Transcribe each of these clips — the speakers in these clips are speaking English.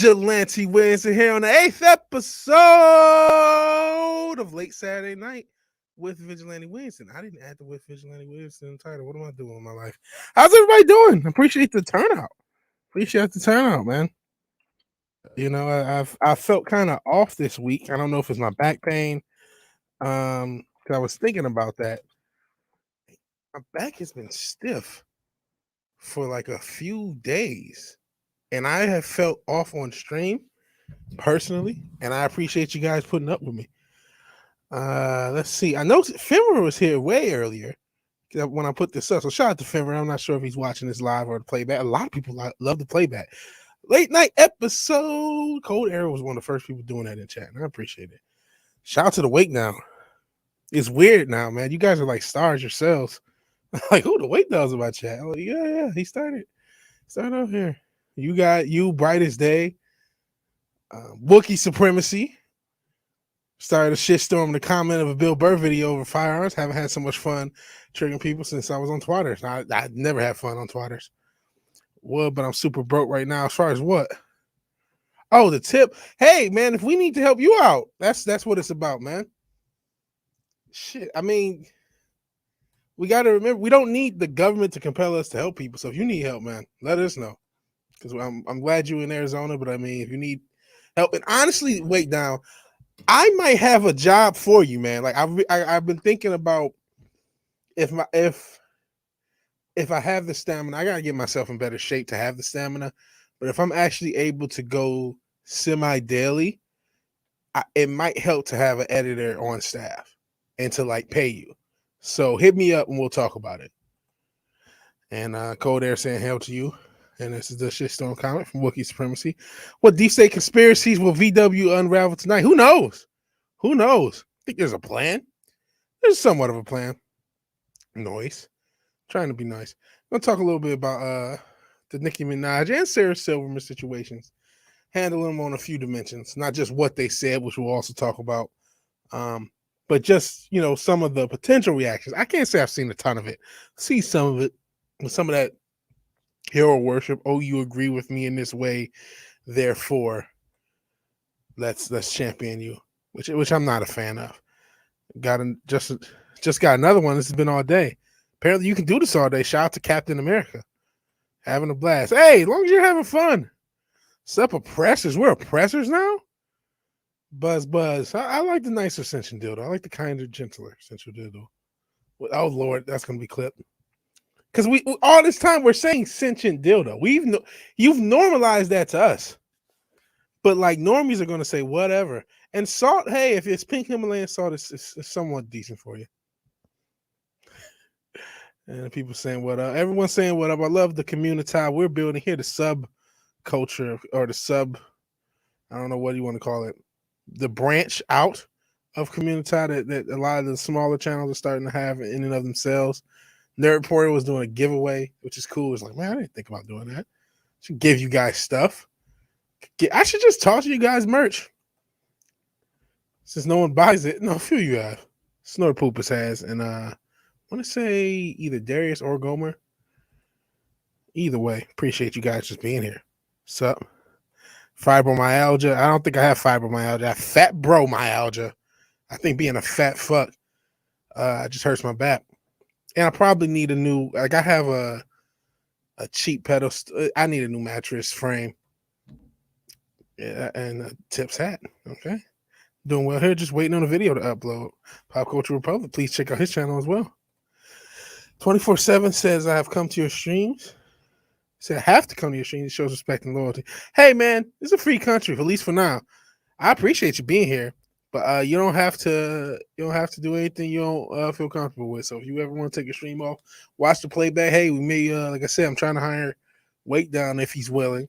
Vigilante Williamson here on the 8th episode of Late Saturday Night with Vigilante Williamson. I didn't add the with Vigilante Williamson title. What am I doing in my life? How's everybody doing? Appreciate the turnout. Man. You know, I felt kind of off this week. I don't know if it's my back pain. Because I was thinking about that. My back has been stiff for like a few days. And I have felt off on stream personally, and I appreciate you guys putting up with me. Let's see. I know Fimmer was here way earlier when I put this up. So shout out to Fimmer. I'm not sure if he's watching this live or the playback. A lot of people love the playback. Late night episode. Cold Air was one of the first people doing that in chat, and I appreciate it. Shout out to the Wake Now. It's weird now, man. You guys are like stars yourselves. Like, who the Wake Now's about chat? I'm like, yeah. He started off here. You got you bright as day. Wookiee supremacy. Started a shitstorm in the comment of a Bill Burr video over firearms. Haven't had so much fun triggering people since I was on Twitters. I never had fun on Twitters. Well, but I'm super broke right now. As far as what? Oh, the tip. Hey, man, if we need to help you out, that's what it's about, man. Shit, I mean, we got to remember, we don't need the government to compel us to help people. So if you need help, man, let us know. Because I'm glad you're in Arizona, but I mean, if you need help, and honestly, wait now, I might have a job for you, man. Like I've been thinking about if I have the stamina, I gotta get myself in better shape to have the stamina. But if I'm actually able to go semi-daily, it might help to have an editor on staff and to like pay you. So hit me up and we'll talk about it. And Cold Air saying hell to you. And this is the shitstorm comment from Wookiee Supremacy. What deep state conspiracies will VW unravel tonight? Who knows? I think there's a plan. There's somewhat of a plan. Noise. Trying to be nice. I'm going to talk a little bit about the Nicki Minaj and Sarah Silverman situations. Handle them on a few dimensions. Not just what they said, which we'll also talk about. But just, you know, some of the potential reactions. I can't say I've seen a ton of it. See some of it. Some of that hero worship. Oh, you agree with me in this way, therefore let's champion you, which I'm not a fan of. Just got another one. This has been all day. Apparently you can do this all day. Shout out to Captain America, having a blast. Hey, as long as you're having fun. Sup, oppressors? We're oppressors now. Buzz. I like the nicer Ascension dildo. I like the kinder, gentler Ascension dildo. Oh Lord, that's gonna be clipped. Because we all this time we're saying sentient dildo. You've normalized that to us. But like normies are gonna say whatever. And salt, hey, if it's pink Himalayan salt, it's somewhat decent for you. And people saying what up. Everyone's saying what up. I love the community we're building here, the sub culture or the sub, I don't know what you want to call it. The branch out of community that a lot of the smaller channels are starting to have in and of themselves. Nerd Reporter was doing a giveaway, which is cool. It's like, man, I didn't think about doing that. I should give you guys stuff. I should just toss you guys merch. Since no one buys it. No, a few you have. Snort Poopus has. And I want to say either Darius or Gomer. Either way, appreciate you guys just being here. Sup? Fibromyalgia. I don't think I have fibromyalgia. I have fat bro myalgia. I think being a fat fuck just hurts my back. And I probably need a new, like I have a cheap pedestal. I need a new mattress frame. Yeah, and a Tips hat. Okay. Doing well here, just waiting on a video to upload. Pop Culture Republic, please check out his channel as well. 24/7 says, I have come to your streams. Said, I have to come to your streams. It shows respect and loyalty. Hey, man, it's a free country, at least for now. I appreciate you being here. But you don't have to do anything you don't feel comfortable with. So if you ever want to take a stream off, watch the playback. Hey, we may like I said, I'm trying to hire Wake Down if he's willing,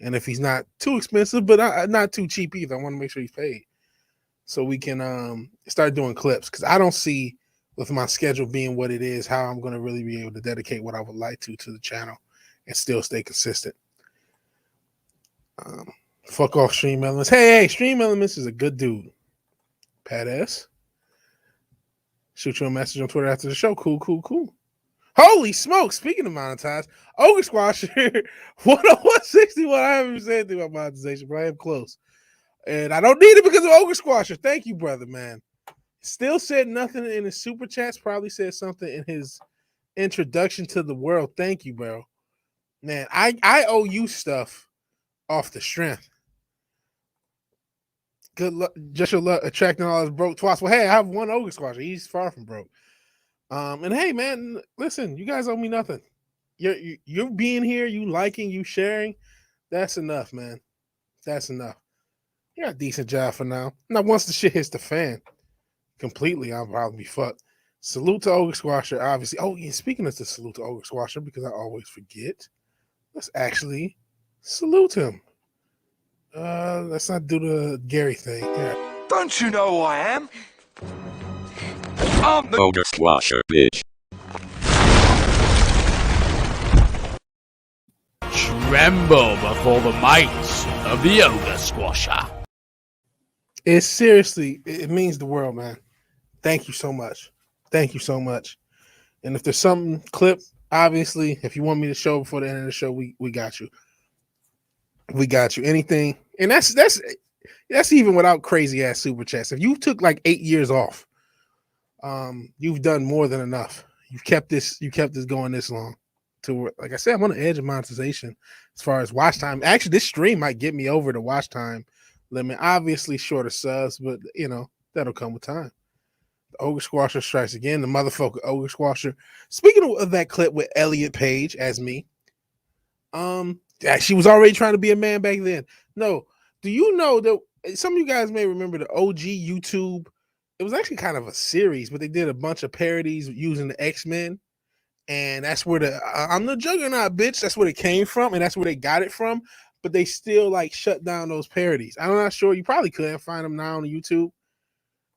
and if he's not too expensive, but not too cheap either. I want to make sure he's paid, so we can start doing clips. Because I don't see, with my schedule being what it is, how I'm going to really be able to dedicate what I would like to the channel and still stay consistent. Fuck off, Stream Elements. Hey, Stream Elements is a good dude. Pat S. Shoot you a message on Twitter after the show. Cool. Holy smoke! Speaking of monetized, Ogre Squasher 161. I haven't even said anything about monetization, but I am close. And I don't need it because of Ogre Squasher. Thank you, brother, man. Still said nothing in his super chats. Probably said something in his introduction to the world. Thank you, bro. Man, I owe you stuff off the strength. Good luck. Just your luck attracting all his broke twice. Well, hey, I have one Ogre Squasher. He's far from broke. And hey, man, listen, you guys owe me nothing. You're being here, you liking, you sharing. That's enough, man. That's enough. You got a decent job for now. Now, once the shit hits the fan completely, I'll probably be fucked. Salute to Ogre Squasher, obviously. Oh, yeah, speaking of the salute to Ogre Squasher, because I always forget, let's actually salute him. Let's not do the Gary thing. Yeah. Don't you know who I am? I'm the Ogre Squasher, bitch. Tremble before the might of the Ogre Squasher. It's seriously, it means the world, man. Thank you so much. Thank you so much. And if there's some clip, obviously, if you want me to show before the end of the show, we got you. We got you. Anything, and that's even without crazy ass super chats. If you took like 8 years off, you've done more than enough. You kept this going this long. To, like I said, I'm on the edge of monetization as far as watch time. Actually, this stream might get me over the watch time limit. Obviously, shorter subs, but you know that'll come with time. The Ogre Squasher strikes again. The motherfucker Ogre Squasher. Speaking of that clip with Elliot Page as me, she was already trying to be a man back then. No, do you know that some of you guys may remember the OG YouTube? It was actually kind of a series, but they did a bunch of parodies using the X-Men. And that's where the I'm the Juggernaut, bitch. That's where it came from, and that's where they got it from. But they still like shut down those parodies. I'm not sure. You probably couldn't find them now on YouTube.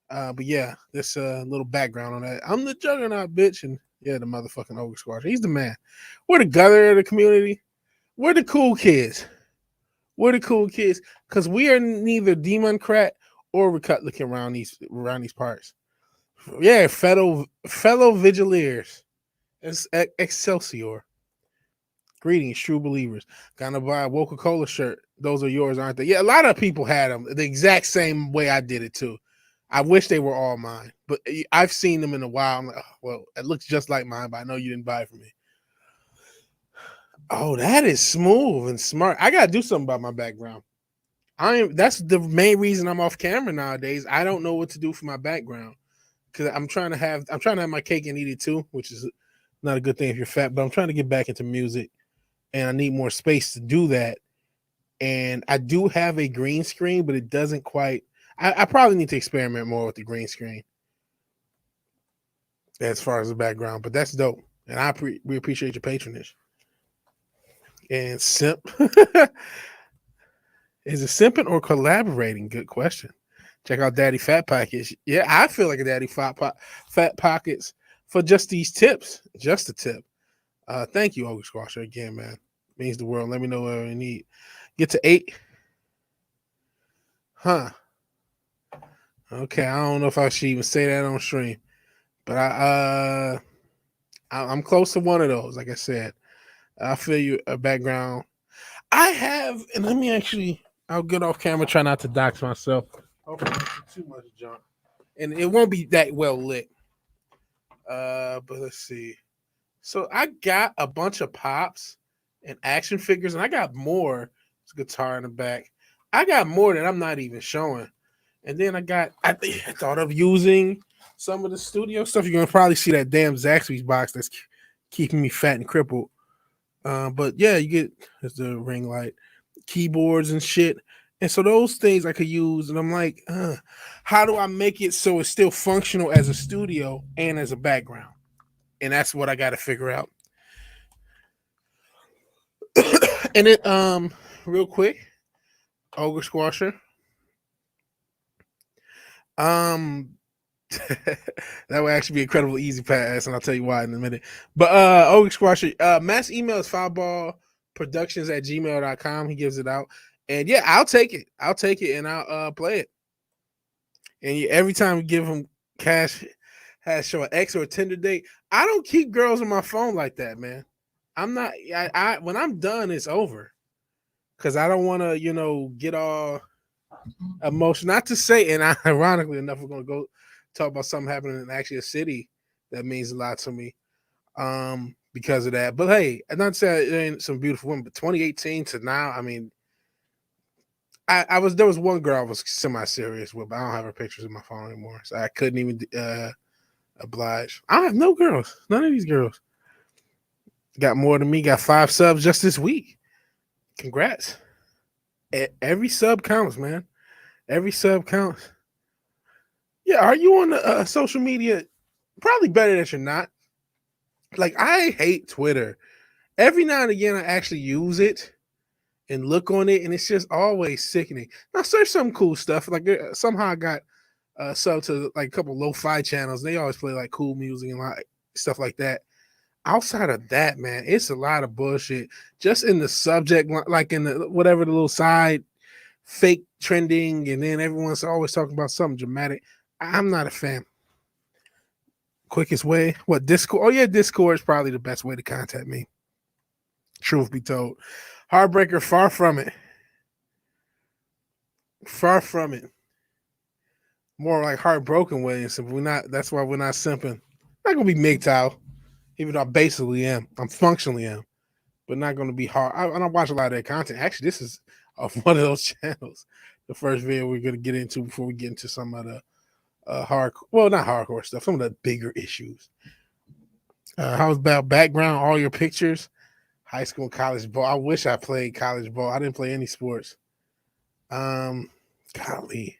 But yeah, this little background on that. I'm the Juggernaut, bitch, and yeah, the motherfucking Ogre Squad. He's the man. We're the gutter of the community. We're the cool kids. We're the cool kids because we are neither Democrat or Republican around these parts. Yeah, fellow Vigiliers. It's Excelsior. Greetings, true believers. Gonna buy a Coca-Cola shirt. Those are yours, aren't they? Yeah, a lot of people had them the exact same way I did it too. I wish they were all mine, but I've seen them in a while. I'm like, oh, well, it looks just like mine, but I know you didn't buy it for me. Oh, that is smooth and smart. I gotta do something about my background. That's the main reason I'm off camera nowadays. I don't know what to do for my background because I'm trying to have my cake and eat it too, which is not a good thing if you're fat, but I'm trying to get back into music and I need more space to do that. And I do have a green screen, but it doesn't quite. I probably need to experiment more with the green screen as far as the background, but that's dope. And we appreciate your patronage. And simp. Is it simping or collaborating? Good question. Check out Daddy Fat Pockets. Yeah, I feel like a Daddy Fat Pockets for just these tips. Just a tip. Thank you, Ogre Squasher, again, man. Means the world. Let me know what we need. Get to 8. Huh. Okay, I don't know if I should even say that on stream. But I'm close to one of those, like I said. I feel you a background. I have, and let me actually, I'll get off camera, try not to dox myself. Hopefully not too much junk. And it won't be that well lit. But let's see. So I got a bunch of pops and action figures, and I got more. There's a guitar in the back. I got more that I'm not even showing. And then I thought of using some of the studio stuff. You're gonna probably see that damn Zaxby's box that's keeping me fat and crippled. But yeah, you get the ring light, keyboards and shit. And so those things I could use, and I'm like, how do I make it so it's still functional as a studio and as a background? And that's what I got to figure out. And it, real quick, Ogre Squasher. That would actually be incredible easy pass, and I'll tell you why in a minute. But Ogre Squasher, Matt's email is fireballproductions@gmail.com. He gives it out. And yeah, I'll take it. I'll take it and I'll play it. And every time we give him cash, had to show an ex or a Tinder date. I don't keep girls on my phone like that, man. I'm not. I when I'm done, it's over. Because I don't want to, get all emotional. Not to say, and ironically enough, we're gonna go talk about something happening in actually a city that means a lot to me. Because of that. But hey, I'm not saying there ain't some beautiful women, but 2018 to now, I mean, there was one girl I was semi-serious with, but I don't have her pictures in my phone anymore. So I couldn't even oblige. I have no girls. None of these girls. Got more than me, got 5 subs just this week. Congrats. Every sub counts, man. Every sub counts. Yeah, are you on the social media? Probably better that you're not. Like, I hate Twitter. Every now and again, I actually use it and look on it, and it's just always sickening. Now, there's some cool stuff. Like, somehow I got sub to like a couple lo-fi channels. They always play like cool music and like stuff like that. Outside of that, man, it's a lot of bullshit. Just in the subject, like in the whatever the little side fake trending, and then everyone's always talking about something dramatic. I'm not a fan. Quickest way, what, Discord? Oh yeah, Discord is probably the best way to contact me. Truth be told, Heartbreaker, far from it. Far from it. More like Heartbroken Williamson. But we're not. That's why we're not simping. Not gonna be MGTOW, even though I basically am. I'm functionally am, but not gonna be hard. I watch a lot of their content. Actually, this is off one of those channels. The first video we're gonna get into before we get into some of the not hardcore stuff, some of the bigger issues. How about background, all your pictures, high school and college ball. I wish I played college ball. I didn't play any sports. Golly.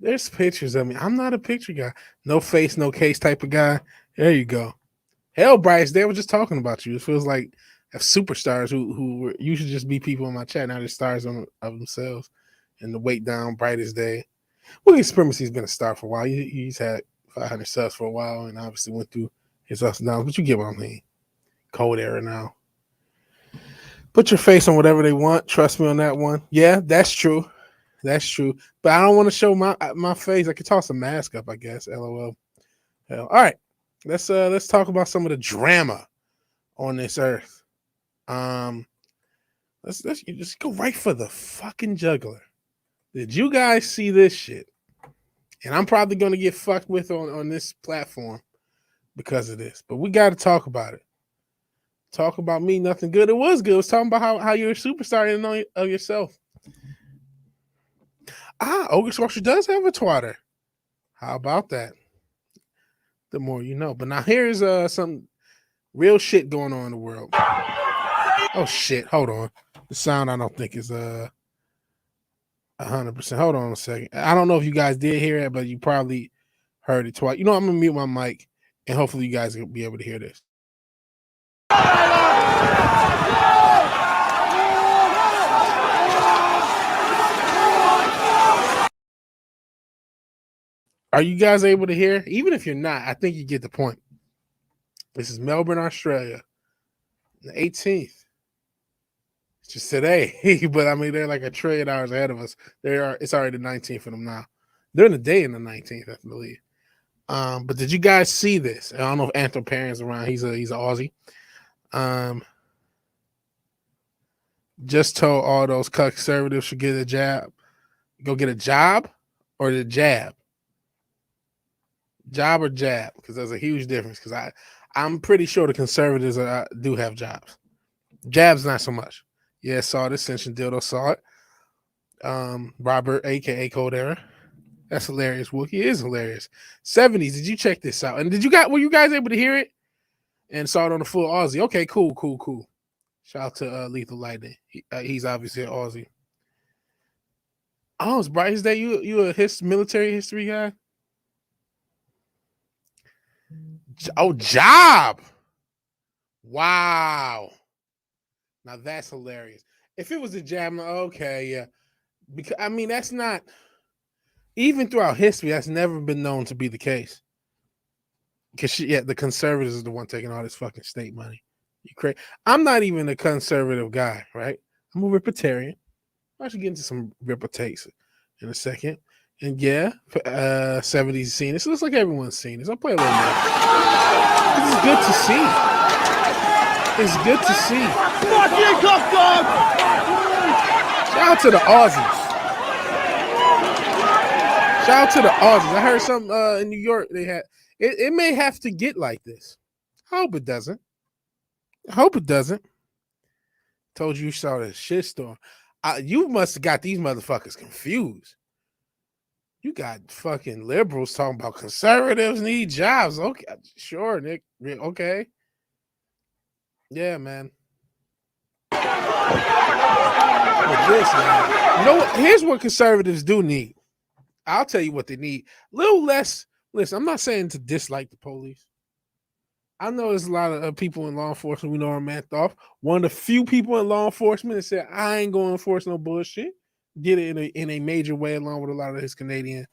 There's pictures of me. I'm not a picture guy. No face, no case type of guy. There you go. Hell, Bryce, they were just talking about you. It feels like superstars who were used to just be people in my chat. Now they're stars of themselves. And the weight down, brightest day. William Supremacy's been a star for a while. He's had 500 subs for a while and obviously went through his ups and downs. But you get what I mean. Cold era now. Put your face on whatever they want. Trust me on that one. Yeah, that's true. That's true. But I don't want to show my face. I could toss a mask up, I guess. LOL. Hell. All right. Let's talk about some of the drama on this earth. Let's just go right for the fucking juggler. Did you guys see this shit? And I'm probably going to get fucked with on this platform because of this. But we got to talk about it. Talk about me, nothing good. It was good. It was talking about how you're a superstar and know of yourself. August Washer does have a twatter. How about that? The more you know. But now here's some real shit going on in the world. Oh shit! Hold on. The sound I don't think is 100%. Hold on a second. I don't know if you guys did hear it, but you probably heard it twice. You know, I'm gonna mute my mic, and hopefully you guys will be able to hear this. Are you guys able to hear? Even if you're not, I think you get the point. This is Melbourne, Australia, the 18th. It's just today, but I mean they're like a trillion hours ahead of us. It's already the 19th for them now. They're in the day in the 19th, I believe. But did you guys see this? I don't know if Anthony Perrin's around. He's an Aussie. Just told all those conservatives should get a job. Go get a job or the jab? Job or jab? Because there's a huge difference. Because I'm pretty sure the conservatives do have jobs. Jabs not so much. Yeah, saw this Ascension Dildo, saw it. Robert, aka Cold Era. That's hilarious. Wookie is hilarious. 70s. Did you check this out? And were you guys able to hear it? And saw it on the full Aussie. Okay, cool. Shout out to Lethal Lightning. He's obviously an Aussie. Oh, it's Bryce Day. You a military history guy? Oh, job. Wow. Now that's hilarious. If it was a jab, okay, yeah. Because I mean, that's not even throughout history, that's never been known to be the case. Because the conservatives is the one taking all this fucking state money. You crazy? I'm not even a conservative guy, right? I'm a libertarian. I should get into some ripper takes in a second. And yeah, 70s seen this. It looks like everyone's seen this. I'll play a little more. This is good to see. It's good to see. Shout out to the Aussies. Shout out to the Aussies. I heard something in New York. They had it may have to get like this. I hope it doesn't. Told you saw the shitstorm. You must have got these motherfuckers confused. You got fucking liberals talking about conservatives need jobs. Okay, sure, Nick. Okay. Yeah, man. With this, man. You know what? Here's what conservatives do need. I'll tell you what they need. A little less. Listen, I'm not saying to dislike the police. I know there's a lot of people in law enforcement we know are manned off. One of the few people in law enforcement that said, I ain't going to enforce no bullshit. Did it in a major way along with a lot of his Canadian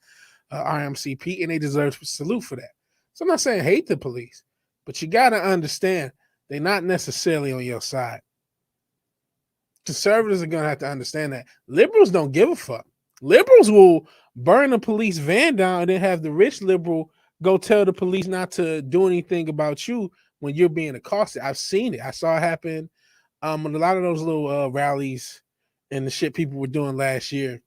RMCP, and they deserve a salute for that. So I'm not saying hate the police, but you got to understand they're not necessarily on your side. Conservatives are going to have to understand that. Liberals don't give a fuck. Liberals will burn a police van down and then have the rich liberal go tell the police not to do anything about you when you're being accosted. I've seen it. I saw it happen on a lot of those little rallies and the shit people were doing last year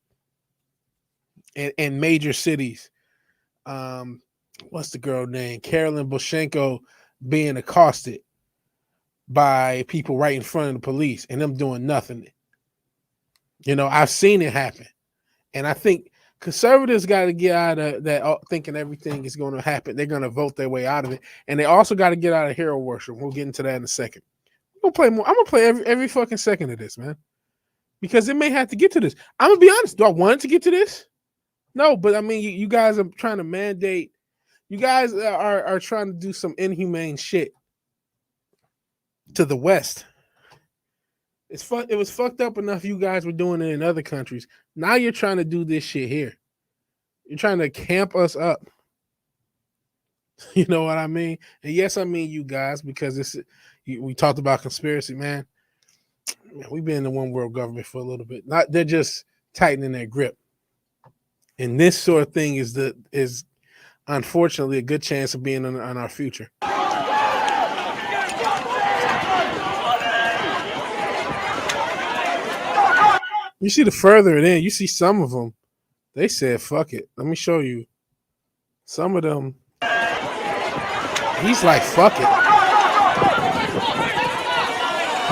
in major cities. What's the girl name? Carolyn Boshenko being accosted by people right in front of the police and them doing nothing. You know, I've seen it happen. And I think conservatives got to get out of that thinking everything is going to happen. They're going to vote their way out of it. And they also got to get out of hero worship. We'll get into that in a second. I'm going to play every fucking second of this, man. Because it may have to get to this. I'm going to be honest. Do I want it to get to this? No, but I mean, you guys are trying to mandate. You guys are trying to do some inhumane shit to the West. It was fucked up enough you guys were doing it in other countries. Now you're trying to do this shit here. You're trying to camp us up. You know what I mean? And yes, I mean you guys, because we talked about conspiracy, man. We've been in the one world government for a little bit. They're just tightening their grip. And this sort of thing is unfortunately a good chance of being on our future. You see the further it in, you see some of them, they said, fuck it. Let me show you. Some of them, he's like, fuck it.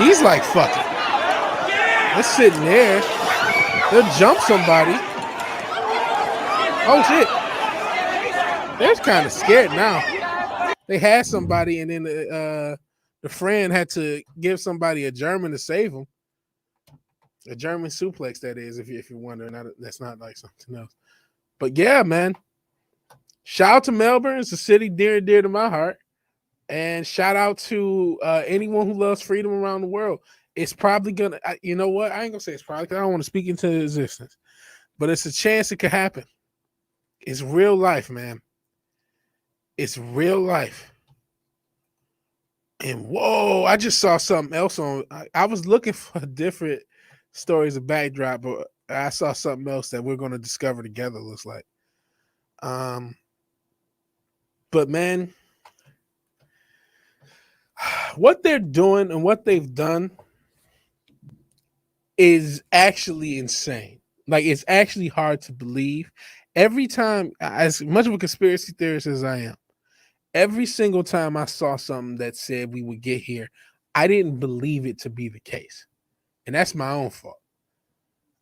He's like, fuck it. They're sitting there. They'll jump somebody. Oh, shit. They're kind of scared now. They had somebody, and then the friend had to give somebody a German to save him. A German suplex, that is, if you're wondering. That's not like something else. But yeah, man. Shout out to Melbourne. It's a city dear and dear to my heart. And shout out to anyone who loves freedom around the world. It's probably going to, you know what? I ain't going to say it's probably, because I don't want to speak into existence. But it's a chance it could happen. It's real life, man. It's real life. And whoa, I just saw something else on. I was looking for different stories of backdrop, but I saw something else that we're going to discover together, looks like. But man, what they're doing and what they've done is actually insane. Like, it's actually hard to believe. Every time, as much of a conspiracy theorist as I am, every single time I saw something that said we would get here, I didn't believe it to be the case. And that's my own fault.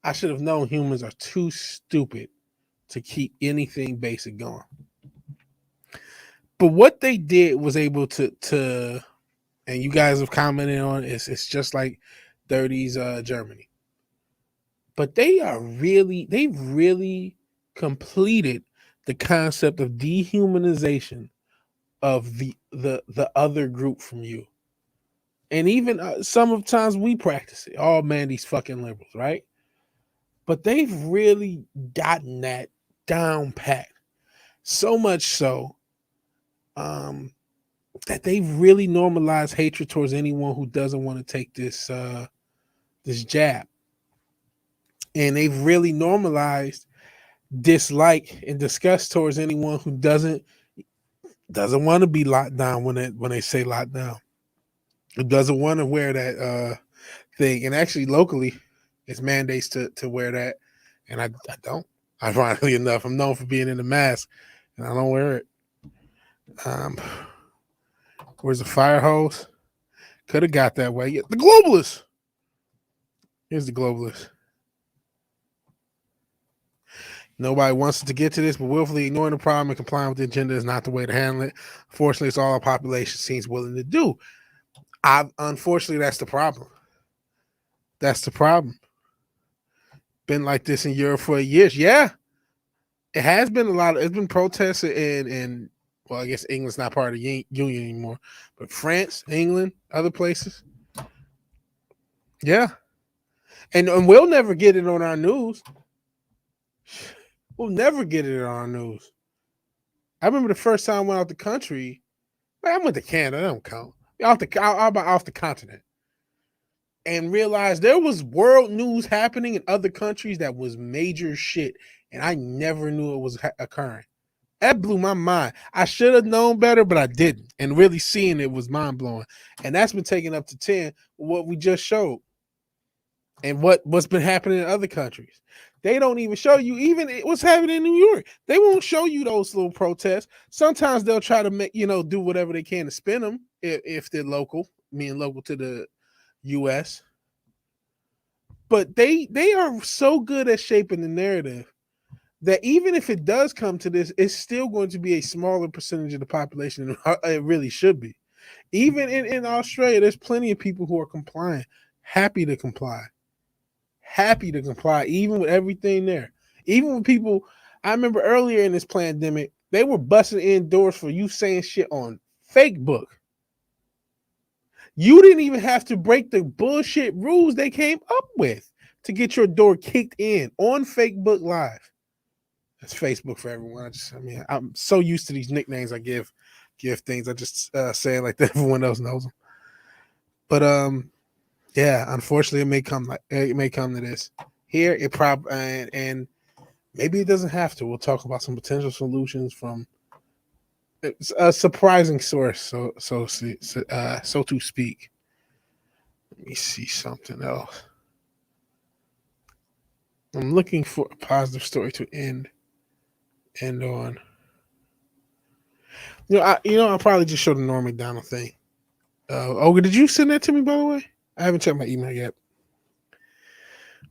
I should have known humans are too stupid to keep anything basic going. But what they did was able to and you guys have commented on it's just like 30s Germany. But they've really completed the concept of dehumanization of the other group from you. And even sometimes we practice it. Oh man, these fucking liberals, right? But they've really gotten that down pat. So much so that they've really normalized hatred towards anyone who doesn't want to take this jab. And they've really normalized dislike and disgust towards anyone who doesn't want to be locked down when they say locked down. Who doesn't want to wear that thing. And actually locally it's mandates to wear that. And I don't. Ironically enough, I'm known for being in the mask and I don't wear it. Where's the fire hose? Could have got that way. Yeah, the globalist. Here's the globalist. Nobody wants to get to this, but willfully ignoring the problem and complying with the agenda is not the way to handle it. Unfortunately, it's all our population seems willing to do. Unfortunately, that's the problem. That's the problem. Been like this in Europe for years. Yeah, it has been a lot. It's been protests in well, I guess England's not part of the union anymore, but France, England, other places. Yeah, and we'll never get it on our news. We'll never get it on our news. I remember the first time I went out the country. I went to Canada. That don't count. Off the continent. And realized there was world news happening in other countries that was major shit. And I never knew it was occurring. That blew my mind. I should have known better, but I didn't. And really seeing it was mind-blowing. And that's been taken up to 10, what we just showed. And what's been happening in other countries. They don't even show you even what's happening in New York. They won't show you those little protests. Sometimes they'll try to make, do whatever they can to spin them if they're local, meaning local to the U.S. But they are so good at shaping the narrative that even if it does come to this, it's still going to be a smaller percentage of the population than it really should be. Even in Australia, there's plenty of people who are complying, happy to comply, even with everything there. Even with people, I remember earlier in this pandemic, they were busting indoors for you saying shit on Facebook. You didn't even have to break the bullshit rules they came up with to get your door kicked in on Facebook Live. That's Facebook for everyone. I'm so used to these nicknames I give things. I just say it like that. Everyone else knows them. But yeah, unfortunately, it may come to this. Here, it probably and maybe it doesn't have to. We'll talk about some potential solutions from a surprising source, so to speak. Let me see something else. I'm looking for a positive story to end on. I'll probably just show the Norm McDonald thing. Olga, did you send that to me, by the way? I haven't checked my email yet.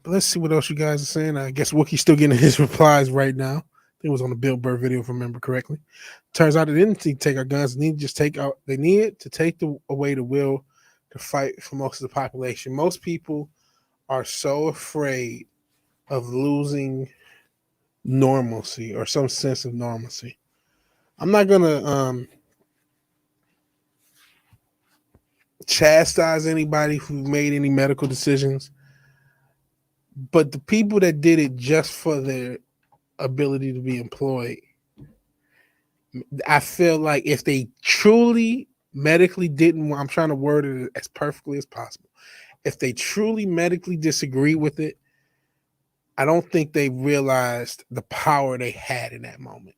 But let's see what else you guys are saying. I guess Wookie's still getting his replies right now. I think it was on the Bill Burr video, if I remember correctly. Turns out they didn't take our guns. They needed to take away the will to fight for most of the population. Most people are so afraid of losing normalcy or some sense of normalcy. I'm not gonna chastise anybody who made any medical decisions, but the people that did it just for their ability to be employed, I feel like if they truly medically didn't, I'm trying to word it as perfectly as possible. If they truly medically disagree with it, I don't think they realized the power they had in that moment.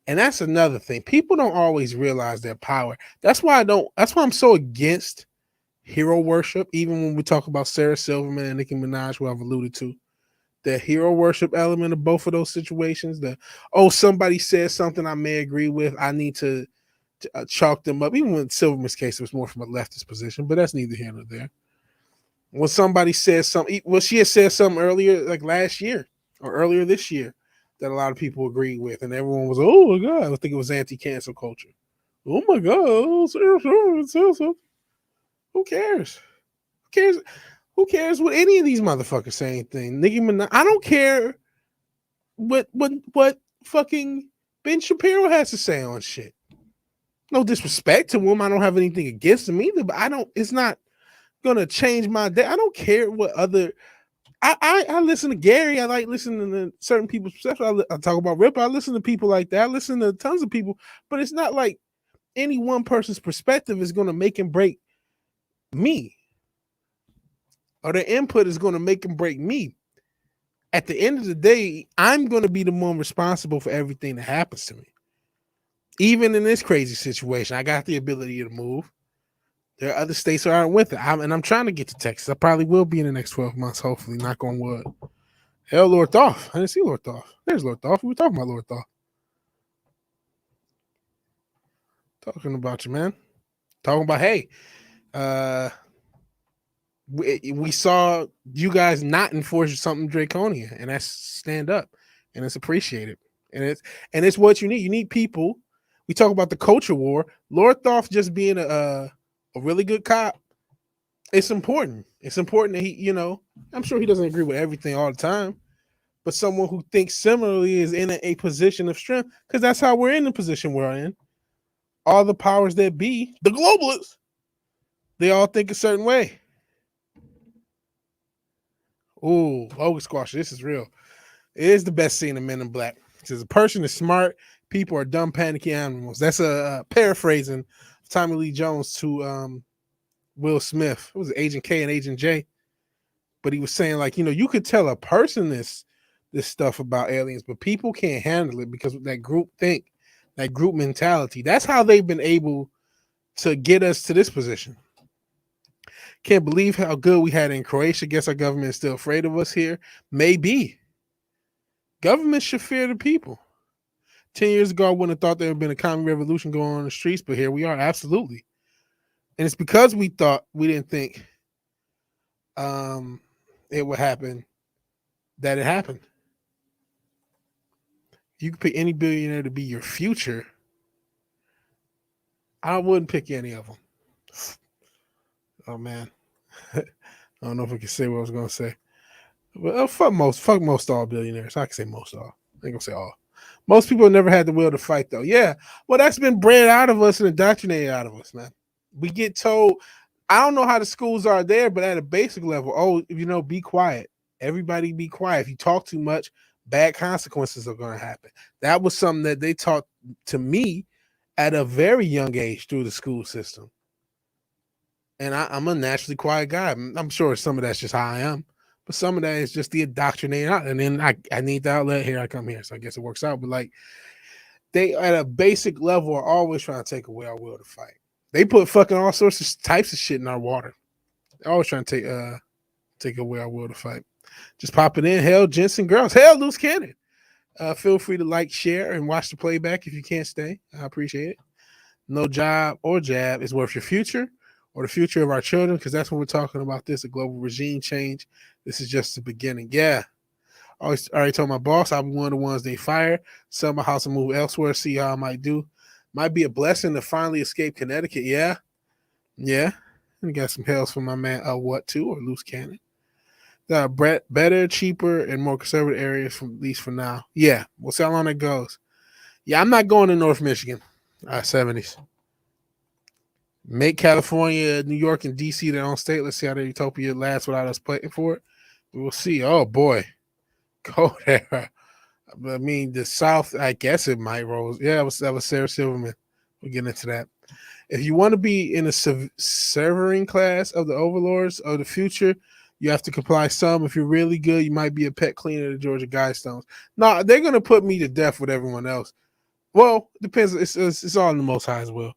And that's another thing. People don't always realize their power. That's why I'm so against hero worship, even when we talk about Sarah Silverman and Nicki Minaj, who I've alluded to. The hero worship element of both of those situations, somebody says something I may agree with, I need to chalk them up. Even in Silverman's case, it was more from a leftist position, but that's neither here nor there. When somebody says something, she had said something earlier, like last year or earlier this year, that a lot of people agreed with, and everyone was, oh my God, I think it was anti-cancel culture. Oh my God, who cares? Who cares what any of these motherfuckers say anything? Nicki Minaj, I don't care what fucking Ben Shapiro has to say on shit. No disrespect to him. I don't have anything against him either, but it's not gonna change my day. I don't care what other. I listen to Gary. I like listening to certain people's perception. I talk about Rip. I listen to people like that. I listen to tons of people, but it's not like any one person's perspective is gonna make and break me, or their input is gonna make and break me. at the end of the day, I'm going to be the one responsible for everything that happens to me. Even in this crazy situation, I got the ability to move. There are other states that aren't with it. I'm trying to get to Texas. I probably will be in the next 12 months, hopefully, knock on wood. Hell, Lord Thoth. I didn't see Lord Thoth. There's Lord Thoth. We were talking about Lord Thoth. Talking about you, man. Talking about, hey, we saw you guys not enforce something draconian, and that's stand up, and it's appreciated, and it's what you need. You need people. We talk about the culture war. Lord Thoth just being a really good cop. It's important. It's important that he, I'm sure he doesn't agree with everything all the time, but someone who thinks similarly is in a position of strength, because that's how we're in the position we're in. All the powers that be, the globalists, they all think a certain way. Ooh, Logan Squash, this is real. It is the best scene in Men in Black. It says a person is smart, people are dumb, panicky animals. That's a paraphrasing of Tommy Lee Jones to Will Smith. It was Agent K and Agent J. But he was saying, like, you could tell a person this stuff about aliens, but people can't handle it because of that group think, that group mentality. That's how they've been able to get us to this position. Can't believe how good we had in Croatia. Guess our government is still afraid of us here. Maybe. Government should fear the people. 10 years ago, I wouldn't have thought there would have been a commie revolution going on in the streets, but here we are, absolutely. And it's because we didn't think it would happen that it happened. You could pick any billionaire to be your future. I wouldn't pick any of them. Oh, man. I don't know if I can say what I was going to say. Well, fuck most all billionaires. I can say most all. I ain't going to say all. Most people have never had the will to fight, though. Yeah. Well, that's been bred out of us and indoctrinated out of us, man. We get told, I don't know how the schools are there, but at a basic level, be quiet. Everybody be quiet. If you talk too much, bad consequences are going to happen. That was something that they taught to me at a very young age through the school system. And I'm a naturally quiet guy. I'm sure some of that's just how I am, but some of that is just the indoctrinating out. And then I need the outlet. Here I come here. So I guess it works out. But like, they at a basic level are always trying to take away our will to fight. They put fucking all sorts of types of shit in our water. They're always trying to take away our will to fight. Just pop it in. Hell, gents and girls. Hell, loose cannon. Feel free to like, share, and watch the playback if you can't stay. I appreciate it. No job or jab is worth your future or the future of our children, because that's what we're talking about. This, a global regime change. This is just the beginning. Yeah. I already told my boss I'll be one of the ones they fire, sell my house and move elsewhere, see how I might do. Might be a blessing to finally escape Connecticut. Yeah. Yeah. And got some hells from my man, what too, or loose cannon. There are better, cheaper, and more conservative areas, at least for now. Yeah. We'll see how long it goes. Yeah, I'm not going to North Michigan. 70s. Make California, New York, and DC their own state. Let's see how the utopia lasts without us fighting for it. We will see. Oh, boy. Go there. I mean, the South, I guess it might roll. Yeah, that was Sarah Silverman. We'll get into that. If you want to be in a severing class of the overlords of the future, you have to comply some. If you're really good, you might be a pet cleaner of the Georgia Guidestones. No, they're going to put me to death with everyone else. Well, depends. It's all in the Most High's will.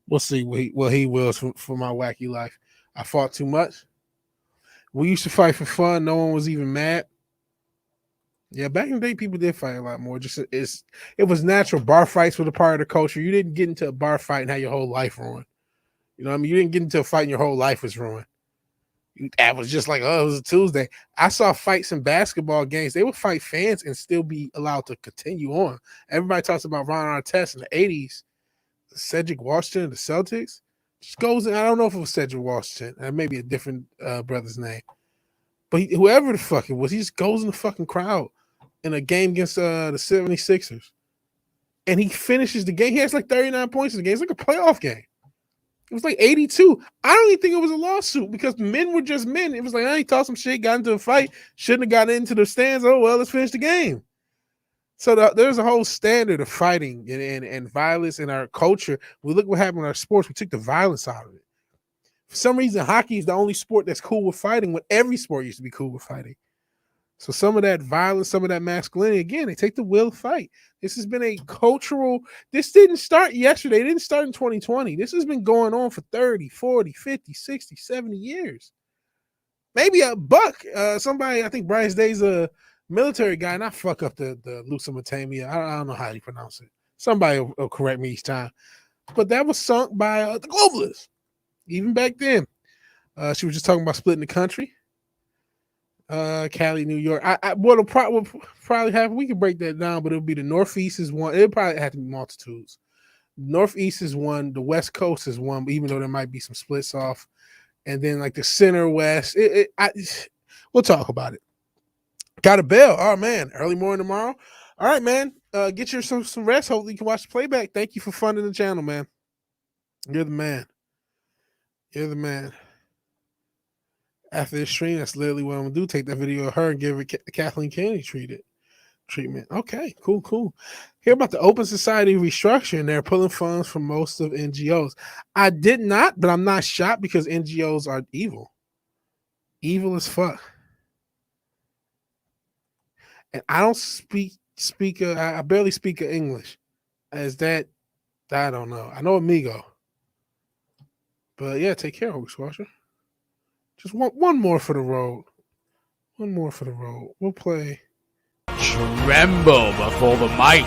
We'll see what he wills for my wacky life. I fought too much. We used to fight for fun. No one was even mad. Yeah, back in the day, people did fight a lot more. It was natural. Bar fights were a part of the culture. You didn't get into a bar fight and have your whole life ruined. You know what I mean? You didn't get into a fight and your whole life was ruined. That was just like, it was a Tuesday. I saw fights in basketball games. They would fight fans and still be allowed to continue on. Everybody talks about Ron Artest in the 80s. Cedric Washington, the Celtics. Just goes in. I don't know if it was Cedric Washington. That may be a different brother's name. But whoever the fuck it was, he just goes in the fucking crowd in a game against the 76ers. And he finishes the game. He has like 39 points in the game. It's like a playoff game. It was like 82. I don't even think it was a lawsuit because men were just men. It was like, he talked some shit, got into a fight, shouldn't have gotten into the stands. Oh, well, let's finish the game. So there's a whole standard of fighting and violence in our culture. We look what happened in our sports. We took the violence out of it. For some reason, hockey is the only sport that's cool with fighting when every sport used to be cool with fighting. So some of that violence, some of that masculinity, again, they take the will to fight. This has been a cultural, this didn't start yesterday. It didn't start in 2020. This has been going on for 30, 40, 50, 60, 70 years. Maybe a buck. Somebody, I think Bryce Day's a military guy, and I fuck up the Lusitania. I don't know how you pronounce it. Somebody will correct me each time. But that was sunk by the globalists, even back then. She was just talking about splitting the country. Cali, New York. What'll probably happen, we can break that down, but it'll be the Northeast is one. It'll probably have to be multitudes. Northeast is one, the West Coast is one, even though there might be some splits off. And then like the center west. We'll talk about it. Got a bell. Oh man, early morning tomorrow. All right, man. Get your some rest. Hopefully you can watch the playback. Thank you for funding the channel, man. You're the man. You're the man. After this stream, that's literally what I'm gonna do. Take that video of her and give it Kathleen Kennedy treatment. Okay, cool. Hear about the Open Society restructuring. They're pulling funds from most of NGOs. I did not, but I'm not shocked because NGOs are evil. Evil as fuck. And I don't speak. I barely speak English. As that, I don't know. I know amigo. But yeah, take care, Hoax Washer. Just one more for the road. One more for the road. We'll play. Tremble before the might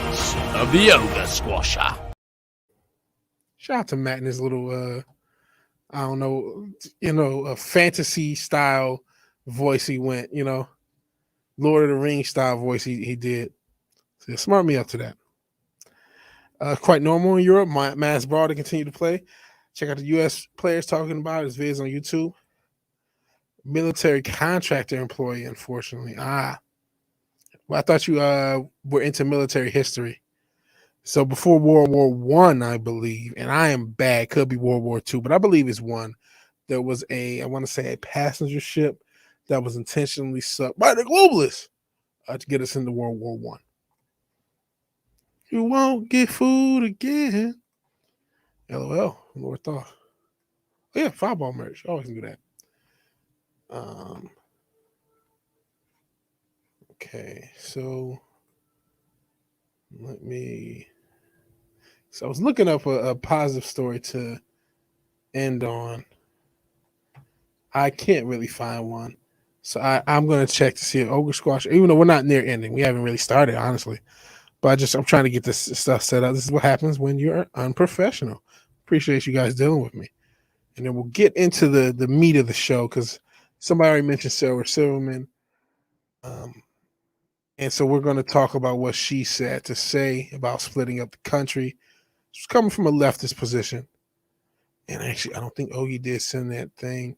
of the Yoga Squasher. Shout out to Matt and his little, I don't know, a fantasy style voice he went, Lord of the Rings style voice he did. So smart me up to that. Quite normal in Europe. Mass Brawl to continue to play. Check out the U.S. players talking about his vids on YouTube. Military contractor employee, unfortunately. Well, I thought you were into military history. So before World War I believe, and I am bad, could be World War II, but I believe it's one. There was I want to say a passenger ship that was intentionally sunk by the globalists to get us into World War I. You won't get food again. LOL. Lord thought. Oh, yeah, Fireball merch. Always do that. Okay, so I was looking up a positive story to end on. I can't really find one. So I'm going to check to see if Ogre Squash, even though we're not near ending, we haven't really started, honestly. But I'm trying to get this stuff set up. This is what happens when you're unprofessional. Appreciate you guys dealing with me. And then we'll get into the meat of the show because somebody already mentioned Sarah Silverman. And so we're going to talk about what she said to say about splitting up the country. She's coming from a leftist position. And actually, I don't think Ogie did send that thing.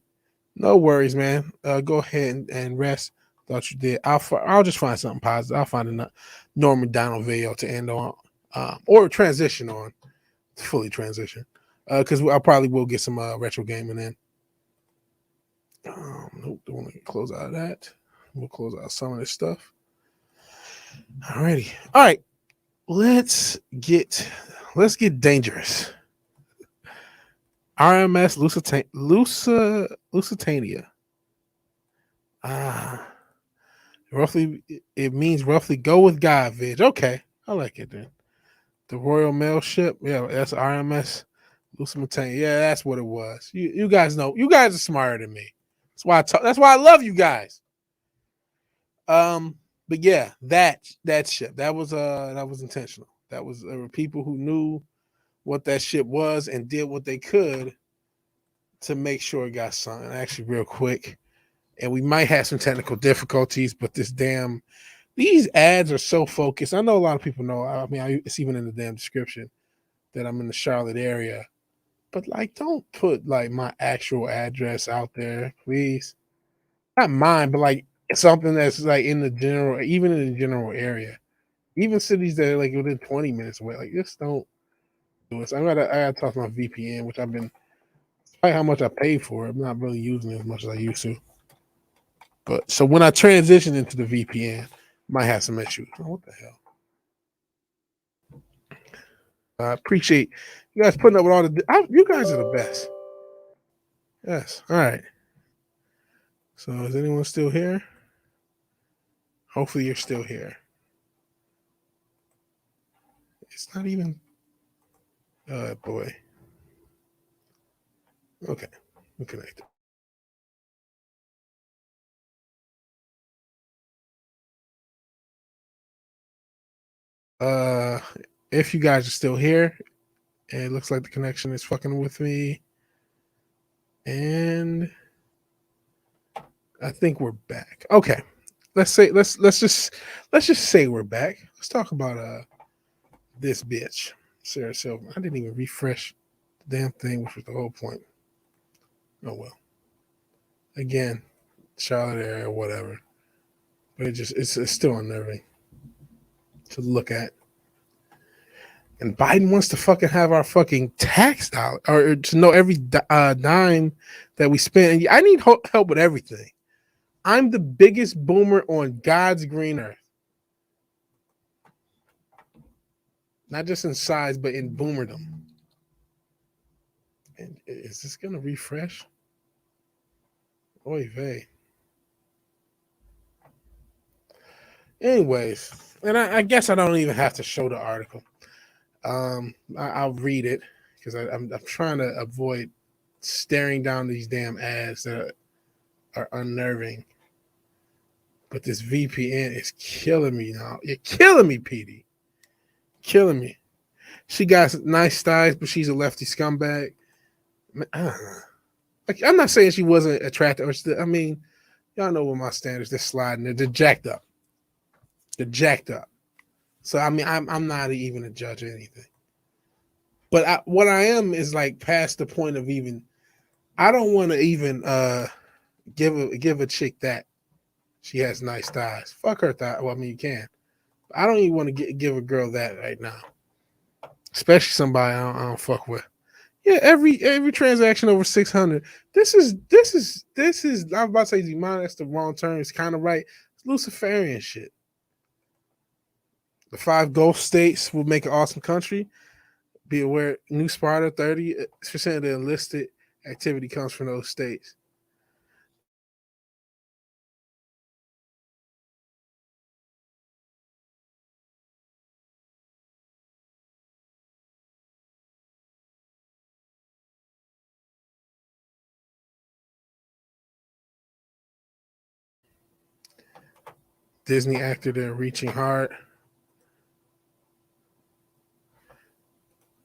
No worries, man. Go ahead and rest. Thought you did. I'll just find something positive. I'll find a Norm Macdonald video to end on, or transition on, fully transition, because I probably will get some retro gaming in. Nope, don't want to close out of that. We'll close out some of this stuff. Alrighty. All right. Let's get dangerous. RMS Lusitania. Roughly, it means roughly go with God, Vidge. Okay, I like it then. The Royal Mail ship. Yeah, that's RMS Lusitania. Yeah, that's what it was. You guys know. You guys are smarter than me. That's why I love you guys. But yeah, that ship that was intentional. There were people who knew what that ship was and did what they could to make sure it got sunk. And actually, real quick, and we might have some technical difficulties, but these ads are so focused. I know a lot of people know. I mean, it's even in the damn description that I'm in the Charlotte area. But like, don't put like my actual address out there, please. Not mine, but like something that's like even in the general area, even cities that are like within 20 minutes away. Like, just don't do it. So I gotta talk to my VPN, which I've been. Despite how much I paid for it, I'm not really using it as much as I used to. But so when I transition into the VPN, I might have some issues. Oh, what the hell? I appreciate you guys putting up with all you guys are the best. Yes. All right. So is anyone still here? Hopefully you're still here. It's not even. Boy. Okay, we're connected. If you guys are still here, it looks like the connection is fucking with me, and I think we're back. Okay, let's just say we're back. Let's talk about this bitch, Sarah Silverman. I didn't even refresh the damn thing, which was the whole point. Oh well. Again, Charlotte area, whatever. But it's still unnerving to look at. And Biden wants to fucking have our fucking tax dollar, or to know every dime that we spend. And I need help with everything. I'm the biggest boomer on God's green earth. Not just in size, but in boomerdom. And is this going to refresh? Oy vey. Anyways, and I guess I don't even have to show the article. I'll read it because I'm trying to avoid staring down these damn ads that are unnerving. But this VPN is killing me now. You're killing me, PD. Killing me. She got nice thighs, but she's a lefty scumbag. Like, I'm not saying she wasn't attractive. I mean, y'all know what my standards. They're sliding. They're jacked up. They're jacked up. So I mean, I'm not even a judge of anything. But what I am is like past the point of even. I don't want to even give a chick that she has nice thighs. Fuck her thigh. Well, I mean, you can. I don't even want to give a girl that right now, especially somebody I don't fuck with. Yeah, every transaction over 600. This is. I'm about to say demonic. That's the wrong term. It's kind of right. It's Luciferian shit. The 5 Gulf states will make an awesome country. Be aware, New Sparta, 30% of the enlisted activity comes from those states. Disney actor they're reaching hard.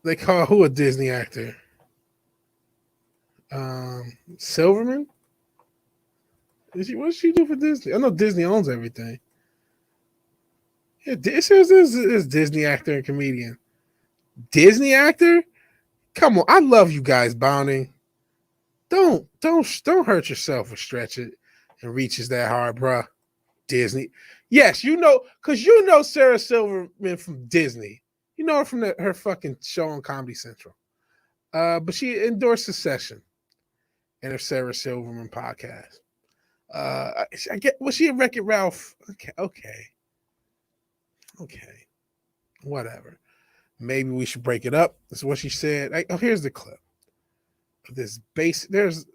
They call who a Disney actor? Silverman? What does she do for Disney? I know Disney owns everything. Yeah, this is Disney actor and comedian. Disney actor? Come on, I love you guys, Bounding. Don't hurt yourself or stretch it and reaches that hard, bruh. Disney. Yes, because Sarah Silverman from Disney. You know her from her fucking show on Comedy Central. But she endorsed Secession and her Sarah Silverman podcast. I get, was she a Wreck-It Ralph? Okay. Whatever. Maybe we should break it up. That's what she said. Here's the clip. There's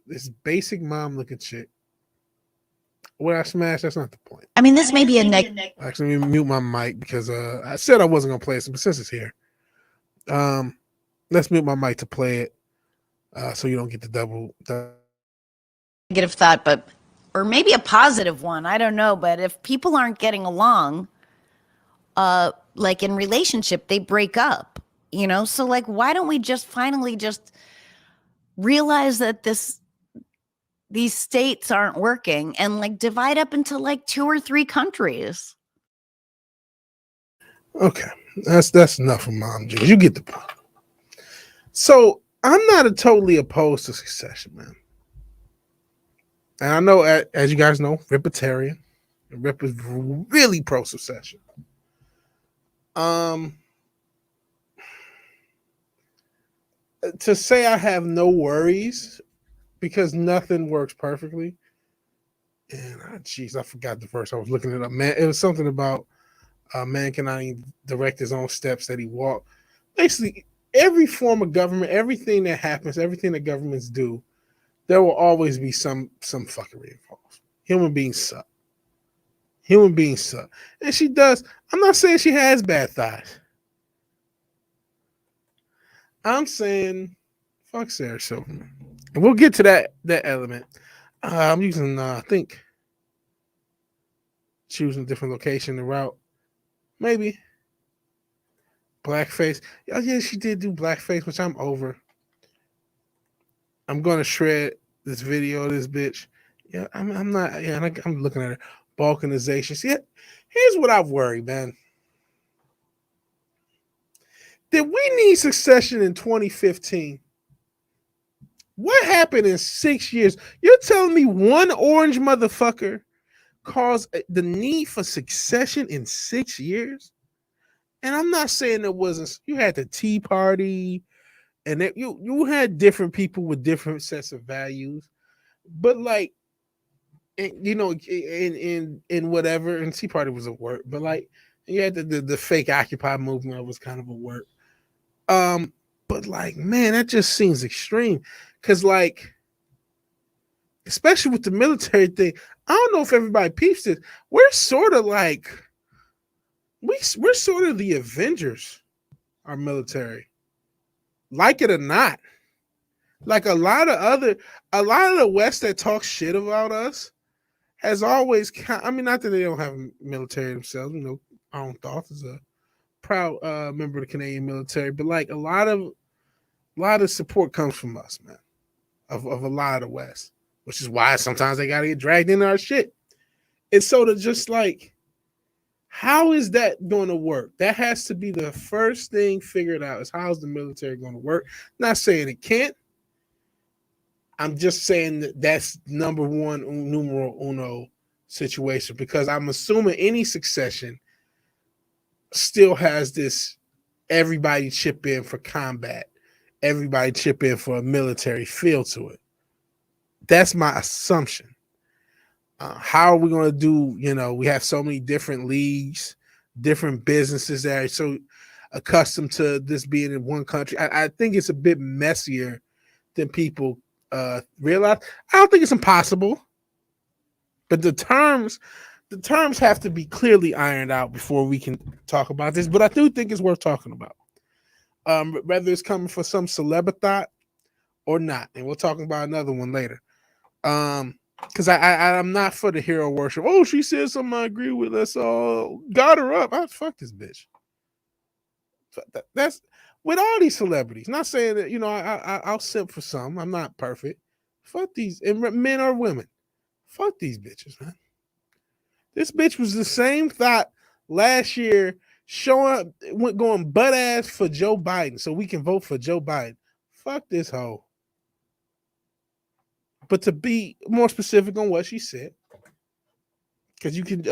this basic mom looking chick. What I smashed, that's not the point. I mean, this may be a negative. Actually, let me mute my mic because I said I wasn't gonna play it, but since it's here, let's mute my mic to play it, so you don't get the double. Negative thought, or maybe a positive one. I don't know. But if people aren't getting along, like in relationship, they break up. So like, why don't we just finally just realize that these states aren't working and like divide up into like 2 or 3 countries? Okay, that's enough of Mom G. You get the point. So I'm not totally opposed to Secession, man. And I know, as you guys know, Ripitarian. Rip is really pro-secession. To say I have no worries because nothing works perfectly. And I forgot the verse. I was looking it up. Man, it was something about man cannot direct his own steps that he walked. Basically, every form of government, everything that happens, everything that governments do, there will always be some fuckery involved. Human beings suck. Human beings suck. And she does. I'm not saying she has bad thighs. I'm saying fuck Sarah Silverman. And we'll get to that element. I'm using I think choosing a different location, the route. Maybe. Blackface. Oh yeah, she did do blackface, which I'm over. I'm gonna shred this video of this bitch. Yeah, I'm not. Yeah, I'm looking at her balkanization. See, here's what I worry, man. Did we need Succession in 2015? What happened in 6 years? You're telling me one orange motherfucker caused the need for Succession in 6 years? And I'm not saying there wasn't. You had the Tea Party, and you had different people with different sets of values, but like, you know, in whatever, and Tea Party was a work, but like, you had the fake Occupy movement was kind of a work. But like, man, that just seems extreme, because like, especially with the military thing, I don't know if everybody peeps this. We're sort of like, we're sort of the Avengers, our military, like it or not. Like a lot of the West that talks shit about us has always, I mean, not that they don't have a military themselves, you know, Arnold Thoughts is a proud member of the Canadian military, but like a lot of support comes from us, man, of a lot of the West, which is why sometimes they got to get dragged into our shit. And so to just like, how is that going to work? That has to be the first thing figured out, is how's the military going to work? Not saying it can't. I'm just saying that that's number one, numero uno situation, because I'm assuming any Succession still has this everybody chip in for combat, everybody chip in for a military feel to it. That's my assumption. How are we going to do, you know, we have so many different leagues, different businesses that are so accustomed to this being in one country. I think it's a bit messier than people realize. I don't think it's impossible, but the terms have to be clearly ironed out before we can talk about this. But I do think it's worth talking about, whether it's coming for some celeb thought or not. And we'll talk about another one later. Because I'm not for the hero worship. Oh, she said something I agree with. Let's all got her up. Fuck this bitch. That's with all these celebrities. Not saying that, you know, I'll simp for some. I'm not perfect. Fuck these, and men or women. Fuck these bitches, man. This bitch was the same thought last year, going butt ass for Joe Biden, so we can vote for Joe Biden. Fuck this hoe. But to be more specific on what she said, because you can,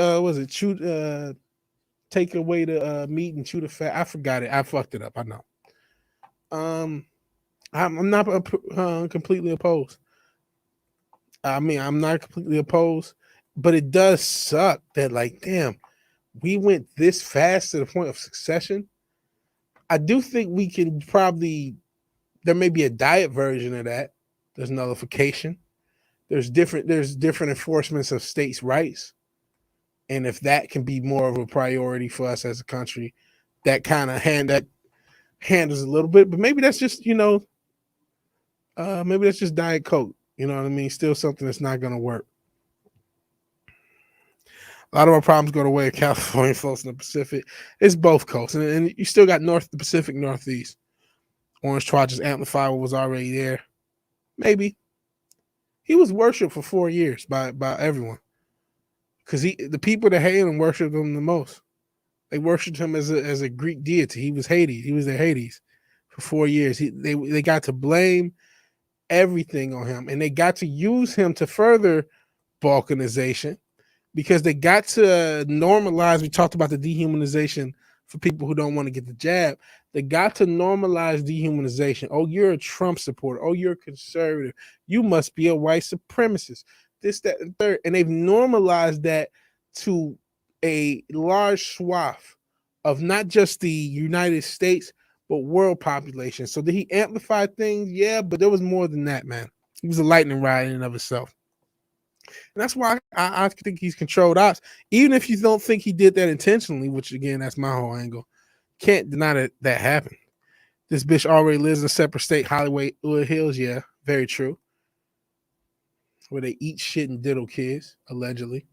take away the meat and chew the fat. I forgot it. I fucked it up. I know. I'm not completely opposed. I mean, I'm not completely opposed, but it does suck that, like, damn, we went this fast to the point of Succession. I do think we can probably, there may be a diet version of that. There's nullification. There's different enforcements of states' rights. And if that can be more of a priority for us as a country, that kind of handles a little bit. But maybe that's just, you know, maybe that's just Diet Coke. You know what I mean? Still something that's not going to work. A lot of our problems go the way of California folks in the Pacific. It's both coasts. And you still got the Pacific Northeast. Orange tried to amplify what was already there. Maybe. He was worshipped for 4 years by everyone. Because the people that hated him worshipped him the most. They worshipped him as a Greek deity. He was Hades. He was their Hades for 4 years. They got to blame everything on him, and they got to use him to further balkanization, because they got to normalize. We talked about the dehumanization for people who don't want to get the jab. They got to normalize dehumanization. Oh, you're a Trump supporter. Oh, you're a conservative. You must be a white supremacist. This, that, and third. And they've normalized that to a large swath of not just the United States, but world population. So did he amplify things? Yeah, but there was more than that, man. He was a lightning rod in and of itself. And that's why I think he's controlled ops. Even if you don't think he did that intentionally, which again, that's my whole angle. Can't deny that happened. This bitch already lives in a separate state, Hollywood Hills. Yeah, very true. Where they eat shit and diddle kids, allegedly.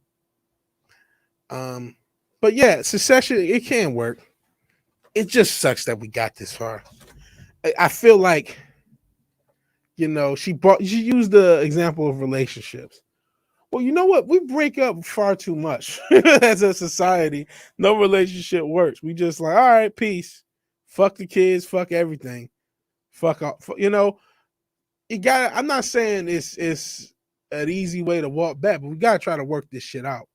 But yeah, Succession, it can work. It just sucks that we got this far. I feel like, she used the example of relationships. Well, you know what? We break up far too much as a society. No relationship works. We just like, all right, peace. Fuck the kids. Fuck everything. Fuck off. You got. I'm not saying it's an easy way to walk back, but we gotta try to work this shit out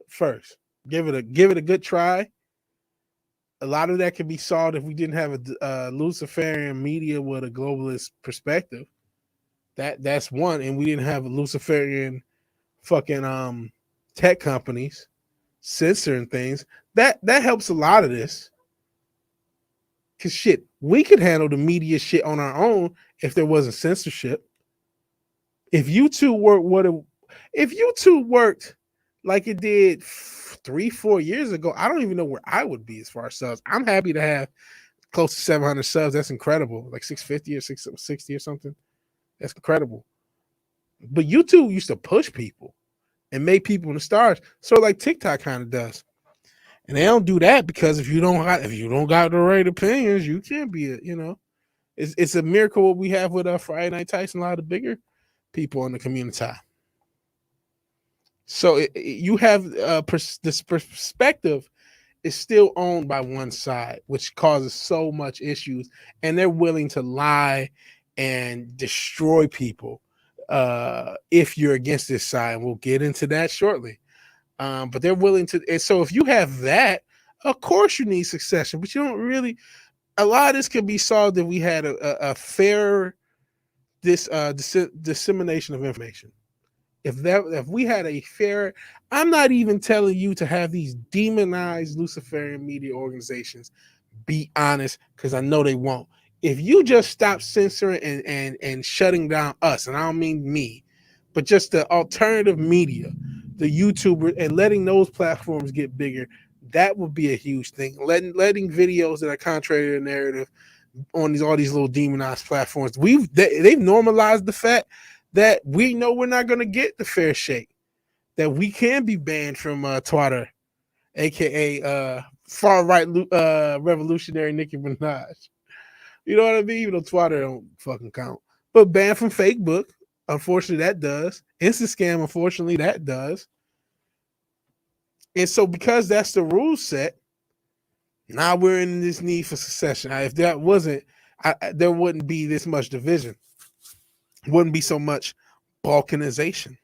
first. Give it a good try. A lot of that could be solved if we didn't have a Luciferian media with a globalist perspective. That's one, and we didn't have a Luciferian fucking tech companies censoring things. That helps a lot of this. Cause shit, we could handle the media shit on our own if there wasn't censorship. If YouTube worked like it did 3-4 years ago, I don't even know where I would be as far as subs. I'm happy to have close to 700 subs. That's incredible. Like 650 or 660 or something. That's incredible. But YouTube used to push people and make people in the stars. So like TikTok kind of does. And they don't do that because if you don't got the right opinions, you can't be it's a miracle what we have with Friday Night Tyson, a lot of the bigger people in the community. So you have this perspective is still owned by one side, which causes so much issues, and they're willing to lie and destroy people if you're against this side. We'll get into that shortly. But they're willing to, and so if you have that, of course you need Succession, but you don't really. A lot of this could be solved if we had a fair dissemination of information. If we had a fair, I'm not even telling you to have these demonized Luciferian media organizations. Be honest, because I know they won't. If you just stop censoring and shutting down us, and I don't mean me, but just the alternative media, the YouTubers, and letting those platforms get bigger, that would be a huge thing. Letting videos that are contrary to the narrative on all these little demonized platforms. They've normalized the fact that we know we're not going to get the fair shake, that we can be banned from Twitter, aka far right revolutionary Nicki Minaj. You know what I mean? Even though Twitter don't fucking count, but banned from Facebook. Unfortunately, that does. Instascam, unfortunately, that does. And so, because that's the rule set, now we're in this need for Succession. If that wasn't, there wouldn't be this much division. Wouldn't be so much balkanization.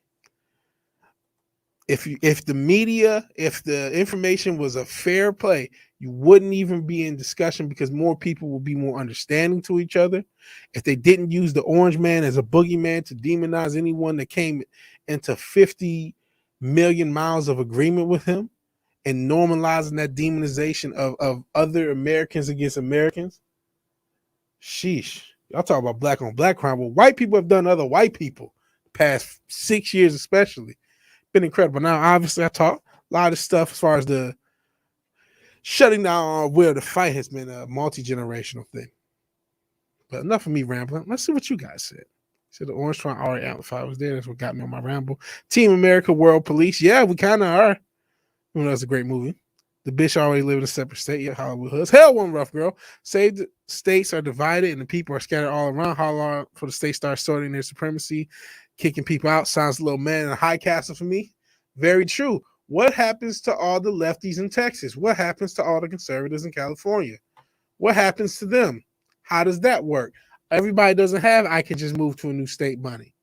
If the media, if the information was a fair play, you wouldn't even be in discussion because more people will be more understanding to each other. If they didn't use the orange man as a boogeyman to demonize anyone that came into 50 million miles of agreement with him and normalizing that demonization of other Americans against Americans. Sheesh. Y'all talk about black on black crime. Well, white people have done other white people past 6 years, especially. Been incredible. Now, obviously, I talk a lot of stuff as far as the shutting down our will to fight has been a multi-generational thing. But enough of me rambling. Let's see what you guys said. So the Orange Tron already amplified was there. That's what got me on my ramble. Team America, World Police. Yeah, we kind of are. You know, that's a great movie. The bitch already live in a separate state. Yeah, Hollywood Hoods. Hell, one rough girl. Say the states are divided and the people are scattered all around. How long for the state start sorting their supremacy, kicking people out? Sounds a little man in a high castle for me. Very true. What happens to all the lefties in Texas? What happens to all the conservatives in California? What happens to them? How does that work? Everybody doesn't have, I can just move to a new state money.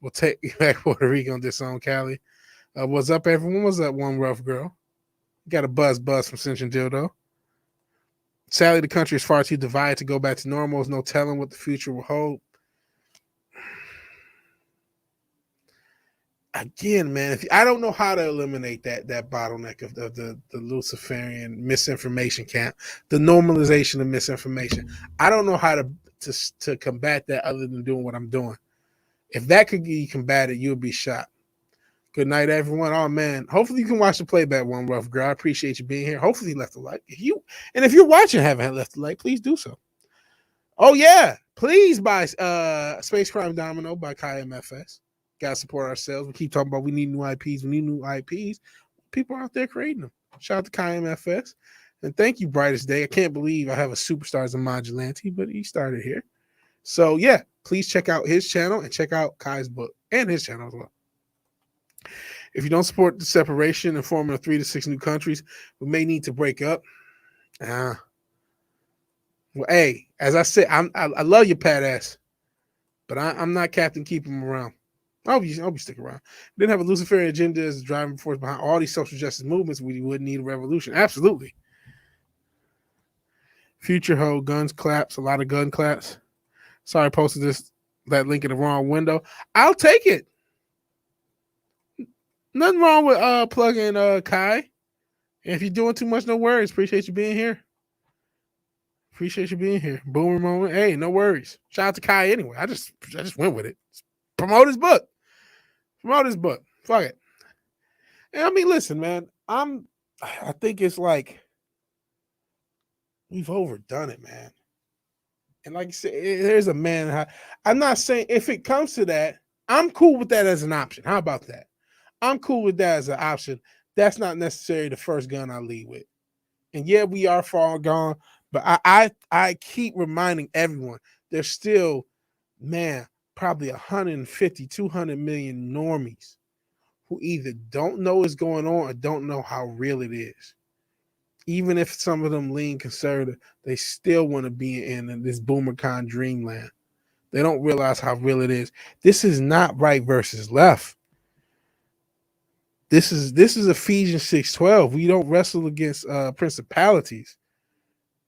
We'll take back Puerto Rico on this on Cali. What's up, everyone? What's up, one rough girl? Got a buzz from Central Dildo. Sadly, the country is far too divided to go back to normal. There's no telling what the future will hold. Again, man, I don't know how to eliminate that bottleneck of the Luciferian misinformation camp, the normalization of misinformation. I don't know how to combat that other than doing what I'm doing. If that could be combated, you'll be shot. Good night, everyone. Oh man, hopefully you can watch the playback one, rough girl. I appreciate you being here. Hopefully you left a like. If you're watching and haven't left a like, please do so. Oh yeah, please buy Space Crime Domino by Kai MFS. Gotta support ourselves. We keep talking about we need new IPs. We need new IPs. People are out there creating them. Shout out to Kai MFS. And thank you, Brightest Day. I can't believe I have a Superstars of Vigilante, but he started here. So yeah, please check out his channel and check out Kai's book and his channel as well. If you don't support the separation and forming of 3 to 6 new countries, we may need to break up. Well, hey, as I said, I love you, Pat ass, but I'm not Captain Keep him around. I'll be sticking around. Didn't have a Luciferian agenda as a driving force behind all these social justice movements. We would need a revolution. Absolutely. Future ho, guns claps, a lot of gun claps. Sorry, I posted that link in the wrong window. I'll take it. Nothing wrong with plugging Kai. And if you're doing too much, no worries. Appreciate you being here. Boomer moment. Hey, no worries. Shout out to Kai anyway. I just went with it. Promote his book. Fuck it. And I mean, listen, man. I think it's like we've overdone it, man. And like you said, there's a man. I'm not saying if it comes to that, I'm cool with that as an option. How about that? I'm cool with that as an option. That's not necessarily the first gun I lead with. And yeah, we are far gone, but I keep reminding everyone there's still, man, probably 150, 200 million normies who either don't know what's going on or don't know how real it is. Even if some of them lean conservative, they still want to be in this BoomerCon dreamland. They don't realize how real it is. This is not right versus left. This is Ephesians 6:12. We don't wrestle against principalities.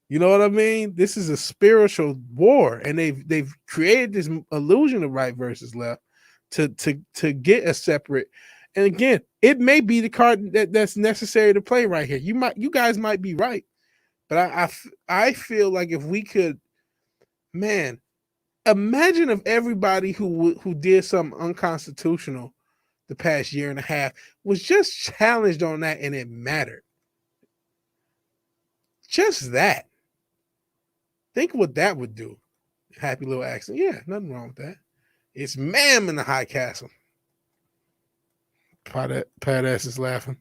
You know what I mean? This is a spiritual war, and they've created this illusion of right versus left to get a separate. And again, it may be the card that's necessary to play right here. You guys might be right, but I feel like if we could, man, imagine if everybody who did something unconstitutional the past year and a half was just challenged on that and it mattered. Just that. Think what that would do. Happy little accent. Yeah, nothing wrong with that. It's ma'am in the high castle. Pat ass is laughing.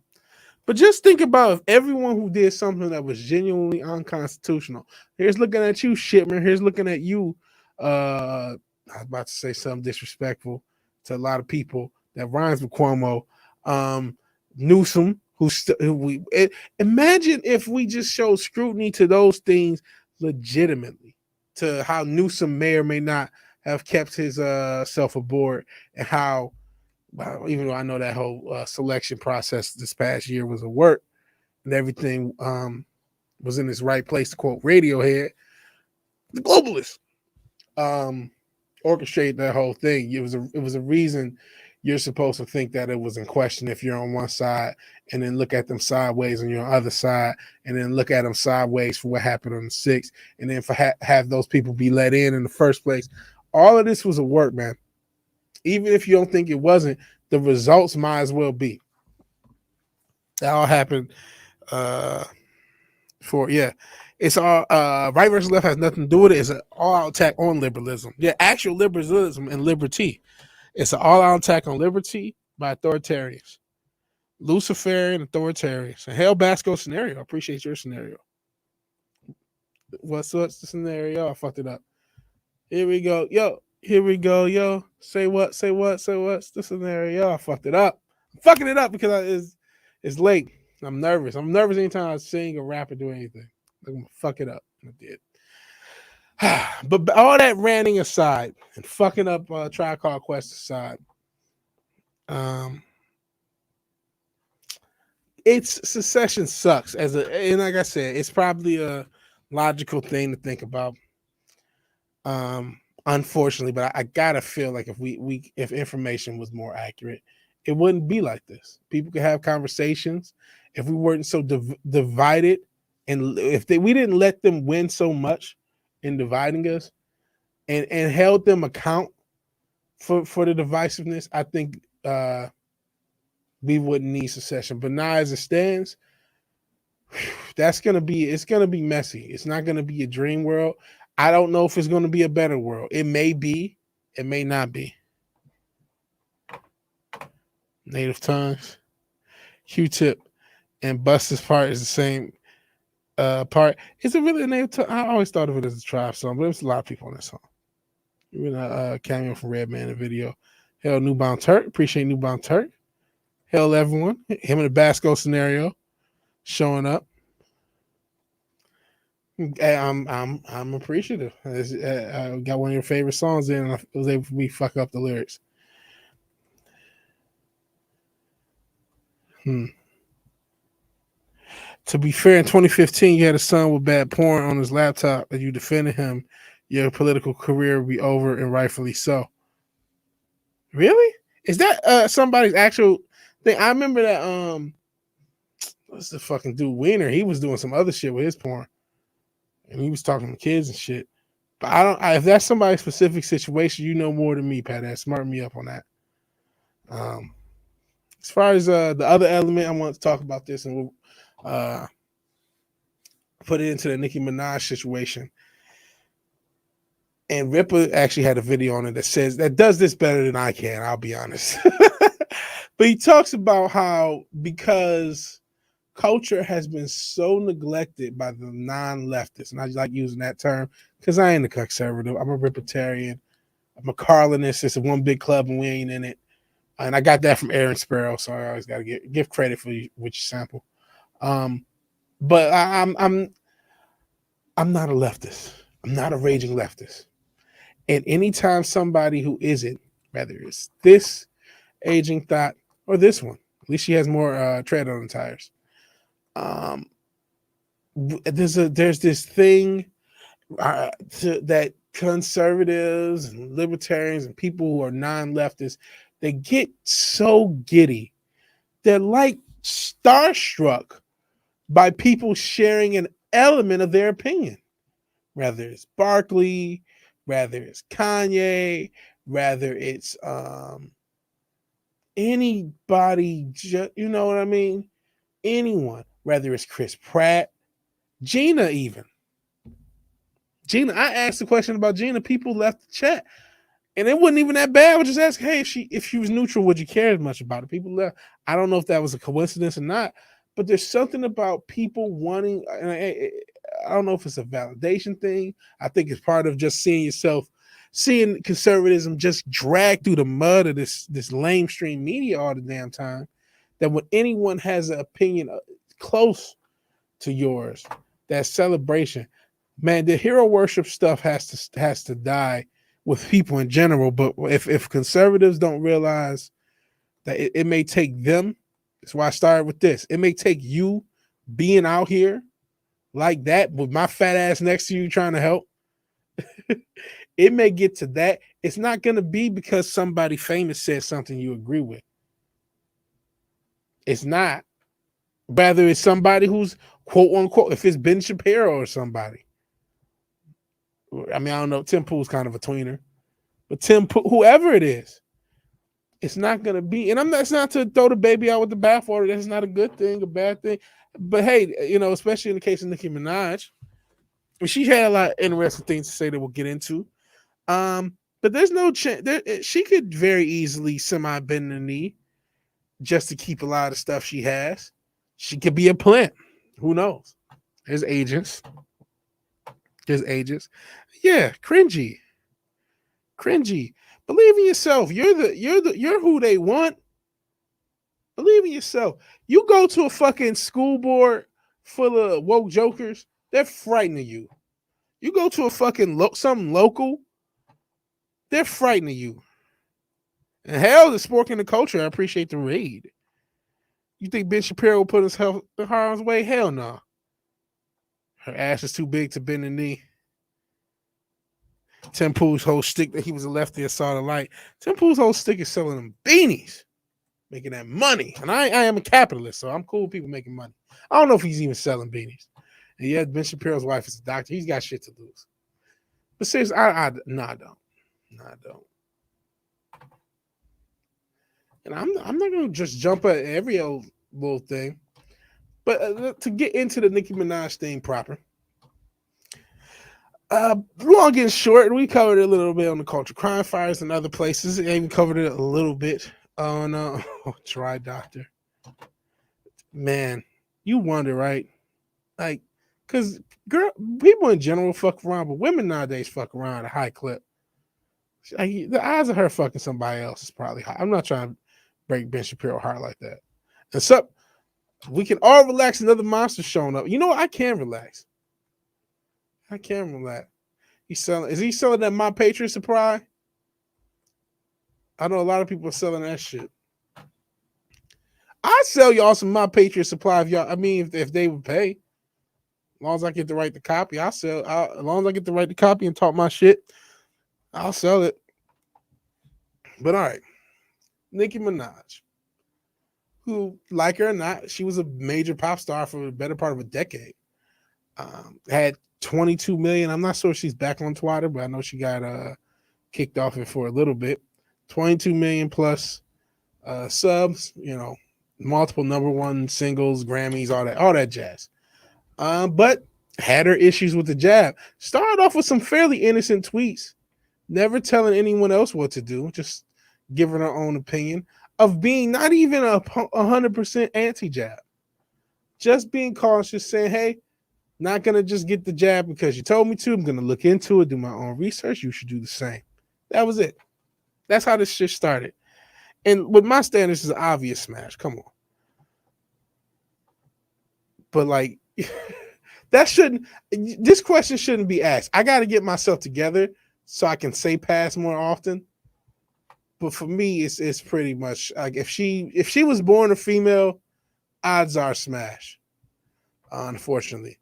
But just think about if everyone who did something that was genuinely unconstitutional. Here's looking at you, Shipman. Here's looking at you. I was about to say something disrespectful to a lot of people that rhymes with Cuomo. Newsom, imagine if we just showed scrutiny to those things legitimately, to how Newsom may or may not have kept his self aboard, and how, well, even though I know that whole selection process this past year was a work and everything was in its right place, to quote Radiohead, the globalists orchestrated that whole thing. It was a reason you're supposed to think that it was in question if you're on one side, and then look at them sideways on your other side, and then look at them sideways for what happened on the 6th, and then for have those people be let in the first place. All of this was a work, man. Even if you don't think it wasn't, the results might as well be. That all happened it's all right versus left has nothing to do with it. It's an all-out attack on liberalism. Yeah, actual liberalism and liberty. It's an all-out attack on liberty by authoritarians. Luciferian authoritarians. And Hell Basco scenario. I appreciate your scenario. What's the scenario? I fucked it up. Here we go. Yo. Say what's the scenario? I fucked it up. I'm fucking it up because it's late. I'm nervous. I'm nervous anytime I sing or rap or do anything. I'm gonna fuck it up. I did. But all that ranting aside and fucking up Tribe Called Quest aside, it's secession sucks and like I said, it's probably a logical thing to think about. Unfortunately, but I gotta feel like if information was more accurate, it wouldn't be like this. People could have conversations if we weren't so divided, and if we didn't let them win so much in dividing us, and held them account for the divisiveness. I think we wouldn't need secession. But now as it stands, it's gonna be messy. It's not gonna be a dream world. I don't know if it's gonna be a better world. It may be, it may not be. Native tongues, Q-Tip, and Busta's part is the same part. Is it really a native tongue? I always thought of it as a tribe song, but there's a lot of people on that song. Even a cameo from Redman in the video. Hell, Newbound Turk. Appreciate Newbound Turk. Hell, everyone. Him in the Basco scenario showing up. I'm appreciative. I got one of your favorite songs in, and I was able to fuck up the lyrics. To be fair, in 2015, you had a son with bad porn on his laptop, and you defended him. Your political career would be over, and rightfully so. Really? Is that somebody's actual thing? I remember that. What's the fucking dude Wiener? He was doing some other shit with his porn, and he was talking to kids and shit. But I don't. If that's somebody's specific situation, you know more than me, Pat. Smart me up on that. As far as the other element, I want to talk about this, and we'll put it into the Nicki Minaj situation. And Ripper actually had a video on it that does this better than I can, I'll be honest. But he talks about how because culture has been so neglected by the non-leftists, and I like using that term because I ain't a conservative. I'm a Rippertarian. I'm a Carlinist. It's a one big club and we ain't in it. And I got that from Aaron Sparrow, so I always got to give credit for which sample. But I'm not a leftist. I'm not a raging leftist. And anytime somebody who isn't, whether it's this aging thought or this one, at least she has more tread on the tires. There's this thing that conservatives and libertarians and people who are non-leftists, they get so giddy. They're like starstruck by people sharing an element of their opinion, whether it's Barkley, whether it's Kanye, whether it's anybody, you know what I mean? Anyone, whether it's Chris Pratt, Gina even. Gina, I asked a question about Gina. People left the chat. And it wasn't even that bad. I would just ask, hey, if she was neutral, would you care as much about it? People left. I don't know if that was a coincidence or not, but there's something about people wanting, and I don't know if it's a validation thing. I think it's part of just seeing conservatism just drag through the mud of this lamestream media all the damn time, that when anyone has an opinion close to yours, that celebration, man, the hero worship stuff has to die with people in general. But if conservatives don't realize that it may take them, that's why I started with this. It may take you being out here like that with my fat ass next to you trying to help. It may get to that. It's not going to be because somebody famous said something you agree with. It's not. Rather, it's somebody who's quote unquote, if it's Ben Shapiro or somebody. I mean, I don't know. Tim Pool's kind of a tweener, but Tim Pool, whoever it is, it's not going to be. And that's not to throw the baby out with the bathwater. That's not a good thing, a bad thing. But hey, especially in the case of Nicki Minaj, she had a lot of interesting things to say that we'll get into. But there's no chance. She could very easily semi-bend the knee just to keep a lot of stuff she has. She could be a plant. Who knows? There's agents. Yeah, cringy. Believe in yourself. You're who they want. Believe in yourself. You go to a fucking school board full of woke jokers, they're frightened of you. You go to a fucking something local, they're frightened of you. And hell, the sport and the culture, I appreciate the raid. You think Ben Shapiro will put his health in harm's way? Hell no. Her ass is too big to bend the knee. Tim Pool's whole stick that he was a lefty and saw the light. Tim Pool's whole stick is selling them beanies, making that money. And I am a capitalist, so I'm cool with people making money. I don't know if he's even selling beanies. And yeah, Ben Shapiro's wife is a doctor. He's got shit to lose. But seriously, I don't. and I'm not gonna just jump at every old little thing, but to get into the Nicki Minaj thing proper. Long and short, we covered it a little bit on the Culture Crime Fires and other places. I even covered it a little bit on Try Doctor. Man, you wonder, right? Like, because people in general fuck around, but women nowadays fuck around at a high clip. Like, the odds of her fucking somebody else is probably high. I'm not trying to break Ben Shapiro heart like that. And so we can all relax. Another monster showing up. You know what? I can relax. I can relax. Is he selling that My Patriot Supply? I know a lot of people are selling that shit. I'd sell y'all some My Patriot Supply if y'all. I mean, if they would pay. As long as I get the right to copy, I'll sell. As long as I get the right to copy and talk my shit, I'll sell it. But all right, Nicki Minaj, who, like her or not, she was a major pop star for the better part of a decade. Had 22 million. I'm not sure if she's back on Twitter, but I know she got kicked off it for a little bit. 22 million plus subs. You know, multiple number one singles, Grammys, all that jazz. But had her issues with the jab. Started off with some fairly innocent tweets, never telling anyone else what to do, just giving her own opinion of being not even 100% anti-jab. Just being cautious, saying, hey, not going to just get the jab because you told me to. I'm going to look into it, do my own research. You should do the same. That was it. That's how this shit started. And with my standards, is an obvious smash. Come on. But like, this question shouldn't be asked. I got to get myself together so I can say pass more often. But for me, it's pretty much like if she was born a female, odds are smash. Unfortunately.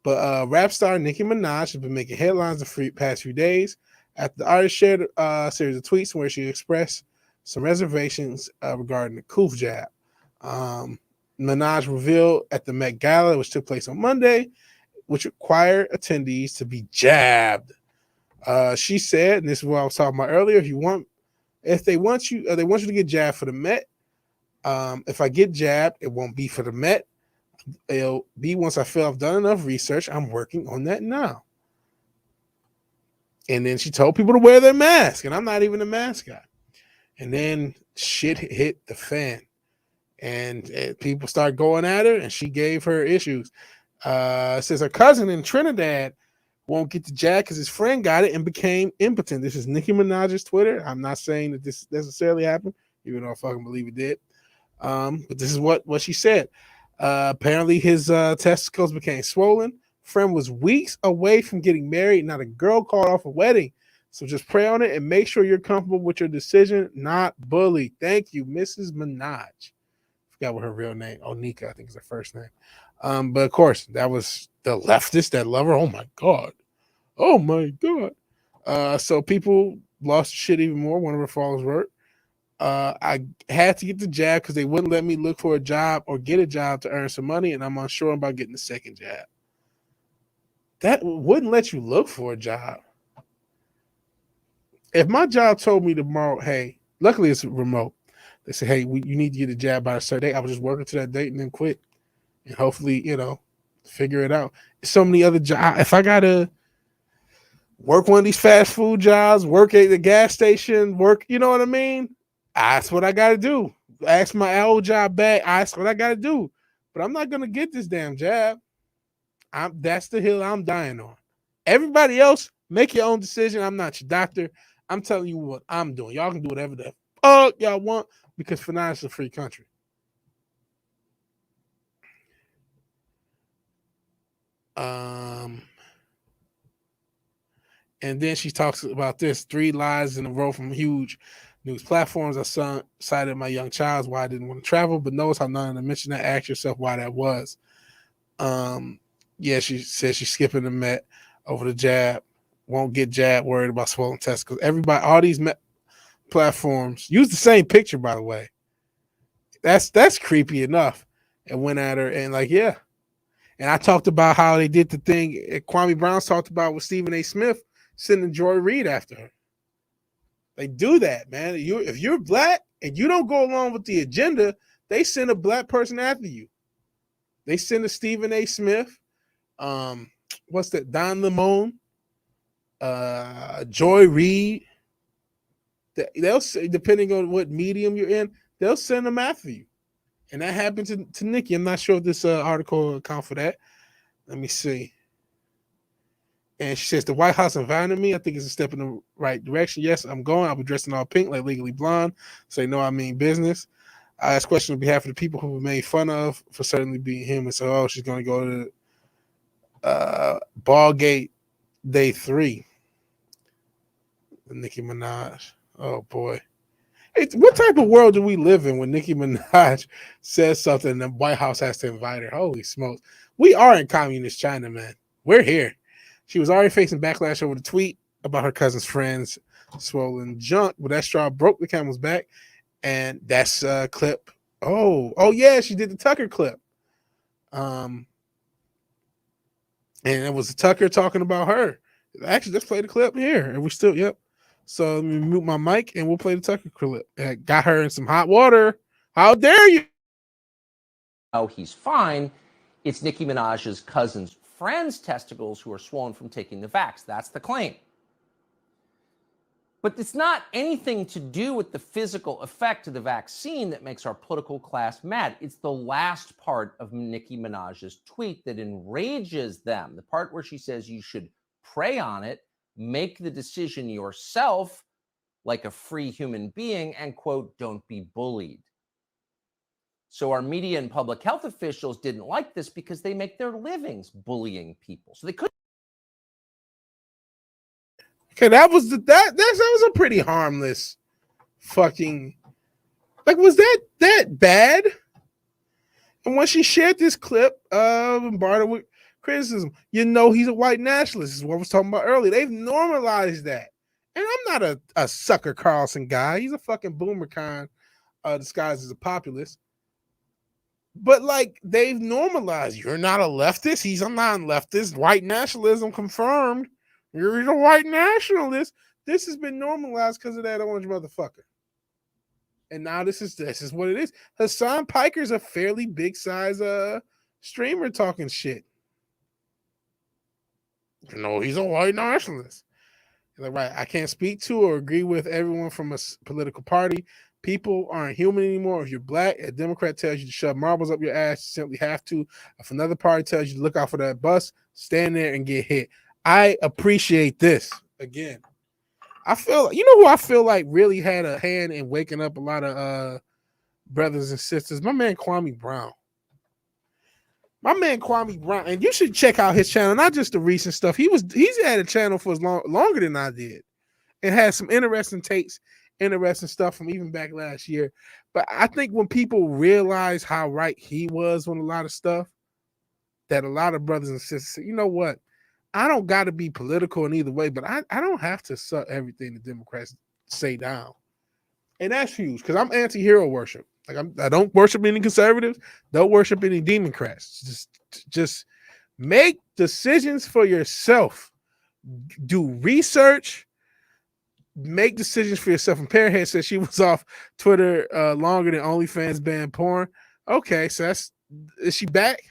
But rap star Nicki Minaj has been making headlines the past few days after the artist shared a series of tweets where she expressed some reservations regarding the Koof jab. Minaj revealed at the Met Gala, which took place on Monday, which required attendees to be jabbed. She said, and this is what I was talking about earlier, if they want you to get jabbed for the Met. If I get jabbed, it won't be for the Met. It'll be once I feel I've done enough research. I'm working on that now. And then she told people to wear their mask, and I'm not even a mask guy. And then shit hit the fan. And people start going at her, and she gave her issues. Says her cousin in Trinidad won't get the jab because his friend got it and became impotent. This is Nicki Minaj's Twitter. I'm not saying that this necessarily happened, even though I fucking believe it did. But this is what she said. Apparently his testicles became swollen. Friend was weeks away from getting married. Not a girl called off a wedding. So just pray on it and make sure you're comfortable with your decision, not bully. Thank you, Mrs. Minaj. Forgot what her real name. Onika, I think is her first name. But of course, that was the leftist that love her. Oh my God. Oh my God. So people lost shit even more. One of her followers wrote, I had to get the jab because they wouldn't let me look for a job or get a job to earn some money, and I'm unsure about getting the second jab. That wouldn't let you look for a job. If my job told me tomorrow, hey, luckily it's remote. They say, hey, you need to get a jab by a certain date. I would just work to that date and then quit. And hopefully, figure it out. So many other jobs. If I got to work one of these fast food jobs, work at the gas station, you know what I mean? That's what I got to do. Ask my old job back. That's what I got to do. But I'm not going to get this damn jab. That's the hill I'm dying on. Everybody else, make your own decision. I'm not your doctor. I'm telling you what I'm doing. Y'all can do whatever the fuck y'all want because for now it's a free country. And then she talks about this 3 lies in a row from huge news platforms. I cited my young child why I didn't want to travel, but notice how none of them mentioned that. Ask yourself why that was. Yeah, she says she's skipping the Met over the jab. Won't get jab, worried about swollen testicles. Everybody, all these platforms use the same picture, by the way. That's creepy enough. And went at her and yeah. And I talked about how they did the thing Kwame Brown's talked about with Stephen A. Smith sending Joy Reid after her. They do that, man. If you're black and you don't go along with the agenda, they send a black person after you. They send a Stephen A. Smith, what's that? Don Lemon, Joy Reid. They'll say, depending on what medium you're in, they'll send them after you. And that happened to Nikki. I'm not sure if this article will account for that. Let me see. And she says, the White House invited me. I think it's a step in the right direction. Yes, I'm going. I'll be dressed in all pink like Legally Blonde. Say, no, I mean business. I ask questions on behalf of the people who were made fun of for certainly being human. So, oh, she's going to go to Ballgate Day 3. Nicki Minaj. Oh, boy. What type of world do we live in when Nicki Minaj says something and the White House has to invite her? Holy smokes. We are in communist China, man. We're here. She was already facing backlash over the tweet about her cousin's friend's swollen junk, but that straw broke the camel's back, and that's a clip. Oh yeah, she did the Tucker clip. And it was Tucker talking about her. Actually, let's play the clip here, and we still, yep. So let me mute my mic, and we'll play the Tucker clip. Got her in some hot water. How dare you? Oh, he's fine. It's Nicki Minaj's cousin's friend's testicles who are swollen from taking the vax. That's the claim. But it's not anything to do with the physical effect of the vaccine that makes our political class mad. It's the last part of Nicki Minaj's tweet that enrages them. The part where she says you should pray on it, make the decision yourself like a free human being, and, quote, don't be bullied. So our media and public health officials didn't like this because they make their livings bullying people. So they couldn't. Okay, that was a pretty harmless fucking, like, was that bad? And when she shared this clip and barred with criticism, he's a white nationalist. This is what I was talking about earlier. They've normalized that. And I'm not a Sucker Carlson guy. He's a fucking boomer kind disguised as a populist. But, like, they've normalized, you're not a leftist. He's a non-leftist. White nationalism confirmed. You're a white nationalist. This has been normalized because of that orange motherfucker. And now this is what it is. Hassan Piker's a fairly big size streamer talking shit. He's a white nationalist. Like, right, I can't speak to or agree with everyone from a political party. People aren't human anymore. If you're black, a Democrat tells you to shove marbles up your ass, you simply have to. If another party tells you to look out for that bus, stand there and get hit. I appreciate this. Again, I feel, who I feel like really had a hand in waking up a lot of brothers and sisters? My man Kwame Brown. And you should check out his channel, not just the recent stuff. He's had a channel for longer than I did, and had some interesting takes, interesting stuff from even back last year. But I think when people realize how right he was on a lot of stuff, that a lot of brothers and sisters say, you know what? I don't got to be political in either way, but I don't have to suck everything the Democrats say down. And that's huge, because I'm anti-hero worship. Like, I don't worship any conservatives, don't worship any Democrats. Just make decisions for yourself. Do research. Make decisions for yourself. And Parrothead says she was off Twitter longer than OnlyFans banned porn. Okay, so is she back?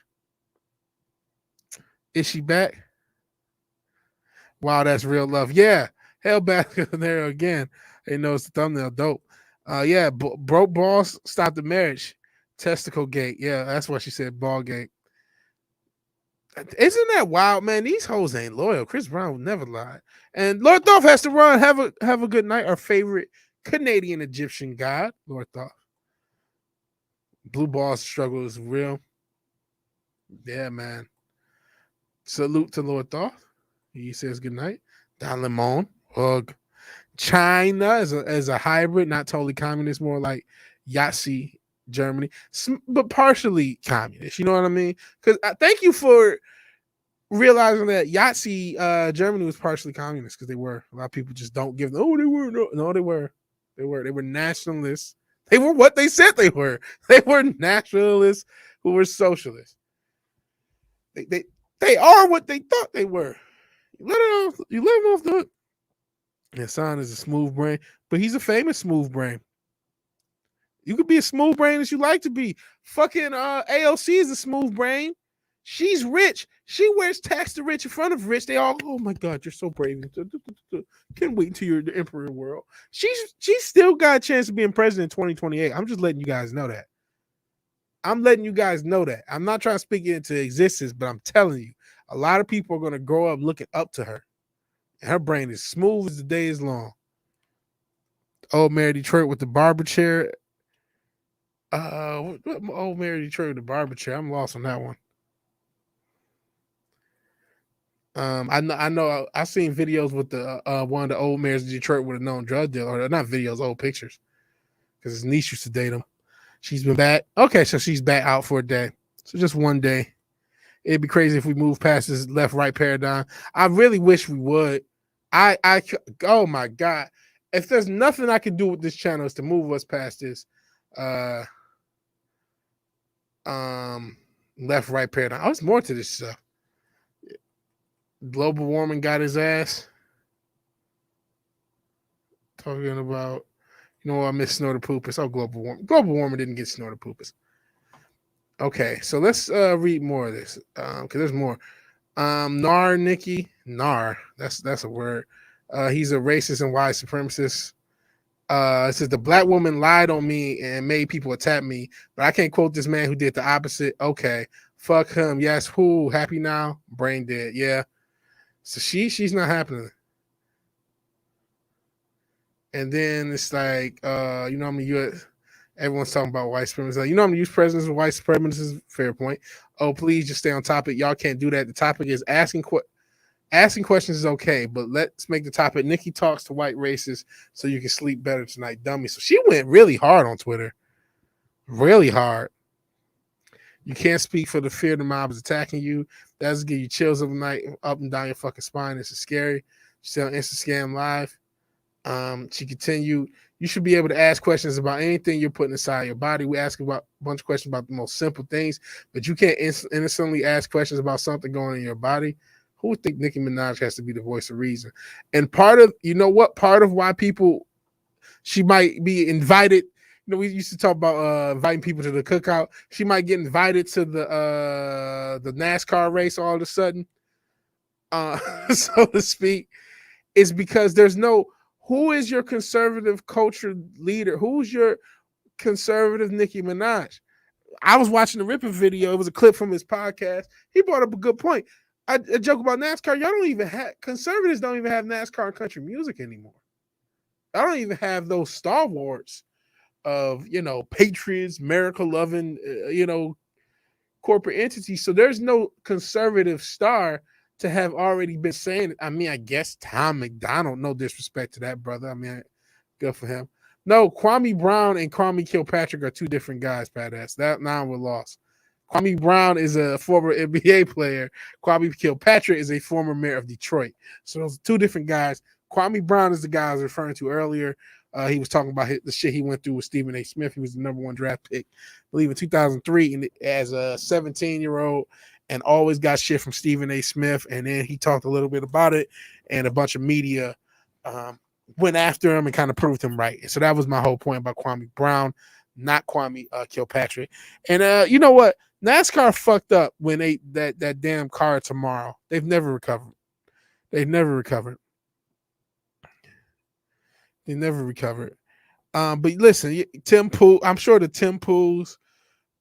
Is she back? Wow, that's real love. Yeah, hell back there again. They know it's the thumbnail dope. Yeah, broke balls stopped the marriage. Testicle gate. Yeah, that's what she said. Ball gate. Isn't that wild, man? These hoes ain't loyal. Chris Brown would never lie. And Lord Thoth has to run. Have a good night. Our favorite Canadian Egyptian god, Lord Thoth. Blue balls struggle is real. Yeah, man. Salute to Lord Thoth. He says good night. Don Lemon, hug. China is a hybrid, not totally communist, more like Yahtzee Germany, but partially communist. You know what I mean? Because thank you for realizing that Yahtzee Germany was partially communist, because they were. A lot of people just don't give them. Oh, they were. No, they were. They were nationalists. They were what they said they were. They were nationalists who were socialists. They are what they thought they were. You let them off the hook. Hassan is a smooth brain, but he's a famous smooth brain. You could be a smooth brain as you like to be. Fucking AOC is a smooth brain. She's rich. She wears tax the rich in front of rich. They all, oh my God, you're so brave. Can't wait until you're the emperor world. She's still got a chance of being president in 2028. I'm just letting you guys know that. I'm letting you guys know that. I'm not trying to speak it into existence, but I'm telling you, a lot of people are going to grow up looking up to her. And her brain is smooth as the day is long. Old Mary Detroit with the barber chair. Old Mary Detroit with the barber chair. I'm lost on that one. I know. I seen videos with the one of the old mayors of Detroit with a known drug dealer, or not videos, old pictures, because his niece used to date him. She's been back. Okay, so she's back out for a day. So just one day. It'd be crazy if we move past this left-right paradigm. I really wish we would. Oh my God. If there's nothing I can do with this channel is to move us past this left-right paradigm. Oh, there's more to this stuff. Global warming got his ass. Talking about, I miss snorter poopers. Oh, global warming. Global warming didn't get snorter poopers. Okay, so let's read more of this because there's more. Nar Nikki, Nar, that's a word. He's a racist and white supremacist. It says the black woman lied on me and made people attack me, but I can't quote this man who did the opposite. Okay, fuck him. Yes, who happy now? Brain dead. Yeah. So she's not happening. And then it's like, I'm the U.S. Everyone's talking about white supremacists. Like, I'm the U.S. presidents of white supremacists. Fair point. Oh, please just stay on topic. Y'all can't do that. The topic is asking questions is okay, but let's make the topic Nikki talks to white racists so you can sleep better tonight, dummy. So she went really hard on Twitter. Really hard. You can't speak for the fear the mob is attacking you. That's give you chills overnight, up and down your fucking spine. This is scary. She's on Instagram Live. She continued, you should be able to ask questions about anything you're putting inside your body. We ask about a bunch of questions about the most simple things, but you can't innocently ask questions about something going in your body. Who would think Nicki Minaj has to be the voice of reason? And part of why she might be invited. We used to talk about inviting people to the cookout. She might get invited to the NASCAR race all of a sudden, so to speak. Is because there's no, who is your conservative culture leader? Who's your conservative Nicki Minaj? I was watching the Ripper video. It was a clip from his podcast. He brought up a good point. I joke about NASCAR. Y'all don't even have, conservatives don't even have NASCAR and country music anymore. I don't even have those stalwarts of, patriots, America loving, corporate entities. So there's no conservative star to have already been saying. I mean, I guess Tom McDonald, no disrespect to that brother. I mean, good for him. No, Kwame Brown and Kwame Kilpatrick are two different guys, badass. That now we're lost. Kwame Brown is a former NBA player. Kwame Kilpatrick is a former mayor of Detroit. So those are two different guys. Kwame Brown is the guy I was referring to earlier. He was talking about the shit he went through with Stephen A. Smith. He was the #1 draft pick, I believe, in 2003, and as a 17-year-old, and always got shit from Stephen A. Smith. And then he talked a little bit about it, and a bunch of media went after him and kind of proved him right. So that was my whole point about Kwame Brown, not Kwame Kilpatrick. And you know what? NASCAR fucked up when they that damn car tomorrow. They've never recovered. They never recovered. But listen, Tim Pool, I'm sure the Tim Pools,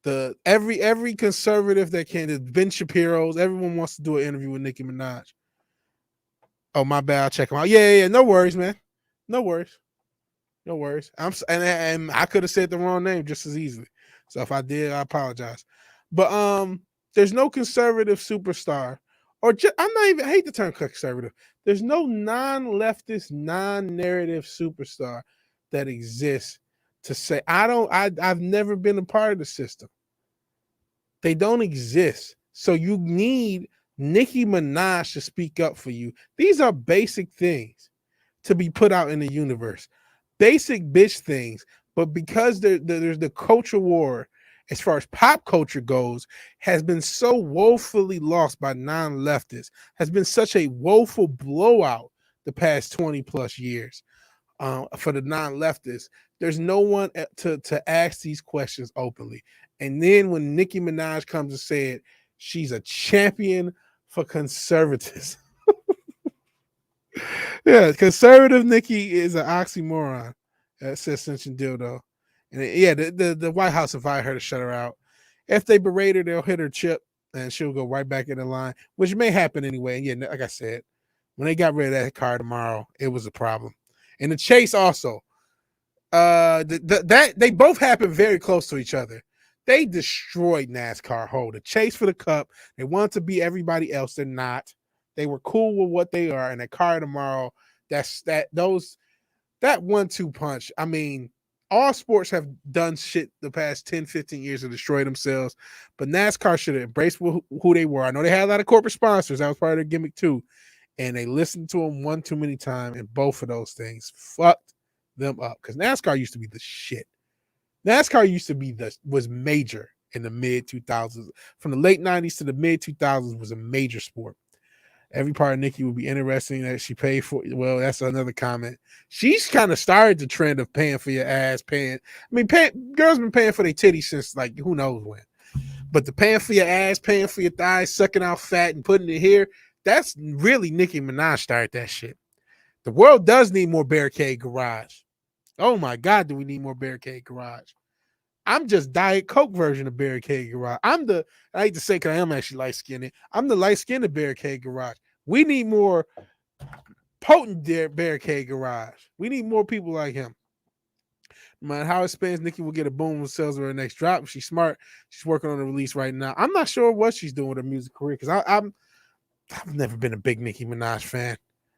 the every conservative that can, the Ben Shapiro's, everyone wants to do an interview with Nicki Minaj. Oh, my bad. I'll check them out. Yeah. No worries, man. No worries. And I could have said the wrong name just as easily. So if I did, I apologize. But there's no conservative superstar, or I hate the term conservative. There's no non-leftist, non-narrative superstar that exists to say, I've never been a part of the system. They don't exist. So you need Nicki Minaj to speak up for you. These are basic things to be put out in the universe. Basic bitch things. But because there's the culture war, as far as pop culture goes, has been so woefully lost by non-leftists, has been such a woeful blowout the past 20 plus years. For the non-leftists, there's no one to ask these questions openly. And then when Nicki Minaj comes and said she's a champion for conservatives. Yeah, conservative Nicki is an oxymoron. Says Ascension Dildo. And yeah, the White House invited her to shut her out. If they berate her, they'll hit her chip and she'll go right back in the line, which may happen anyway. And yeah, like I said, when they got rid of that car tomorrow, it was a problem. And the chase also. That they both happened very close to each other. They destroyed NASCAR whole. The chase for the cup. They wanted to be everybody else. They're not. They were cool with what they are. And that car tomorrow, that 1-2 punch. I mean, all sports have done shit the past 10, 15 years to destroy themselves. But NASCAR should have embraced who they were. I know they had a lot of corporate sponsors. That was part of their gimmick too. And they listened to them one too many times. And both of those things fucked them up. Because NASCAR used to be the shit. NASCAR used to be was major in the mid 2000s. From the late 90s to the mid 2000s was a major sport. Every part of Nicki would be interesting that she paid for. Well, that's another comment. She's kind of started the trend of paying for your ass, girls been paying for their titties since like who knows when. But the paying for your ass, paying for your thighs, sucking out fat and putting it here, that's really Nicki Minaj started that shit. The world does need more Barricade Garage. Oh my God, do we need more Barricade Garage? I'm just Diet Coke version of Barricade Garage. I hate to say because I am actually light-skinned. I'm the light-skinned of Barricade Garage. We need more potent Barricade Garage. We need more people like him. No matter how it spends, Nicki will get a boom when sales of her next drop. She's smart. She's working on a release right now. I'm not sure what she's doing with her music career because I've never been a big Nicki Minaj fan.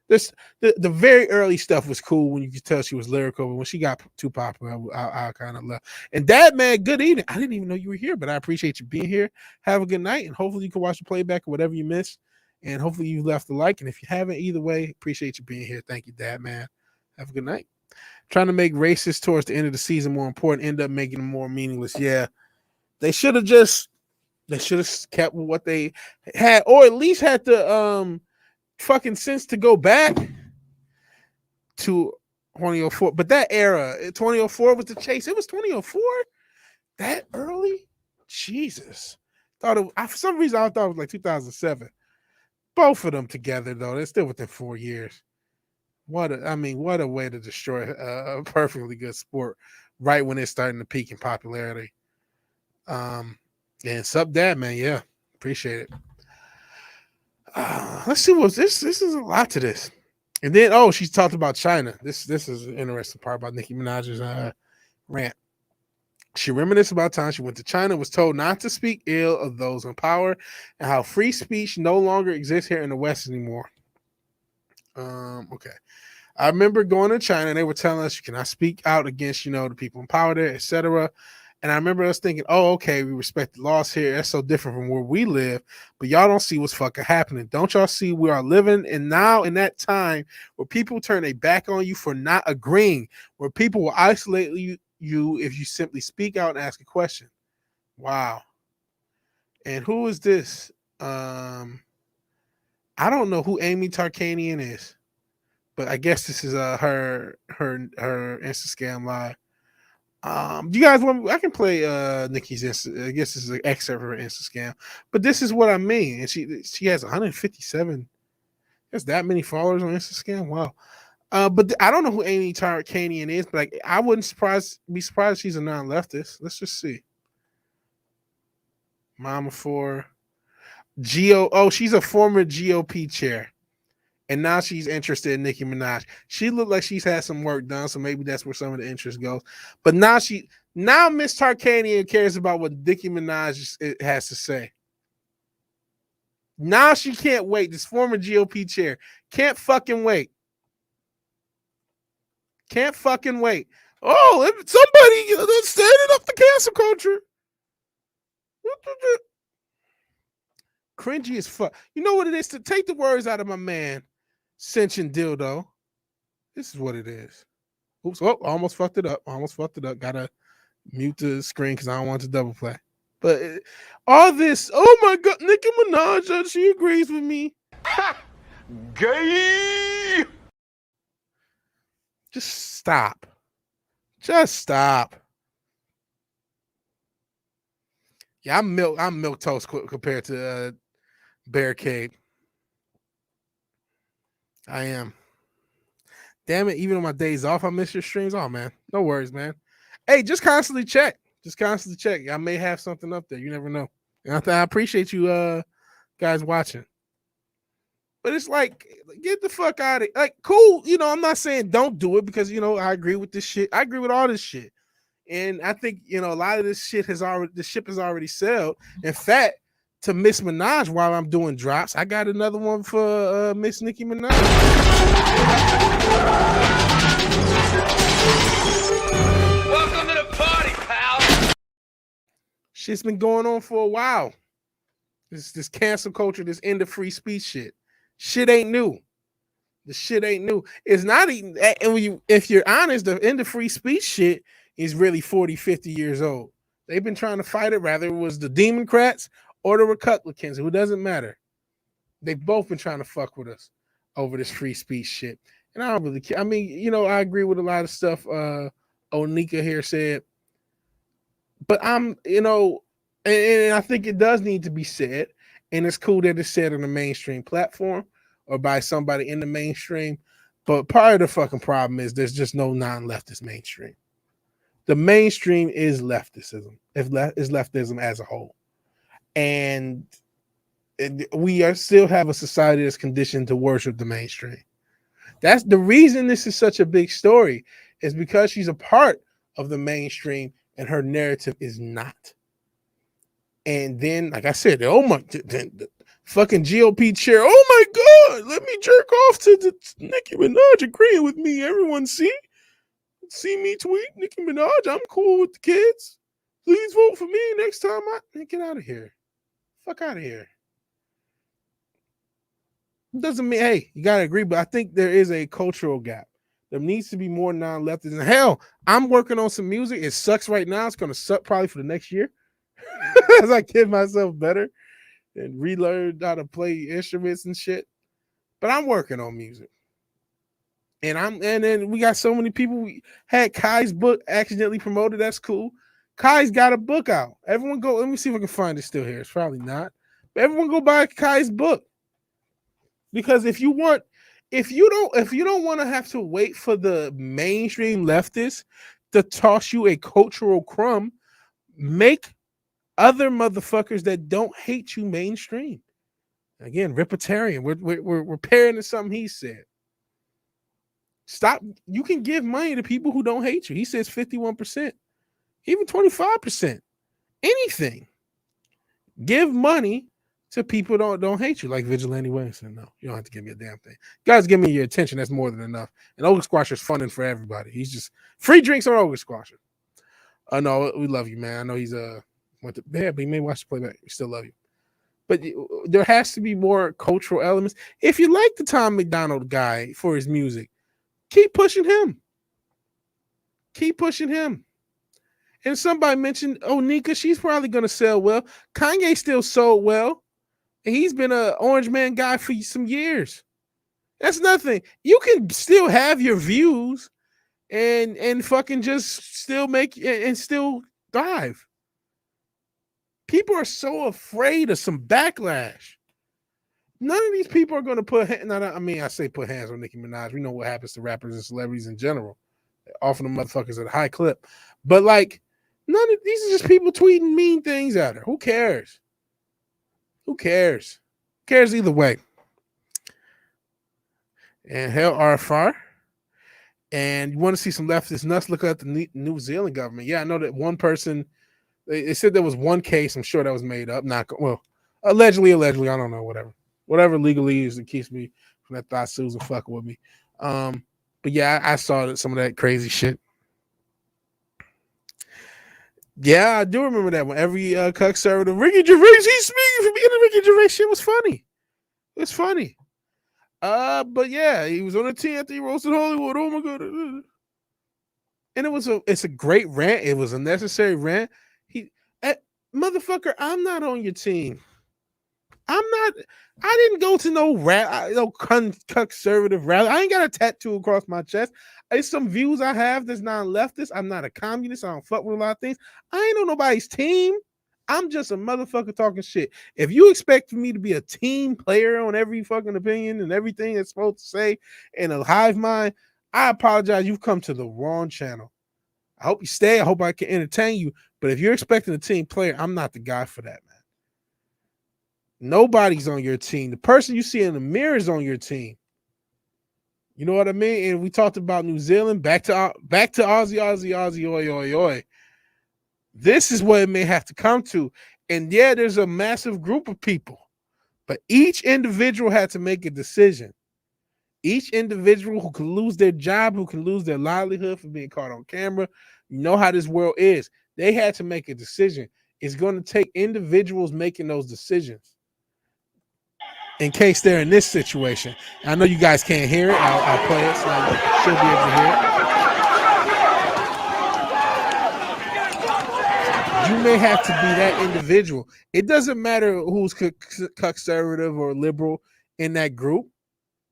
The very early stuff was cool when you could tell she was lyrical, but when she got too popular, I kind of left. And Dad, man, good evening. I didn't even know you were here, but I appreciate you being here. Have a good night, and hopefully you can watch the playback or whatever you missed. And hopefully you left a like. And if you haven't, either way, appreciate you being here. Thank you, Dad, man. Have a good night. Trying to make races towards the end of the season more important, end up making them more meaningless. Yeah, they should have kept with what they had, or at least had the fucking sense to go back to 2004. But that era, 2004 was the chase. It was 2004 that early. Jesus, for some reason I thought it was like 2007. Both of them together though, they're still within 4 years. What a way to destroy a perfectly good sport right when it's starting to peak in popularity. And sub Dad, man, yeah, appreciate it. Let's see what's this. This is a lot to this. And then she's talked about China. This is an interesting part about Nicki Minaj's rant. She reminisced about time she went to China, was told not to speak ill of those in power, and how free speech no longer exists here in the West anymore. Okay. I remember going to China and they were telling us you cannot speak out against, the people in power there, etc. And I remember us thinking, okay, we respect the laws here. That's so different from where we live. But y'all don't see what's fucking happening. Don't y'all see we are living and now in that time where people turn their back on you for not agreeing, where people will isolate you if you simply speak out and ask a question. Wow. And who is this? I don't know who Amy Tarkanian is, but I guess this is her Insta-scam live. Do you guys want? I can play Nicki's Insta. I guess this is an excerpt of her Insta-scam, but this is what I mean. And she has 157. There's that many followers on Insta-scam. Wow. But I don't know who Amy Tarkanian is, but I wouldn't be surprised if she's a non-leftist. Let's just see. Mama for she's a former GOP chair. And now she's interested in Nicki Minaj. She looked like she's had some work done, so maybe that's where some of the interest goes. But now Miss Tarkanian cares about what Nicki Minaj has to say. Now she can't wait. This former GOP chair can't fucking wait. Can't fucking wait. Oh, somebody standing up for cancel culture. Cringy as fuck. You know what it is? To take the words out of my man, Ascension Dildo. This is what it is. Oops. Oh, almost fucked it up. Gotta mute the screen because I don't want to double play. But all this, oh my God, Nicki Minaj, she agrees with me. Gay! Just stop. Just stop. Yeah, I'm milk toast compared to Barricade. I am. Damn it, even on my days off, I miss your streams. Oh man, no worries, man. Hey, just constantly check. Just constantly check. I may have something up there. You never know. And I appreciate you guys watching. But it's like, get the fuck out of it. Like, cool. You know, I'm not saying don't do it because, you know, I agree with this shit. I agree with all this shit. And I think, you know, a lot of this shit the ship has already sailed. In fact, to Miss Minaj, while I'm doing drops, I got another one for Miss Nicki Minaj. Welcome to the party, pal. Shit's been going on for a while. This cancel culture, this end of free speech shit. Shit ain't new. The shit ain't new. It's not even, and if you're honest, the end of free speech shit is really 40, 50 years old. They've been trying to fight it, rather it was the Democrats or the Republicans, who doesn't matter. They've both been trying to fuck with us over this free speech shit. And I don't really care. I mean, you know, I agree with a lot of stuff Onika here said. But I'm, you know, and I think it does need to be said. And it's cool that it's said on a mainstream platform or by somebody in the mainstream. But part of the fucking problem is there's just no non-leftist mainstream. The mainstream is leftism. Is leftism as a whole. And we still have a society that's conditioned to worship the mainstream. That's the reason this is such a big story, is because she's a part of the mainstream and her narrative is not. And then, like I said, oh my, the fucking GOP chair, oh my God, let me jerk off to the Nicki Minaj agreeing with me. Everyone see me tweet Nicki Minaj. I'm cool with the kids. Please vote for me next time. Get out of here. Fuck out of here. Doesn't mean, hey, you gotta agree, but I think there is a cultural gap. There needs to be more non-leftists. And hell, I'm working on some music. It sucks right now. It's gonna suck probably for the next year. As I get myself better and relearn how to play instruments and shit. But I'm working on music. And then we got so many people. We had Kai's book accidentally promoted. That's cool. Kai's got a book out. Everyone go, let me see if I can find it still here. It's probably not. But everyone go buy Kai's book. Because if you don't want to have to wait for the mainstream leftists to toss you a cultural crumb, make other motherfuckers that don't hate you mainstream. Again, Ripitarian. We're pairing to something he said. Stop. You can give money to people who don't hate you. He says 51%, even 25%. Anything. Give money to people who don't hate you, like Vigilante Williamson. No, you don't have to give me a damn thing. You guys, give me your attention. That's more than enough. And Ogre Squasher's funding for everybody. He's just free drinks on Ogre Squasher. No, we love you, man. I know he's went to bed, but he may watch the playback. We still love you. But there has to be more cultural elements. If you like the Tom McDonald guy for his music, keep pushing him. Keep pushing him. And somebody mentioned Onika. She's probably going to sell well. Kanye still sold well. And he's been an Orange Man guy for some years. That's nothing. You can still have your views and fucking just still make and still thrive. People are so afraid of some backlash. None of these people are going to put, I say put hands on Nicki Minaj. We know what happens to rappers and celebrities in general. Often the motherfuckers at a high clip. But like, none of these are just people tweeting mean things at her. Who cares? Who cares? Who cares either way? And hell, RFR. And you want to see some leftist nuts, look at the New Zealand government. Yeah, I know that one person, they said there was one case. I'm sure that was made up. Allegedly, I don't know, whatever legalese that keeps me from that thought Susan fucking with me. But yeah, I saw some of that crazy shit. Yeah, I do remember that one. Every cuck server, Ricky Gervais, he's speaking for me. And the Ricky Gervais shit was funny. It was funny. But yeah, he was on the team after he roasted Hollywood. Oh my God. And it's a great rant. It was a necessary rant. Motherfucker, I'm not on your team. I didn't go to no conservative rally. I ain't got a tattoo across my chest. It's some views I have that's non-leftist. I'm not a communist. I don't fuck with a lot of things. I ain't on nobody's team. I'm just a motherfucker talking shit. If you expect me to be a team player on every fucking opinion and everything it's supposed to say in a hive mind, I apologize. You've come to the wrong channel. I hope you stay. I hope I can entertain you. But if you're expecting a team player, I'm not the guy for that, man. Nobody's on your team. The person you see in the mirror is on your team. You know what I mean? And we talked about New Zealand. Back to Aussie, oi. This is what it may have to come to. And yeah, there's a massive group of people, but each individual had to make a decision. Each individual who can lose their job, who can lose their livelihood for being caught on camera, you know how this world is. They had to make a decision. It's going to take individuals making those decisions in case they're in this situation. I know you guys can't hear it. I'll play it so you should be able to hear it. You may have to be that individual. It doesn't matter who's conservative or liberal in that group.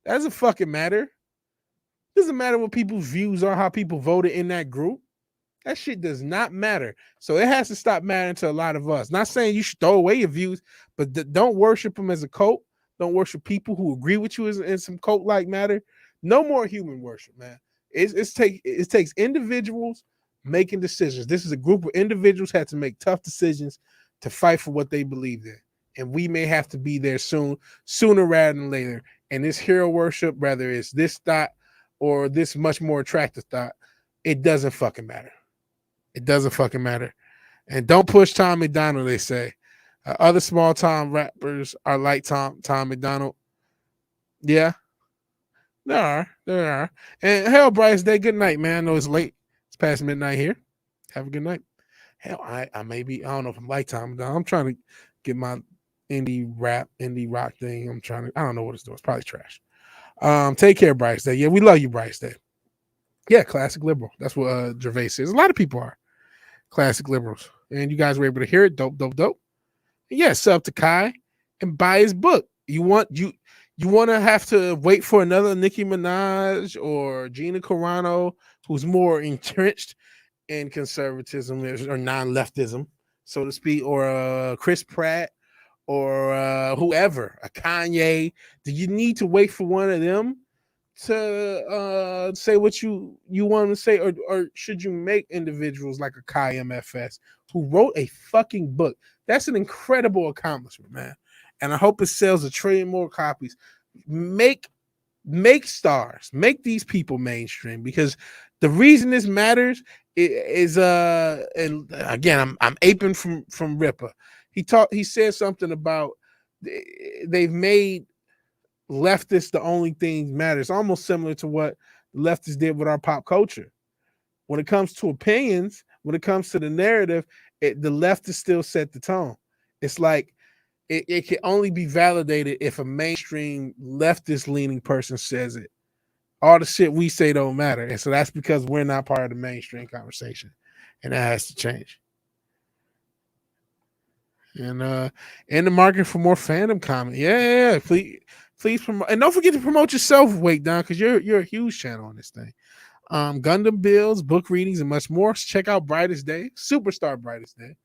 That doesn't fucking matter. It doesn't matter what people's views are, how people voted in that group. That shit does not matter. So it has to stop mattering to a lot of us. Not saying you should throw away your views, but don't worship them as a cult. Don't worship people who agree with you in some cult-like matter. No more human worship, man. It takes individuals making decisions. This is a group of individuals had to make tough decisions to fight for what they believed in. And we may have to be there sooner rather than later. And this hero worship, whether it's this thought or this much more attractive thought, it doesn't fucking matter. It doesn't fucking matter. And don't push Tom McDonald, they say. Other small time rappers are like Tom McDonald. Yeah, there are. And hell, Bryce Day, good night, man. I know it's late. It's past midnight here. Have a good night. Hell, I don't know if I'm like Tom McDonald. I'm trying to get my indie rock thing. I don't know what it's doing. It's probably trash. Take care, Bryce Day. Yeah, we love you, Bryce Day. Yeah, classic liberal. That's what Gervais says. A lot of people are classic liberals. And you guys were able to hear it. Dope. And yeah, sub to Kai and buy his book. You want to have to wait for another Nicki Minaj or Gina Carano, who's more entrenched in conservatism or non-leftism, so to speak, or Chris Pratt or whoever, a Kanye. Do you need to wait for one of them to say what you want to say, or should you make individuals like a Kai MFS who wrote a fucking book? That's an incredible accomplishment, man. And I hope it sells 1 trillion more copies. Make stars, make these people mainstream, because the reason this matters is and again, I'm aping from Ripper. He said something about they've made leftists the only thing matters, almost similar to what leftists did with our pop culture. When it comes to opinions, when it comes to the narrative, the leftists still set the tone. It's like it can only be validated if a mainstream leftist leaning person says it. All the shit we say don't matter. And so that's because we're not part of the mainstream conversation. And that has to change. And in the market for more fandom comment. Yeah. Please promote, and don't forget to promote yourself, Wake Down, because you're a huge channel on this thing. Gundam builds, book readings, and much more. Check out Brightest Day, Superstar Brightest Day.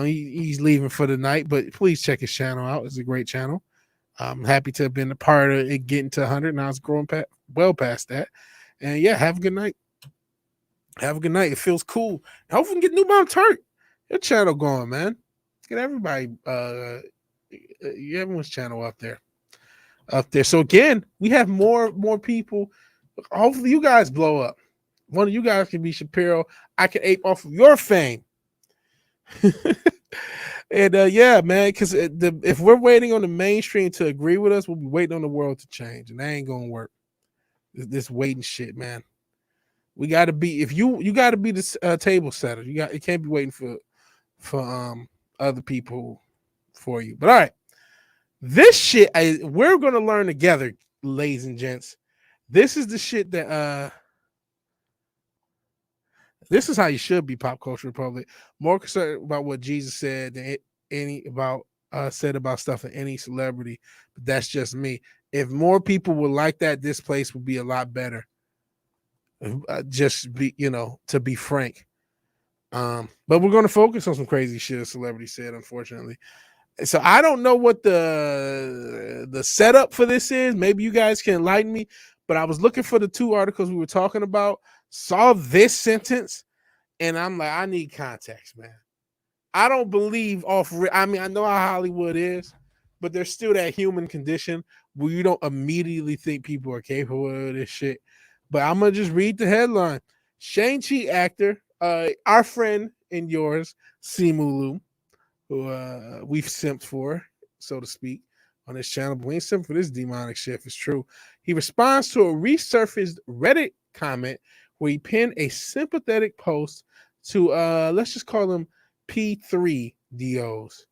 He's leaving for the night, but please check his channel out. It's a great channel. I'm happy to have been a part of it getting to 100. Now it's growing well past that. And yeah, have a good night. Have a good night. It feels cool. Hopefully we can get Newbound Turk. Your channel going, man. Get everybody, everyone's channel up there. So again, we have more people. Hopefully you guys blow up. One of you guys can be Shapiro. I can ape off of your fame. And yeah, man, because if we're waiting on the mainstream to agree with us, we'll be waiting on the world to change, and that ain't gonna work. This waiting shit, man. We got to be, if you got to be the table setter. You can't be waiting for other people for you. But all right, this shit we're gonna learn together, ladies and gents. This is the shit that this is how you should be, Pop Culture Republic. More concerned about what Jesus said than about said about stuff in any celebrity, but that's just me. If more people were like that, this place would be a lot better. Just be, to be frank. But we're going to focus on some crazy shit a celebrity said, unfortunately. So I don't know what the setup for this is. Maybe you guys can enlighten me. But I was looking for the 2 articles we were talking about, saw this sentence, and I'm like, I need context, man. I don't believe I know how Hollywood is, but there's still that human condition where you don't immediately think people are capable of this shit. But I'm going to just read the headline. Shang-Chi actor, our friend and yours, Simu Liu, who we've simped for, so to speak, on this channel. But we ain't simped for this demonic shit, if it's true. He responds to a resurfaced Reddit comment where he pinned a sympathetic post to, let's just call them P3 DOs,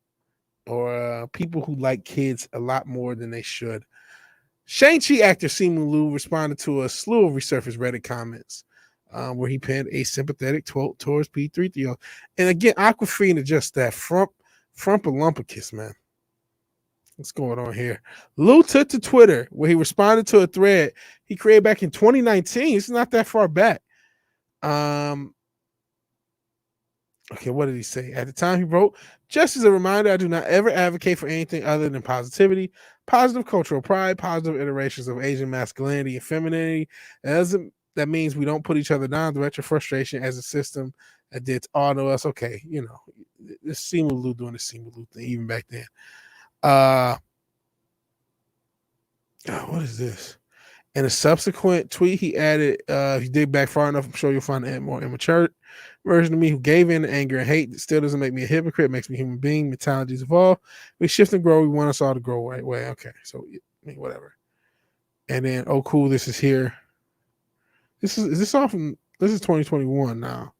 or people who like kids a lot more than they should. Shang-Chi actor Simu Liu responded to a slew of resurfaced Reddit comments where he pinned a sympathetic quote towards P3 DOs. And again, Aquafina just that Frumpalumpicus, man. What's going on here? Lou took to Twitter where he responded to a thread he created back in 2019. It's not that far back. Okay, what did he say? At the time he wrote, just as a reminder, I do not ever advocate for anything other than positivity, positive cultural pride, positive iterations of Asian masculinity and femininity. That means we don't put each other down, direct your frustration as a system that did all to us. Okay, this Simu Liu doing the Simu Liu thing even back then. What is this? In a subsequent tweet, he added, if you dig back far enough, I'm sure you'll find a more immature version of me who gave in to anger and hate. It still doesn't make me a hypocrite, makes me a human being. Mentalities evolve. We shift and grow. We want us all to grow right way. Okay, so whatever. And then, oh, cool, this is here. Is this 2021 now.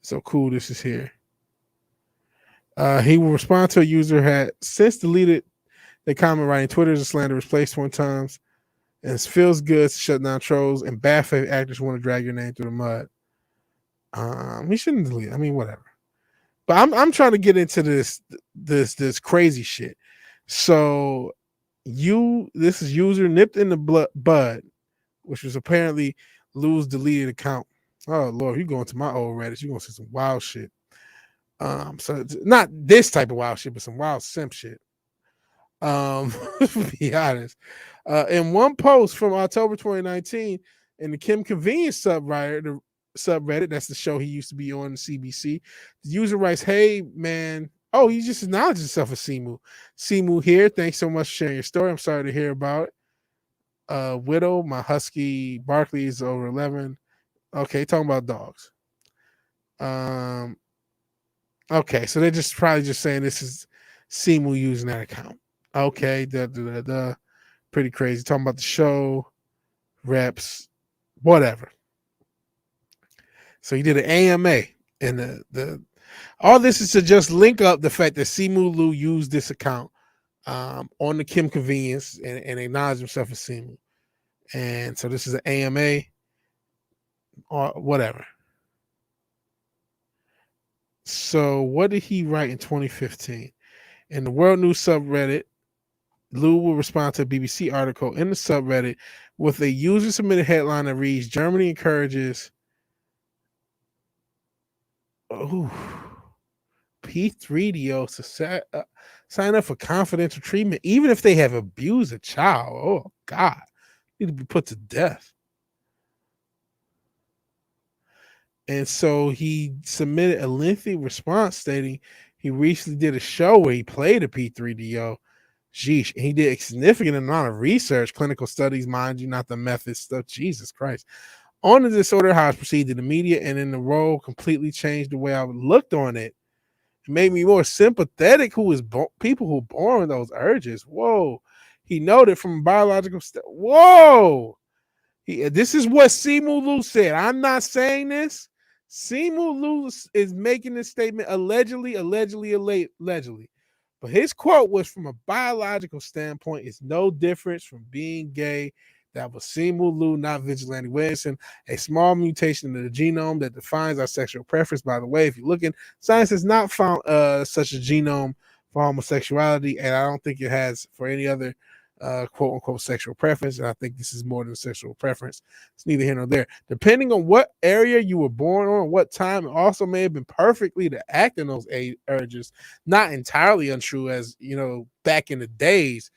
So cool, this is here. He will respond to a user had since deleted the comment writing, Twitter is a slanderous place 1 times. And it feels good to shut down trolls and bad faith actors want to drag your name through the mud. He shouldn't delete. I mean, whatever. But I'm trying to get into this crazy shit. So this is user nipped in the bud, which was apparently Lou's deleted account. Oh Lord, you going to my old Reddit, you're gonna see some wild shit. So it's not this type of wild shit, but some wild simp shit. To be honest. In one post from October 2019 in the Kim Convenience subreddit, that's the show he used to be on the CBC, the user writes, hey man, he just acknowledged himself as Simu here, thanks so much for sharing your story. I'm sorry to hear about it. Widow, my husky Barkley is over 11. Okay, talking about dogs. Okay, so they're probably just saying this is Simu using that account. Okay, pretty crazy. Talking about the show, reps, whatever. So he did an AMA, and all this is to just link up the fact that Simu Liu used this account on the Kim Convenience and acknowledged himself as Simu. And so this is an AMA or whatever. So what did he write in 2015? In the World News subreddit, Liu will respond to a BBC article in the subreddit with a user-submitted headline that reads, Germany encourages P3DOs to sign up for confidential treatment, even if they have abused a child. Oh, God. Need to be put to death. And so he submitted a lengthy response stating he recently did a show where he played a P3DO. Sheesh. And he did a significant amount of research, clinical studies, mind you, not the method stuff. Jesus Christ. On the disorder, how it's perceived in the media and in the role completely changed the way I looked on it. It made me more sympathetic people who are born with those urges. Whoa. He noted from a biological whoa. This is what Simu Liu said. I'm not saying this. Simu Liu is making this statement allegedly. But his quote was, from a biological standpoint, it's no difference from being gay. That was Simu Liu, not Vigilante Williamson. A small mutation in the genome that defines our sexual preference. By the way, if you're looking, science has not found such a genome for homosexuality, and I don't think it has for any other quote unquote sexual preference. And I think this is more than sexual preference. It's neither here nor there. Depending on what area you were born on, what time, it also may have been perfectly to act in those urges. Not entirely untrue, as you know, back in the days,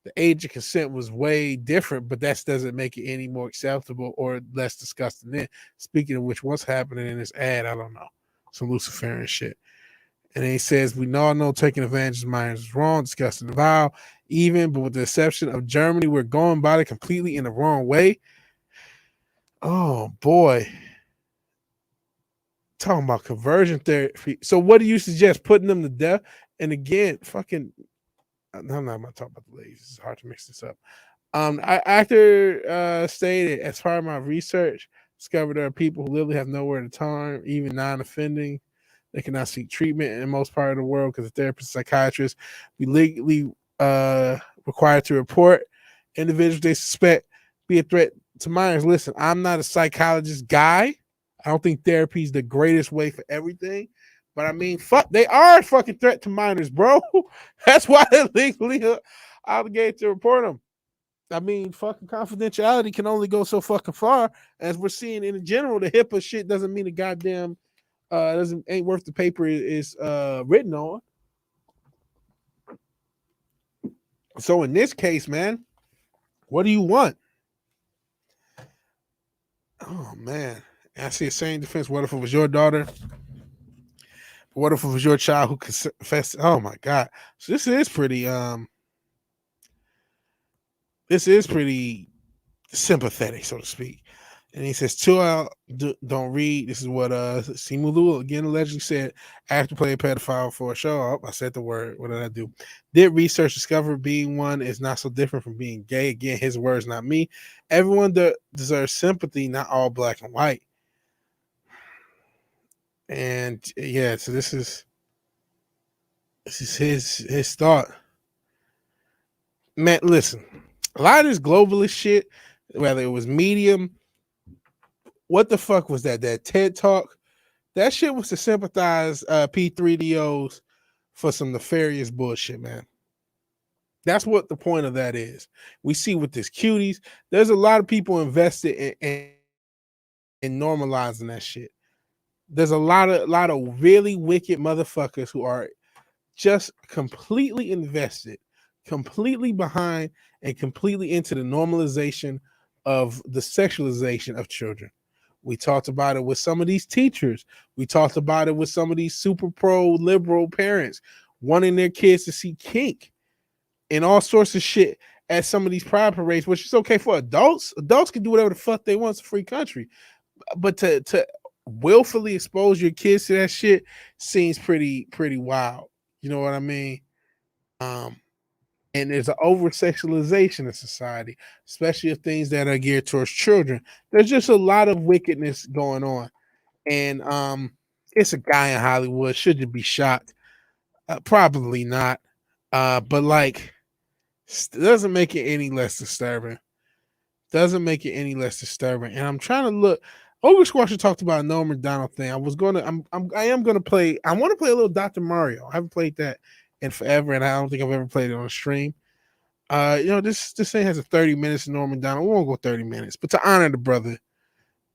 the age of consent was way different, but that doesn't make it any more acceptable or less disgusting. Then, speaking of which, what's happening in this ad? I don't know. Some Luciferian shit. And then he says, we all know taking advantage of minors is wrong, disgusting, and vile, even, but with the exception of Germany, we're going about it completely in the wrong way. Oh, boy. Talking about conversion therapy. So what do you suggest? Putting them to death? And again, fucking, I'm not going to talk about the ladies. It's hard to mix this up. Actor stated, as part of my research, discovered there are people who literally have nowhere to turn, even non-offending. They cannot seek treatment in most part of the world because the therapist, psychiatrist, be legally required to report individuals they suspect be a threat to minors. Listen, I'm not a psychologist guy. I don't think therapy is the greatest way for everything. But I mean, fuck, they are a fucking threat to minors, bro. That's why they're legally obligated to report them. I mean, fucking confidentiality can only go so fucking far. As we're seeing in general, the HIPAA shit doesn't mean a goddamn ain't worth the paper is written on. So in this case, man, what do you want? Oh man, I see a same defense. What if it was your daughter? What if it was your child who confessed? Oh my god. So this is pretty sympathetic, so to speak. And he says, chill out, don't read. This is what Simulu again allegedly said after playing a pedophile for a show. Oh, I said the word. What did I do? Did research discover being one is not so different from being gay? Again, his words, not me. Everyone deserves sympathy, not all black and white. And yeah, so this is his thought. Man, listen, a lot of this globalist shit, whether it was Medium, what the fuck was that? That TED Talk? That shit was to sympathize P3DOs for some nefarious bullshit, man. That's what the point of that is. We see with this cuties, there's a lot of people invested in normalizing that shit. There's a lot of really wicked motherfuckers who are just completely invested, completely behind, and completely into the normalization of the sexualization of children. We talked about it with some of these teachers. We talked about it with some of these super pro liberal parents wanting their kids to see kink and all sorts of shit at some of these pride parades, which is okay for adults. Adults can do whatever the fuck they want. It's a free country. But to willfully expose your kids to that shit seems pretty wild. You know what I mean? And there's an over sexualization of society, especially of things that are geared towards children. There's just a lot of wickedness going on. And it's a guy in Hollywood. Should you be shocked? Probably not. But like, doesn't make it any less disturbing. Doesn't make it any less disturbing. And I'm trying to look. Ogre Squasher talked about a Norm Macdonald thing. I am gonna play. I want to play a little Dr. Mario. I haven't played that in forever, and I don't think I've ever played it on a stream. This thing has a 30 minutes of Norm Macdonald. We won't go 30 minutes, but to honor the brother,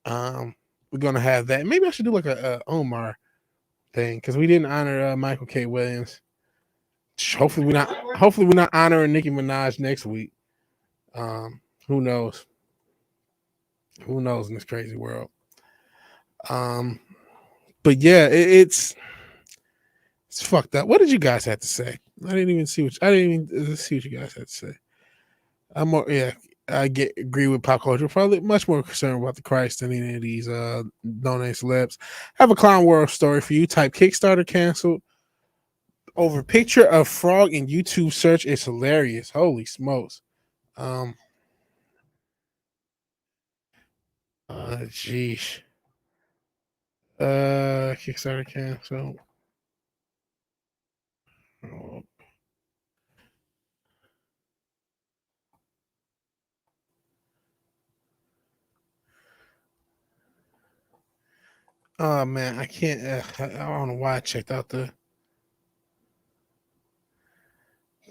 we're gonna have that. Maybe I should do like a Omar thing because we didn't honor Michael K. Williams. Hopefully we're not honoring Nicki Minaj next week. Who knows? Who knows in this crazy world? But yeah, it's fucked up. What did you guys have to say? I didn't even see what you guys had to say. I agree with pop culture. Probably much more concerned about the Christ than any of these no-name celebs. I have a clown world story for you. Type Kickstarter canceled over picture of frog in YouTube search. Is hilarious. Holy smokes. Jeez. Kickstarter cancel. Oh man, I can't. I don't know why I checked out the.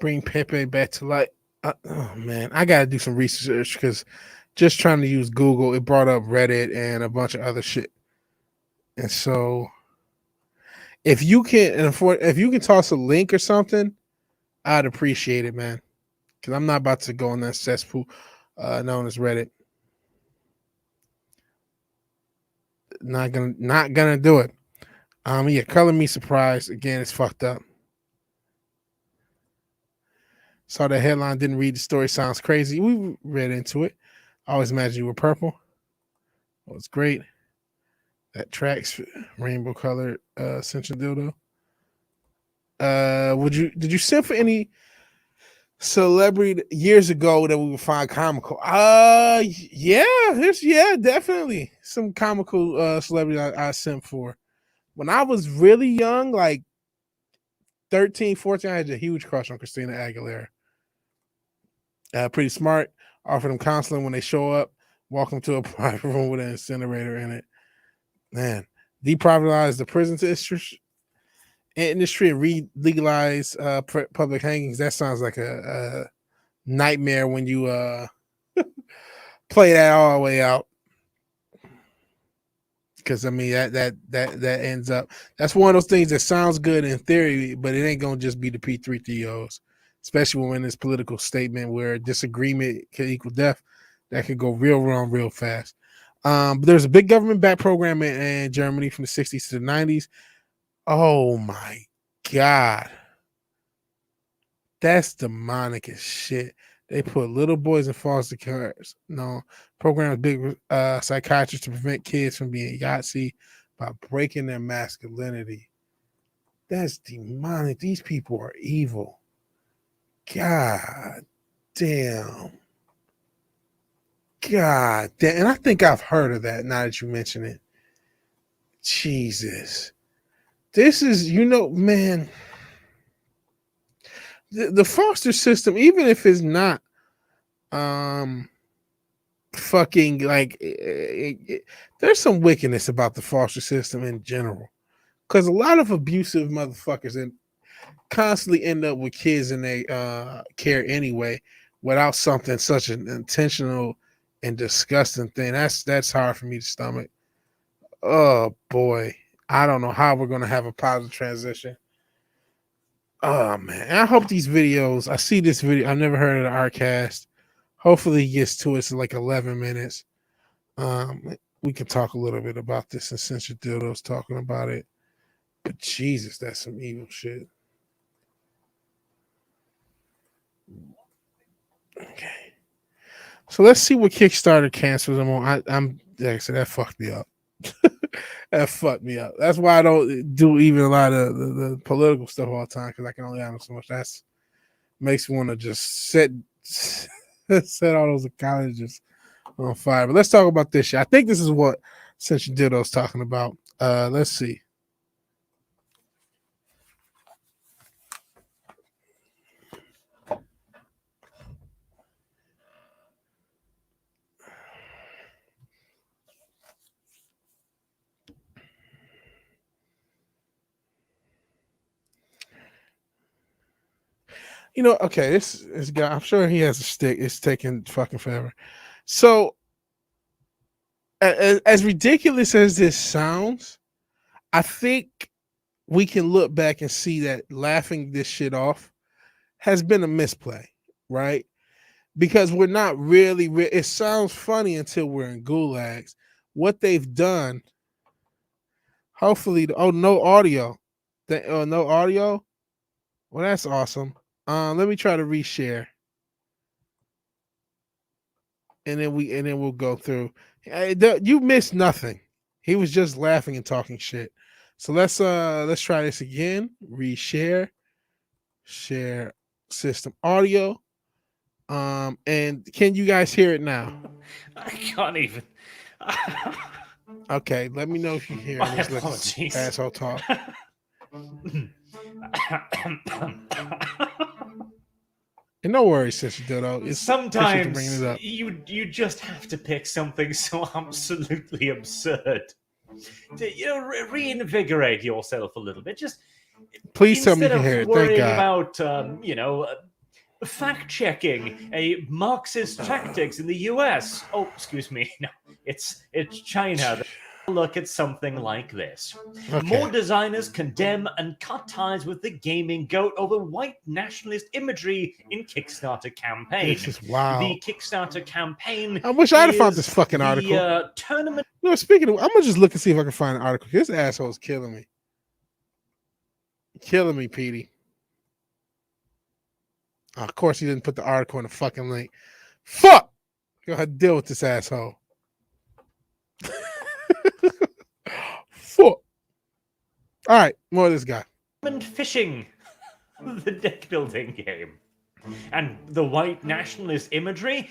Bring Pepe back to life. Oh man, I gotta do some research because just trying to use Google, it brought up Reddit and a bunch of other shit. And so, if you can toss a link or something, I'd appreciate it, man. Because I'm not about to go on that cesspool known as Reddit. Not gonna do it. Yeah, color me surprised. Again, it's fucked up. Saw that headline, didn't read the story. Sounds crazy. We read into it. I always imagined you were purple. Well, it's great. That tracks rainbow colored central dildo. Did you send for any celebrity years ago that we would find comical? Yeah, definitely some comical celebrity I sent for. When I was really young, like 13, 14, I had a huge crush on Christina Aguilera. Pretty smart. Offer them counseling when they show up. Walk them to a private room with an incinerator in it. Man, deprivatize the prison industry and legalize public hangings. That sounds like a nightmare when you play that all the way out. Because I mean that ends up, that's one of those things that sounds good in theory, but it ain't gonna just be the P330s. Especially when this political statement where disagreement can equal death, that could go real wrong real fast. But there's a big government-backed program in Germany from the 60s to the 90s. Oh my God. That's demonic as shit. They put little boys in foster care. No, program big psychiatrists to prevent kids from being Yahtzee by breaking their masculinity. That's demonic. These people are evil. God damn. God damn. And I think I've heard of that now that you mention it. Jesus. This is, man, the foster system, even if it's not fucking like there's some wickedness about the foster system in general. Because a lot of abusive motherfuckers and constantly end up with kids in their care anyway, without something such an intentional and disgusting thing. That's hard for me to stomach. Oh boy, I don't know how we're gonna have a positive transition. Oh man, I hope these videos. I see this video. I've never heard of the Rcast. Hopefully, he gets to us in like 11 minutes. We can talk a little bit about this, and since your dildo's talking about it, but Jesus, that's some evil shit. Okay, so let's see what Kickstarter cancels them on. I'm like I said, that fucked me up. That fucked me up. That's why I don't do even a lot of the political stuff all the time, because I can only handle so much. That's makes me want to just set all those colleges on fire. But let's talk about this shit. I think this is what Central Dildo's talking about. Let's see. Okay, this guy, I'm sure he has a stick. It's taking fucking forever. So, as ridiculous as this sounds, I think we can look back and see that laughing this shit off has been a misplay, right? Because we're not really, it sounds funny until we're in gulags. What they've done, hopefully, no audio. No audio? Well, that's awesome. Let me try to reshare. And then we'll go through. You missed nothing. He was just laughing and talking shit. So let's try this again. Reshare, share system audio. And can you guys hear it now? I can't even. Okay, let me know if you hear My this apologies. asshole talk. And no worries, Sister Dodo. It's Sometimes bringing it up. you just have to pick something so absolutely absurd to reinvigorate yourself a little bit. Just Please tell me you instead can hear of it. Thank worrying God. about fact-checking a Marxist tactics in the US. Oh, excuse me. No, it's China. Look at something like this. Okay. More designers condemn and cut ties with the gaming goat over white nationalist imagery in Kickstarter campaign. This is wild. The Kickstarter campaign. I wish I'd have found this fucking article. Tournament. No, speaking of, I'm gonna just look and see if I can find an article. This asshole's killing me. Killing me, Petey. Oh, of course, he didn't put the article in the fucking link. Fuck! Go ahead and deal with this asshole. Fuck. All right, more of this guy. Fishing, the deck building game, and the white nationalist imagery.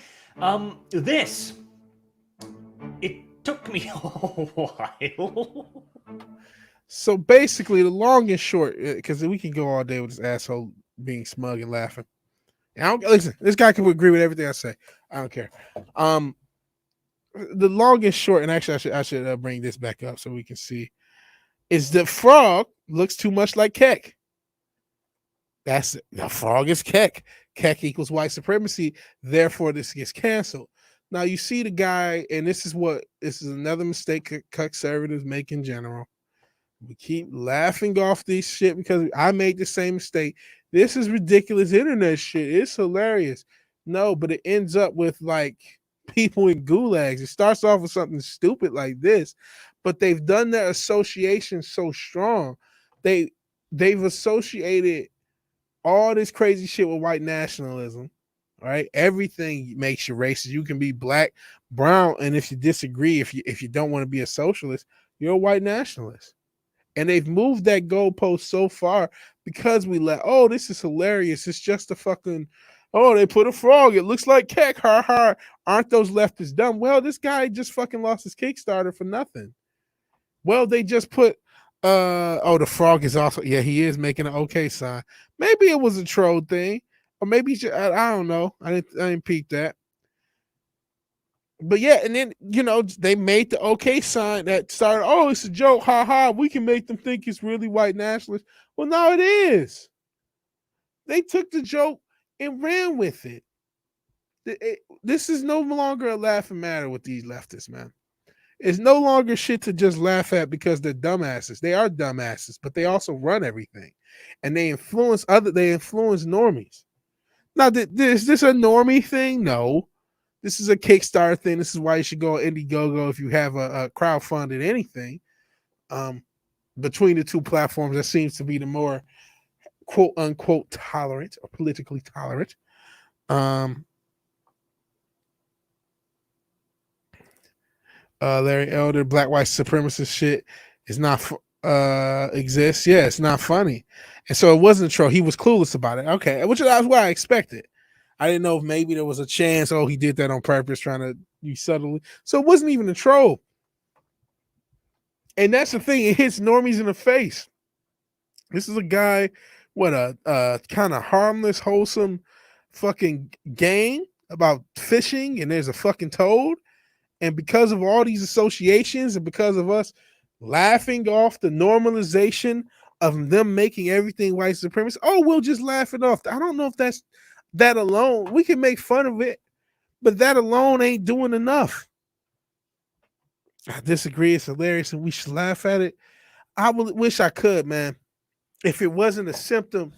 This. It took me a while. So basically, the long and short, because we can go all day with this asshole being smug and laughing. And I don't listen. This guy can agree with everything I say. I don't care. The long and short, and actually, I should bring this back up so we can see, is the frog looks too much like Keck. That's it. The frog is Keck. Keck equals white supremacy. Therefore, this gets canceled. Now you see the guy, and this is another mistake conservatives make in general. We keep laughing off this shit because I made the same mistake. This is ridiculous internet shit. It's hilarious. No, but it ends up with like people in gulags. It starts off with something stupid like this, but they've done their association so strong. They've associated all this crazy shit with white nationalism. Right? Everything makes you racist. You can be black, brown, and if you disagree, if you don't want to be a socialist, you're a white nationalist. And they've moved that goalpost so far because this is hilarious. It's just a fucking, they put a frog. It looks like Keck. Ha ha. Aren't those leftists dumb? Well, this guy just fucking lost his Kickstarter for nothing. Well, they just put, the frog is also, he is making an okay sign. Maybe it was a troll thing. Or maybe I don't know. I didn't peep that. But yeah, and then they made the okay sign that started. Oh, it's a joke, ha ha. We can make them think it's really white nationalists. Well, no, it is. They took the joke and ran with it. This is no longer a laughing matter with these leftists, man. It's no longer shit to just laugh at because they're dumbasses. They are dumbasses, but they also run everything, and they influence normies. Now, is this a normie thing? No. This is a Kickstarter thing. This is why you should go on Indiegogo if you have a crowdfunded anything. Between the two platforms, that seems to be the more quote unquote tolerant or politically tolerant. Larry Elder, black white supremacist shit is not exists. Yeah, it's not funny. And so it wasn't a troll. He was clueless about it. Okay, which is what I expected. I didn't know if maybe there was a chance, he did that on purpose, trying to use subtly. So it wasn't even a troll. And that's the thing. It hits normies in the face. This is a guy, a kind of harmless, wholesome fucking game about fishing, and there's a fucking toad. And because of all these associations and because of us laughing off the normalization of them making everything white supremacist, we'll just laugh it off. I don't know if that's that alone. We can make fun of it, but that alone ain't doing enough. I disagree. It's hilarious and we should laugh at it. I wish I could, man. If it wasn't a symptom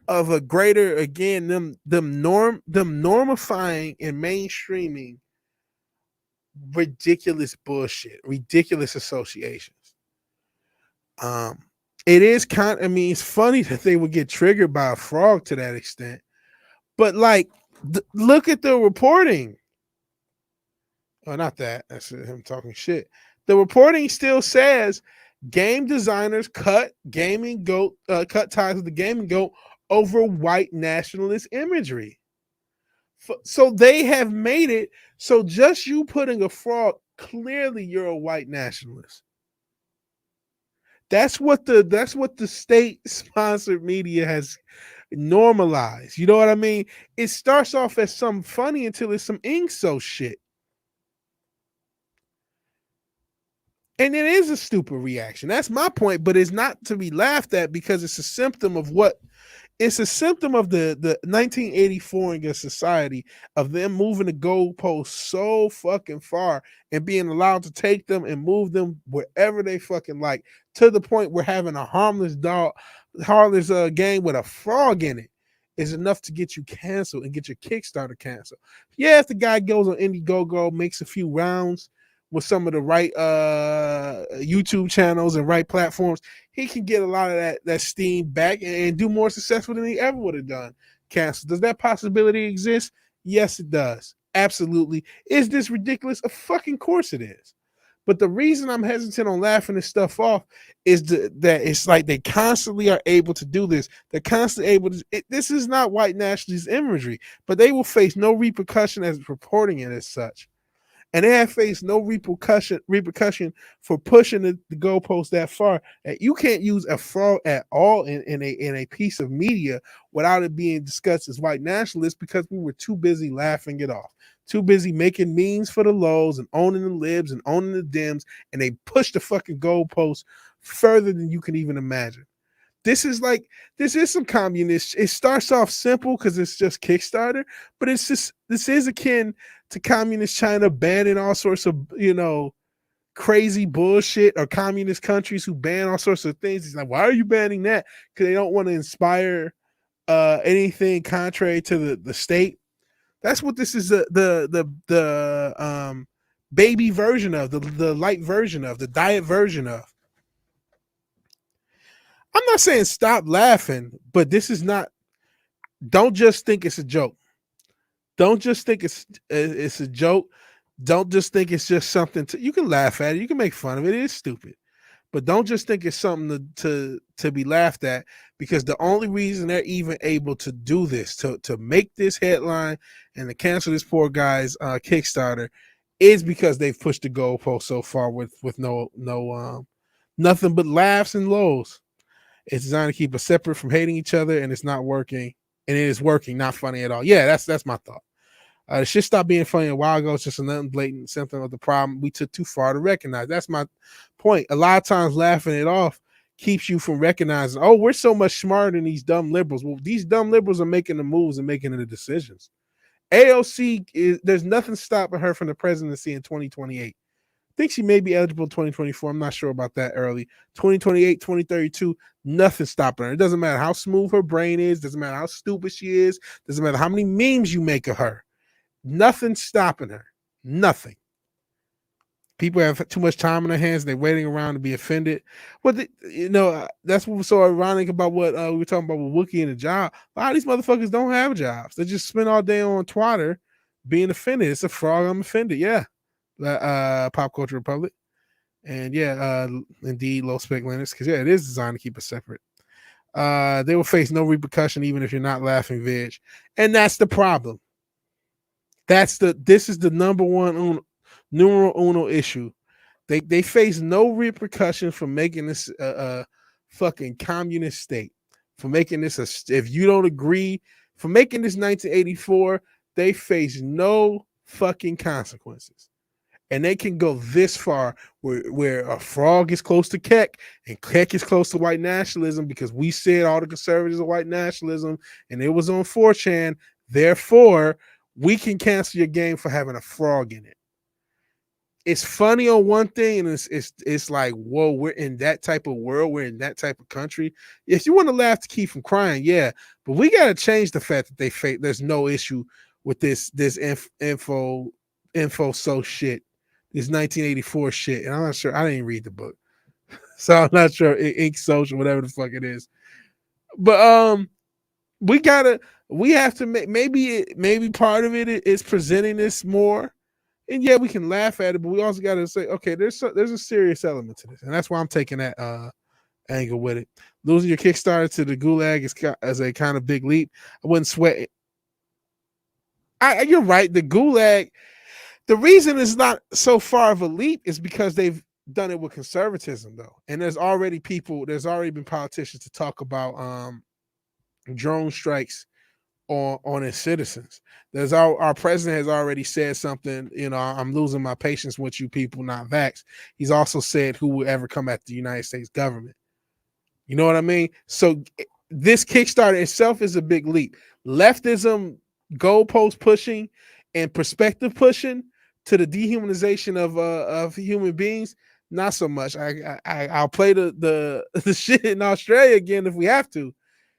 of a greater, again, them normifying and mainstreaming ridiculous bullshit, ridiculous associations. It is it's funny that they would get triggered by a frog to that extent. But look at the reporting. Oh, not that. That's him talking shit. The reporting still says game designers cut ties with the gaming goat over white nationalist imagery. So they have made it so just you putting a frog, clearly you're a white nationalist. That's what the state-sponsored media has normalized. You know what I mean? It starts off as some funny until it's some INXO shit. And it is a stupid reaction. That's my point, but it's not to be laughed at because it's a symptom of what it's a symptom of the 1984 in society of them moving the goalposts so fucking far and being allowed to take them and move them wherever they fucking like, to the point where having a harmless game with a frog in it is enough to get you canceled and get your Kickstarter canceled. Yeah, if the guy goes on Indiegogo, makes a few rounds with some of the right YouTube channels and right platforms, he can get a lot of that steam back and do more successful than he ever would have done. Cancel. Does that possibility exist? Yes, it does. Absolutely. Is this ridiculous? Of fucking course it is. But the reason I'm hesitant on laughing this stuff off is that it's like they constantly are able to do this. They're constantly able to. This is not white nationalist imagery, but they will face no repercussion as reporting it as such. And they have faced no repercussion for pushing the goalpost that far. That you can't use a fraud at all in a piece of media without it being discussed as white nationalists, because we were too busy laughing it off, too busy making memes for the lows and owning the libs and owning the Dems, and they push the fucking goalpost further than you can even imagine. This is some communist. It starts off simple because it's just Kickstarter, but this is akin to communist China banning all sorts of, crazy bullshit, or communist countries who ban all sorts of things. It's like, why are you banning that? Because they don't want to inspire anything contrary to the state. That's what this is, the baby version of, the light version of, the diet version of. I'm not saying stop laughing, but this is not. Don't just think it's a joke. Don't just think it's a joke. Don't just think it's just something you can laugh at it. You can make fun of it. It is stupid, but don't just think it's something to be laughed at, because the only reason they're even able to do this, to make this headline and to cancel this poor guy's Kickstarter, is because they've pushed the goalpost so far with no nothing but laughs and lows. It's designed to keep us separate from hating each other, and it's not working. And it is working, not funny at all. Yeah, that's my thought. It should stop being funny a while ago. It's just another blatant symptom of the problem we took too far to recognize. That's my point. A lot of times laughing it off keeps you from recognizing, oh, we're so much smarter than these dumb liberals. Well, these dumb liberals are making the moves and making the decisions. AOC, there's nothing stopping her from the presidency in 2028. I think she may be eligible in 2024. I'm not sure about that early. 2028, 2032, nothing stopping her. It doesn't matter how smooth her brain is. Doesn't matter how stupid she is. Doesn't matter how many memes you make of her. Nothing stopping her. Nothing. People have too much time on their hands. They're waiting around to be offended. But, that's what was so ironic about what we were talking about with Wookiee and the job. A lot of these motherfuckers don't have jobs. They just spend all day on Twitter being offended. It's a frog. I'm offended. Yeah. Pop Culture Republic, and indeed, Low Spec Linux, because it is designed to keep us separate. They will face no repercussion even if you're not laughing, Vig, and that's the problem. This is the numero uno issue. They face no repercussion for making this a fucking communist state, for making this if you don't agree, for making this 1984, they face no fucking consequences. And they can go this far where a frog is close to Keck and Keck is close to white nationalism, because we said all the conservatives are white nationalism and it was on 4chan. Therefore, we can cancel your game for having a frog in it. It's funny on one thing, and it's like, whoa, we're in that type of world. We're in that type of country. If you want to laugh to keep from crying, yeah. But we got to change the fact that there's no issue with this info so shit. This 1984 shit, and I'm not sure. I didn't read the book, so I'm not sure. Ink Social, whatever the fuck it is. But we have to maybe part of it is presenting this more, and yeah, we can laugh at it, but we also got to say, okay, there's a serious element to this, and that's why I'm taking that angle with it. Losing your Kickstarter to the Gulag is a kind of big leap. I wouldn't sweat it. You're right. The Gulag. The reason it's not so far of a leap is because they've done it with conservatism, though. And there's already been politicians to talk about drone strikes on its citizens. Our president has already said something, I'm losing my patience with you people not vaxxed. He's also said who will ever come at the United States government. You know what I mean? So this Kickstarter itself is a big leap. Leftism, goalpost pushing, and perspective pushing to the dehumanization of human beings. Not so much. I'll play the shit in Australia again if we have to.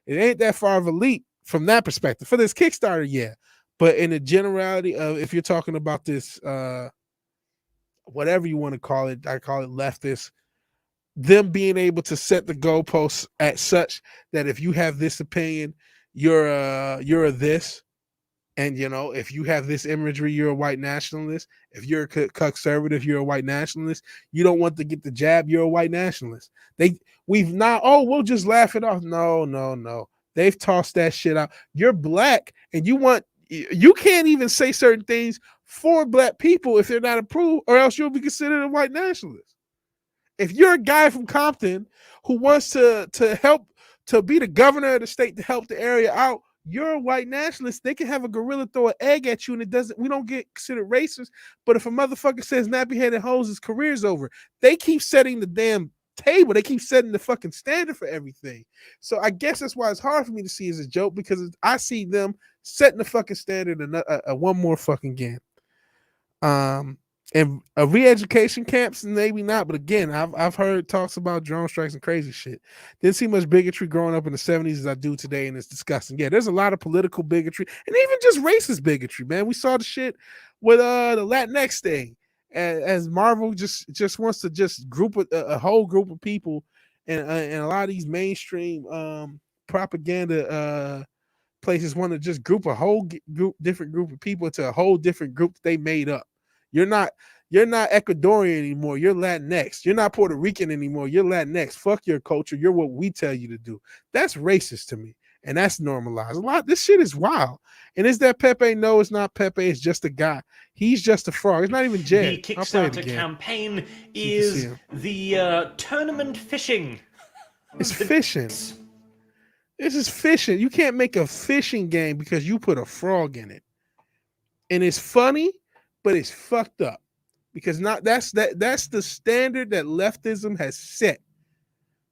It ain't that far of a leap from that perspective. For this Kickstarter, yeah. But in the generality of, if you're talking about this, whatever you want to call it, I call it leftist, them being able to set the goalposts at such that if you have this opinion, you're a this. And, you know, if you have this imagery, you're a white nationalist. If you're a conservative, you're a white nationalist. You don't want to get the jab, you're a white nationalist. We'll just laugh it off. No. They've tossed that shit out. You're black and you can't even say certain things for black people if they're not approved, or else you'll be considered a white nationalist. If you're a guy from Compton who wants to help, to be the governor of the state to help the area out, you're a white nationalist. They can have a gorilla throw an egg at you and we don't get considered racist. But if a motherfucker says nappy-headed hoes, his career's over. They keep setting the damn table. They keep setting the fucking standard for everything. So I guess that's why it's hard for me to see as a joke, because I see them setting the fucking standard one more fucking game. And a re-education camps, maybe not, but again, I've heard talks about drone strikes and crazy shit. Didn't see much bigotry growing up in the 70s as I do today, and it's disgusting. Yeah, there's a lot of political bigotry and even just racist bigotry, man. We saw the shit with the Latinx thing, as Marvel just wants to just group a whole group of people, and a lot of these mainstream propaganda places want to just group a whole different group of people into a whole different group that they made up. You're not Ecuadorian anymore. You're Latinx. You're not Puerto Rican anymore. You're Latinx. Fuck your culture. You're what we tell you to do. That's racist to me, and that's normalized. This shit is wild. And is that Pepe? No, it's not Pepe. It's just a guy. He's just a frog. It's not even Jed. The Kickstarter campaign is the tournament fishing. It's fishing. This is fishing. You can't make a fishing game because you put a frog in it, and it's funny, but it's fucked up, because that's the standard that leftism has set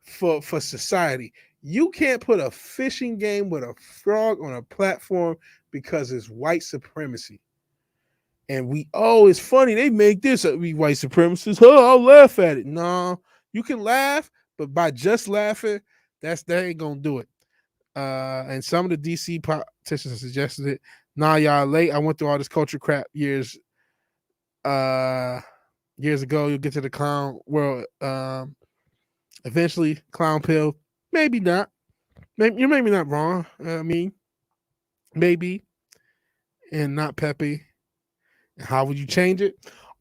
for society. You can't put a fishing game with a frog on a platform because it's white supremacy. And it's funny, they make this be white supremacists. I'll laugh at it. No, you can laugh, but by just laughing, that ain't gonna do it. And some of the DC politicians suggested it. Nah, y'all late. I went through all this culture crap years ago. You'll get to the clown world eventually. Clown pill, maybe not. You're maybe not wrong. I mean, maybe, and not Pepe. How would you change it?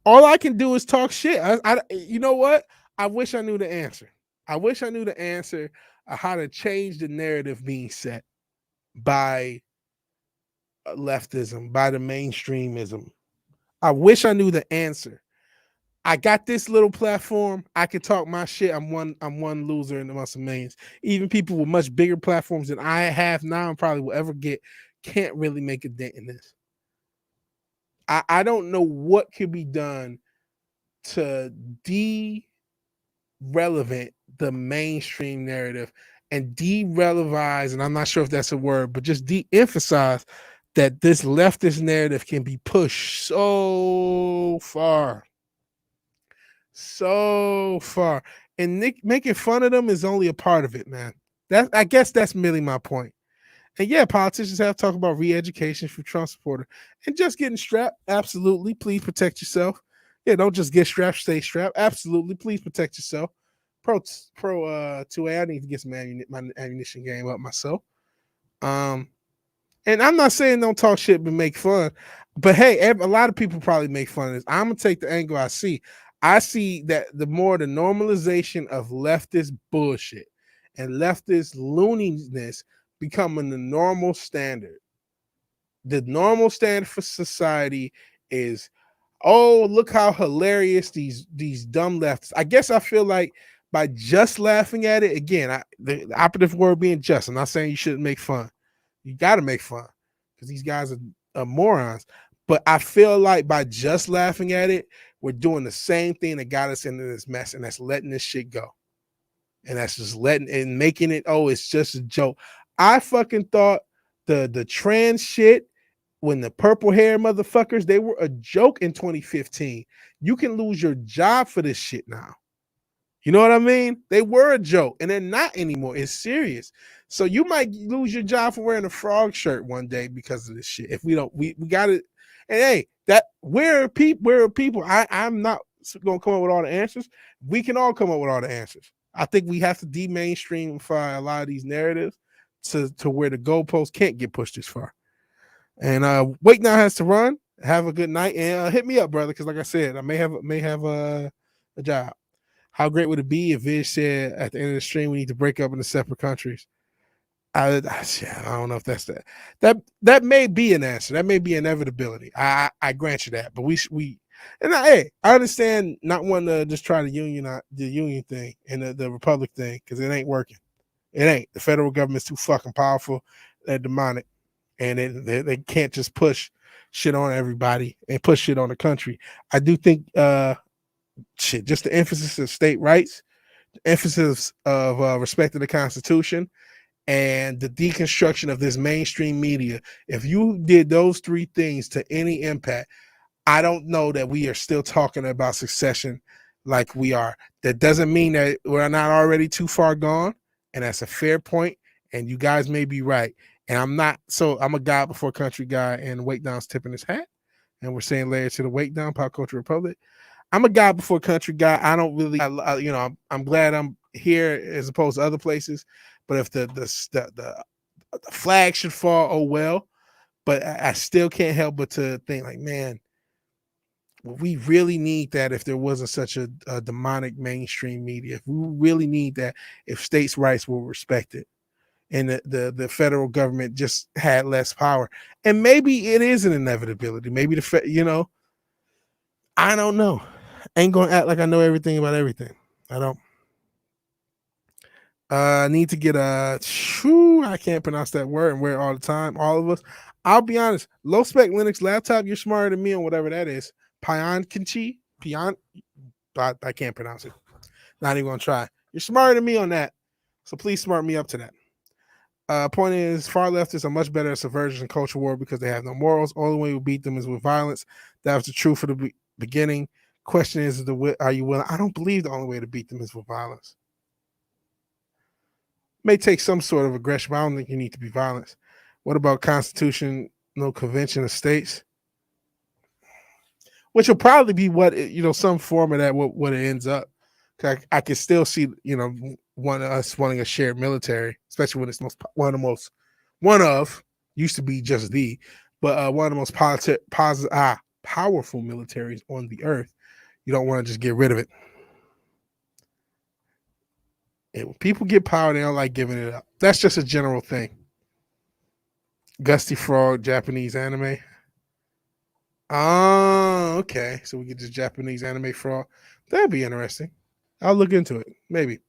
All I can do is talk shit. You know what? I wish I knew the answer. I wish I knew the answer of how to change the narrative being set by leftism, by the mainstreamism. I wish I knew the answer. I got this little platform. I can talk my shit. I'm one loser in the amongst millions. Even people with much bigger platforms than I have now and probably will ever get can't really make a dent in this. I don't know what could be done to de-relevant the mainstream narrative and de-relativize, and I'm not sure if that's a word, but just de-emphasize that this leftist narrative can be pushed so far. And making fun of them is only a part of it, man. I guess that's merely my point. And yeah, politicians have talked about re-education for Trump supporter and just getting strapped. Absolutely. Please protect yourself. Yeah, don't just get strapped, stay strapped. Absolutely. Please protect yourself. Pro 2A, I need to get my ammunition game up myself. And I'm not saying don't talk shit but make fun. But hey, a lot of people probably make fun of this. I'm going to take the angle I see. I see that the normalization of leftist bullshit and leftist looniness becoming the normal standard. The normal standard for society is, oh, look how hilarious these dumb leftists. I guess I feel like by just laughing at it, again, the operative word being just. I'm not saying you shouldn't make fun. You got to make fun because these guys are morons. But I feel like by just laughing at it, we're doing the same thing that got us into this mess, and that's letting this shit go. And that's just letting and making it, oh, it's just a joke. I fucking thought the trans shit when the purple hair motherfuckers, they were a joke in 2015. You can lose your job for this shit now. You know what I mean? They were a joke and they're not anymore. It's serious. So you might lose your job for wearing a frog shirt one day because of this shit. If we don't, we got it. And hey, that where are people? I'm not gonna come up with all the answers. We can all come up with all the answers. I think we have to de-mainstreamify a lot of these narratives to where the goalposts can't get pushed this far. And Wake Now has to run. Have a good night and hit me up, brother, because like I said, I may have a job. How great would it be if Viz said at the end of the stream we need to break up into separate countries? I don't know if that's that may be an answer. That may be inevitability. I grant you that, but I understand not wanting to just try the union thing and the republic thing because it ain't working. It ain't. The federal government's too fucking powerful. They're demonic, and they can't just push shit on everybody and push shit on the country. I do think just the emphasis of state rights, the emphasis of respect to the Constitution, and the deconstruction of this mainstream media. If you did those three things to any impact, I don't know that we are still talking about succession like we are. That doesn't mean that we're not already too far gone, and that's a fair point, and you guys may be right. And I'm a God before country guy, and Wake Down's tipping his hat, and we're saying later to the Wake Down, Pop Culture Republic. I'm a God before country guy. I don't really, I'm glad I'm here as opposed to other places. But if the flag should fall, oh well. But I still can't help but to think like, man, we really need that if there wasn't such a demonic mainstream media. If we really need that, if states' rights were respected and the federal government just had less power. And maybe it is an inevitability. Maybe I don't know. I ain't gonna act like I know everything about everything. I don't. Need to get I can't pronounce that word and wear it all the time. All of us. I'll be honest. Low spec Linux laptop. You're smarter than me on whatever that is. I can't pronounce it. Not even gonna try. You're smarter than me on that. So please smart me up to that. Point is, far leftists are much better at subversion and culture war because they have no morals. Only way we beat them is with violence. That was the truth for the beginning. Question is, are you willing? I don't believe the only way to beat them is with violence. May take some sort of aggression, but I don't think you need to be violent. What about constitutional convention of states? Which will probably be what some form of that. What it ends up. I can still see one of us wanting a shared military, especially when it's one of used to be just but one of the most powerful militaries on the earth. You don't want to just get rid of it. And when people get power, they don't like giving it up. That's just a general thing. Gusty Frog, Japanese anime. Oh, okay. So we get this Japanese anime frog. That'd be interesting. I'll look into it, maybe.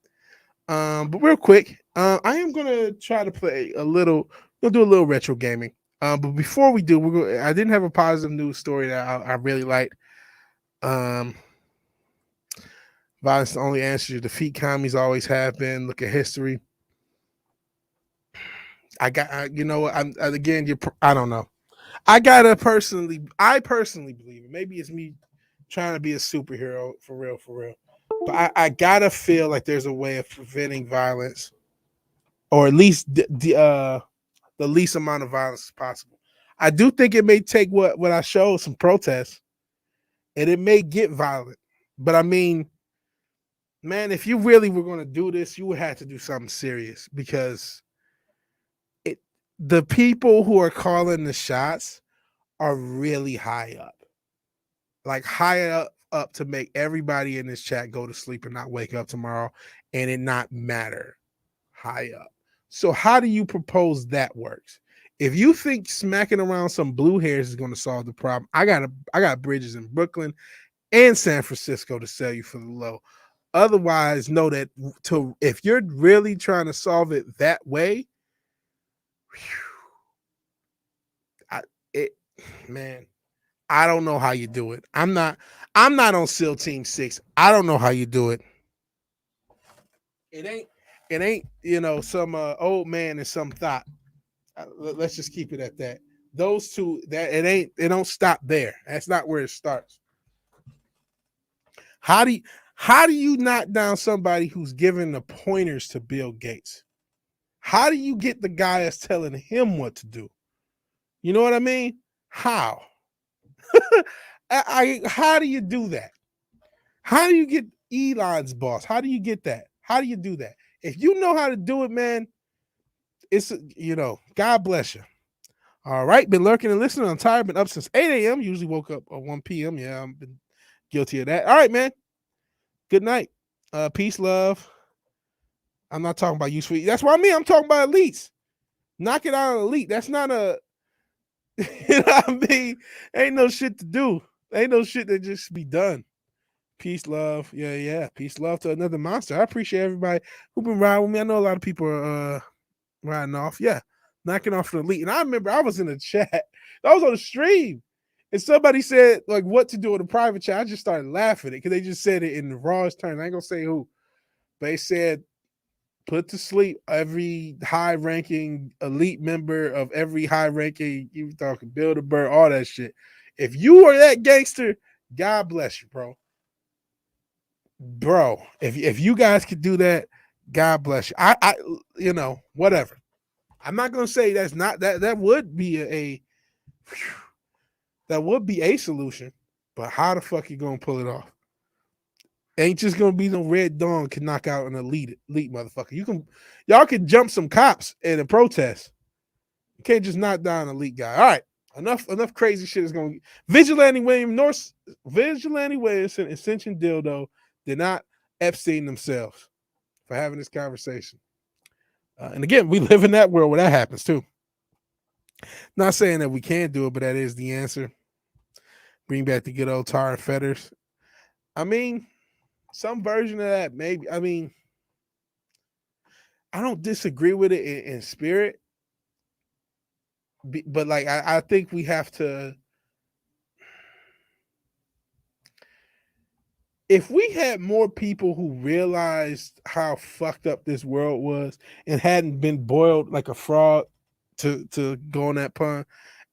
But real quick, I am gonna try to play a little. We'll do a little retro gaming. But before we do, I didn't have a positive news story that I really liked. Violence the only answer to defeat commies always have been. Look at history. I don't know. I personally believe it. Maybe it's me trying to be a superhero for real. But I gotta feel like there's a way of preventing violence, or at least the least amount of violence as possible. I do think it may take what I showed, some protests, and it may get violent. But I mean, man, if you really were going to do this, you would have to do something serious because the people who are calling the shots are really high up. Like high up to make everybody in this chat go to sleep and not wake up tomorrow and it not matter. High up. So how do you propose that works? If you think smacking around some blue hairs is going to solve the problem, I got bridges in Brooklyn and San Francisco to sell you for the low. Otherwise, know that if you're really trying to solve it that way, I don't know how you do it. I'm not on SEAL Team 6. I don't know how you do it. It ain't, some old man and some thought. Let's just keep it at that. Those two, it don't stop there. That's not where it starts. How do you knock down somebody who's giving the pointers to Bill Gates? How do you get the guy that's telling him what to do? You know what I mean? How? How do you do that? How do you get Elon's boss? How do you get that? How do you do that? If you know how to do it, man, it's, God bless you. All right, been lurking and listening. I'm tired. Been up since 8 a.m. Usually woke up at 1 p.m. Yeah, I've been guilty of that. All right, man. Good night. Peace, love. I'm not talking about you, sweet. That's what I mean. I'm talking about elites. Knock it out on elite. That's not a, you know what I mean? Ain't no shit to do. Ain't no shit that just be done. Peace, love. Yeah. Peace, love to another monster. I appreciate everybody who been riding with me. I know a lot of people are riding off. Yeah. Knocking off the elite. And I remember I was in the chat. I was on the stream. And somebody said, like, what to do in a private chat. I just started laughing at it because they just said it in the rawest terms. I ain't going to say who. But they said, put to sleep every high-ranking elite member of every high-ranking, you talking Bilderberg, all that shit. If you are that gangster, God bless you, bro. Bro, if you guys could do that, God bless you. I whatever. I'm not gonna say that's not that would be a solution, but how the fuck you gonna pull it off? Ain't just gonna be no Red Dawn can knock out an elite motherfucker. Y'all can jump some cops in a protest. You can't just knock down an elite guy. All right, enough crazy shit is going. Vigilante Williamson, Ascension Dildo did not Epstein themselves for having this conversation. And again, we live in that world where that happens too. Not saying that we can't do it, but that is the answer. Bring back the good old tar and feathers. I mean, some version of that, maybe. I mean, I don't disagree with it in spirit, but like I think we have to. If we had more people who realized how fucked up this world was and hadn't been boiled like a frog, to go on that pun,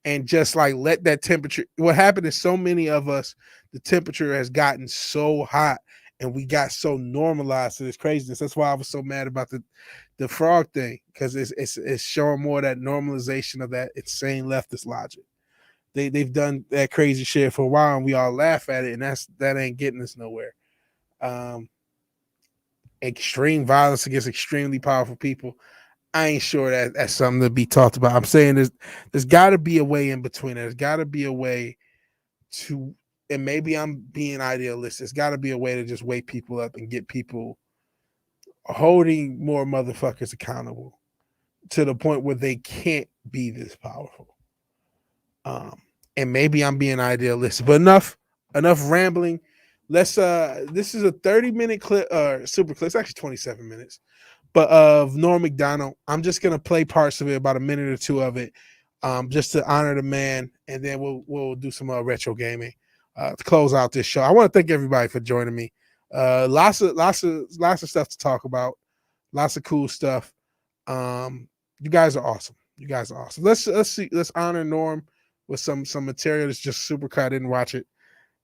and just like let that temperature. What happened is so many of us, the temperature has gotten so hot and we got so normalized to this craziness. That's why I was so mad about the frog thing, because it's showing more of that normalization of that insane leftist logic. They've done that crazy shit for a while and we all laugh at it, and that ain't getting us nowhere. Extreme violence against extremely powerful people, I ain't sure that's something to be talked about. I'm saying there's got to be a way in between. There's got to be a way to, and maybe I'm being idealistic, there's got to be a way to just wake people up and get people holding more motherfuckers accountable to the point where they can't be this powerful. And maybe I'm being idealistic, but enough rambling. Let's this is a 30-minute clip, super clip. It's actually 27 minutes, but of Norm Macdonald. I'm just gonna play parts of it, about a minute or two of it, just to honor the man, and then we'll do some retro gaming to close out this show. I want to thank everybody for joining me. Lots of stuff to talk about, lots of cool stuff. You guys are awesome. Let's honor Norm with some material that's just super cut. I didn't watch it.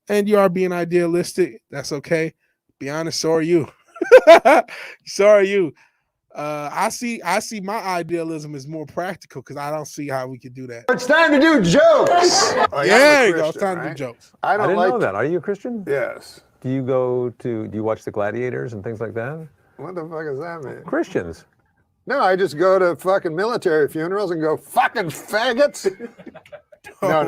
And you are being idealistic. That's okay. Be honest, so are you. So are you. I see my idealism is more practical because I don't see how we could do that. It's time to do jokes. Yeah, you go. It's time to do jokes. I didn't know that. Are you a Christian? Yes. Do you watch the Gladiators and things like that? What the fuck is that, man? Christians. No, I just go to fucking military funerals and go, fucking faggots. No.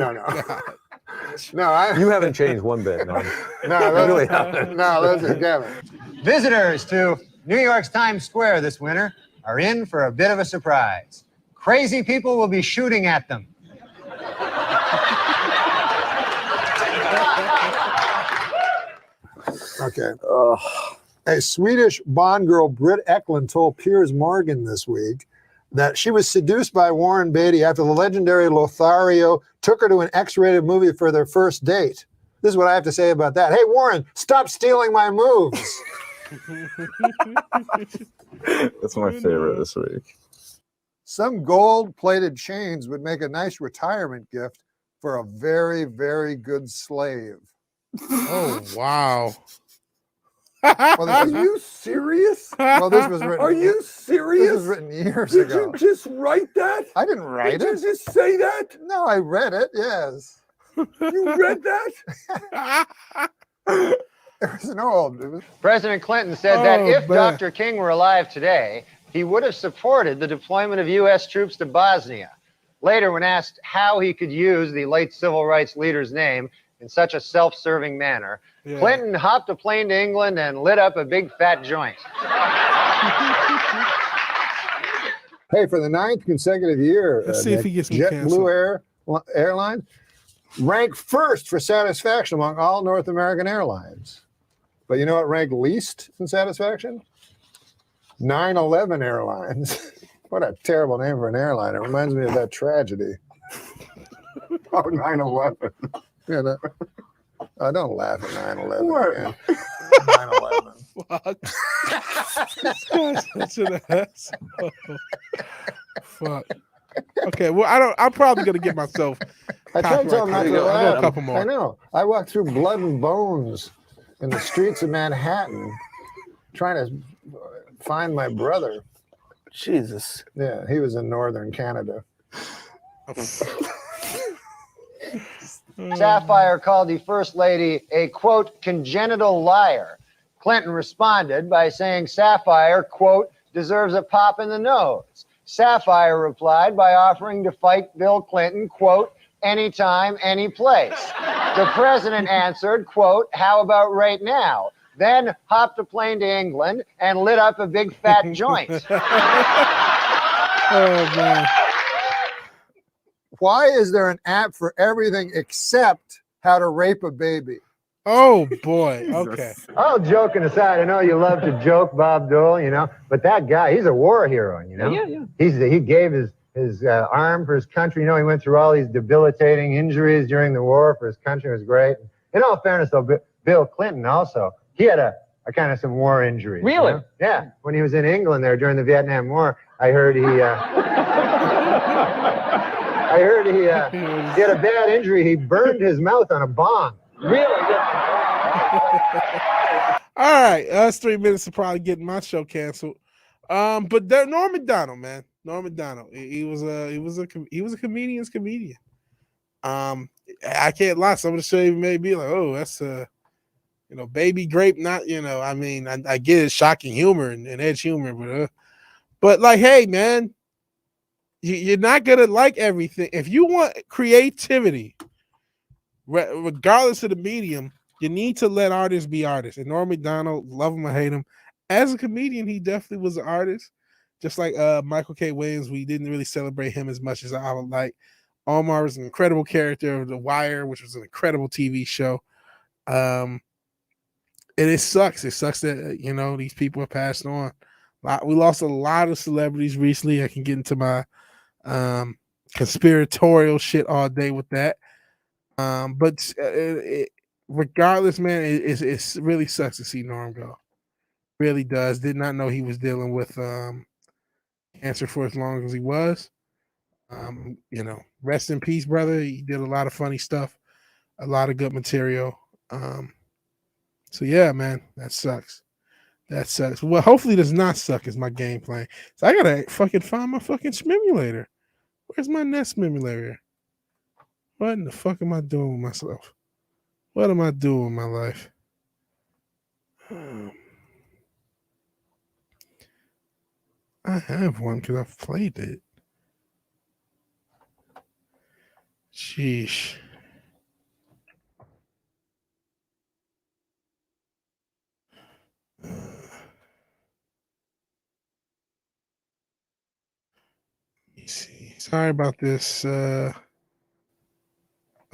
No, You haven't changed one bit. No, really haven't. No, listen, Kevin. Visitors to New York's Times Square this winter are in for a bit of a surprise. Crazy people will be shooting at them. Okay. A Swedish Bond girl, Britt Eklund, told Piers Morgan this week that she was seduced by Warren Beatty after the legendary Lothario took her to an X-rated movie for their first date. This is what I have to say about that. Hey, Warren, stop stealing my moves. That's my favorite this week. Some gold-plated chains would make a nice retirement gift for a very, very good slave. Oh wow. Well, Are you serious? well, this was written. Are you This serious? was written years Did ago. you just write that? I didn't write Did it. you just say that? No, I read it. Yes. You read that? It was an old. It was, President Clinton said that Oh, if man. Dr. King were alive today, he would have supported the deployment of U.S. troops to Bosnia. Later, when asked how he could use the late civil rights leader's name in such a self-serving manner, Yeah. Clinton hopped a plane to England and lit up a big fat joint. hey, for the 9th consecutive year, Let's see if he gets me JetBlue Airlines ranked first for satisfaction among all North American airlines. But you know what ranked least in satisfaction? 9/11 Airlines. What a terrible name for an airline. It reminds me of that tragedy. Oh, 9/11. You know? Oh, don't laugh at 9/11 again. 9/11. Fuck. This guy's such an asshole. Fuck. Okay, well, I'm probably gonna get myself. I tried to tell him not to I got a laugh. couple more. I know. I walked through blood and bones in the streets of Manhattan trying to find my brother. Jesus. Yeah, he was in northern Canada. Sapphire called the First Lady a, quote, congenital liar. Clinton responded by saying Sapphire, quote, deserves a pop in the nose. Sapphire replied by offering to fight Bill Clinton, quote, anytime, any place. The president answered, quote, how about right now? Then hopped a plane to England and lit up a big fat joint. Oh man. Why is there an app for everything except how to rape a baby? Oh boy. Okay. All joking aside, I know you love to joke, Bob Dole, you know, but that guy, he's a war hero, you know? Yeah. He gave his arm for his country. You know, he went through all these debilitating injuries during the war for his country. It was great. In all fairness, though, Bill Clinton also, he had a kind of some war injuries. Really? You know? Yeah. When he was in England there during the Vietnam War, I heard he had a bad injury. He burned his mouth on a bong. Really? All right, us 3 minutes to probably getting my show canceled. But Norm Macdonald, man, Norm Macdonald. He was a comedian's comedian. I can't lie. Some of the show even made me like, oh, that's baby grape. Not, I mean, I get it, shocking humor and edge humor, but like, hey, man, you're not gonna like everything. If you want creativity, regardless of the medium, you need to let artists be artists. And Norm Macdonald, love him or hate him, as a comedian, he definitely was an artist. Just like Michael K. Williams, we didn't really celebrate him as much as I would like. Omar was an incredible character of The Wire, which was an incredible TV show. And it sucks. It sucks that these people are passed on. We lost a lot of celebrities recently. I can get into my conspiratorial shit all day with that. But regardless, man, it really sucks to see Norm go. Really does. Did not know he was dealing with cancer for as long as he was. Rest in peace, brother. He did a lot of funny stuff, a lot of good material. So yeah, man, that sucks. That sucks. Well, hopefully it does not suck is my game plan. So I gotta fucking find my fucking simulator. Where's my Nest simulator? What in the fuck am I doing with myself? What am I doing with my life? I have one because I've played it. Sheesh. Let me see. Sorry about this. Okay,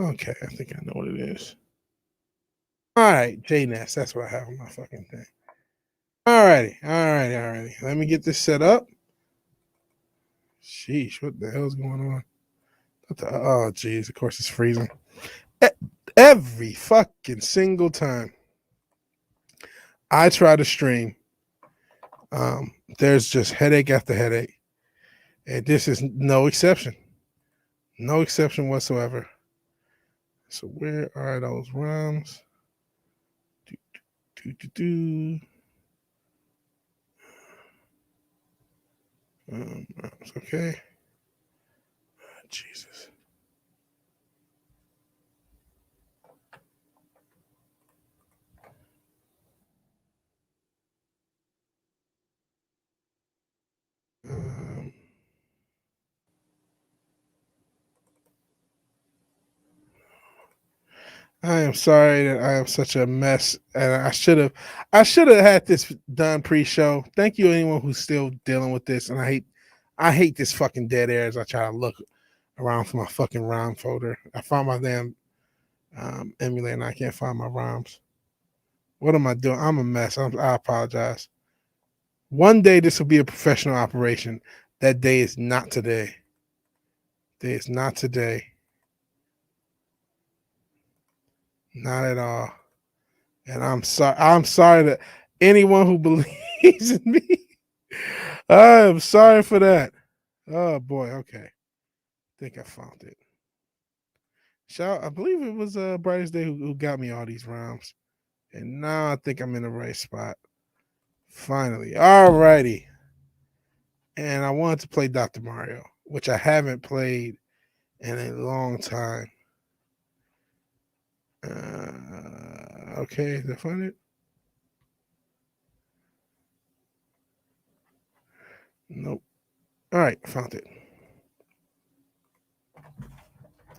I think I know what it is. All right, JNest. That's what I have on my fucking thing. All righty. Let me get this set up. Sheesh, what the hell's going on? Oh, geez, of course it's freezing. Every fucking single time I try to stream. There's just headache after headache. And this is no exception. No exception whatsoever. So where are those ROMs? Okay. Jesus. I am sorry that I am such a mess, and I should have had this done pre-show. Thank you, anyone who's still dealing with this, and I hate this fucking dead air as I try to look around for my fucking ROM folder. I found my damn emulator, and I can't find my ROMs. What am I doing? I'm a mess. I apologize. One day this will be a professional operation. That day is not today. Day is not today. Not at all. And I'm sorry. I'm sorry to anyone who believes in me. I'm sorry for that. Oh boy. Okay. I think I found it. I believe it was Brightest Day who got me all these ROMs. And now I think I'm in the right spot. Finally. All righty. And I wanted to play Dr. Mario, which I haven't played in a long time. Okay, did I find it? Nope. All right, found it.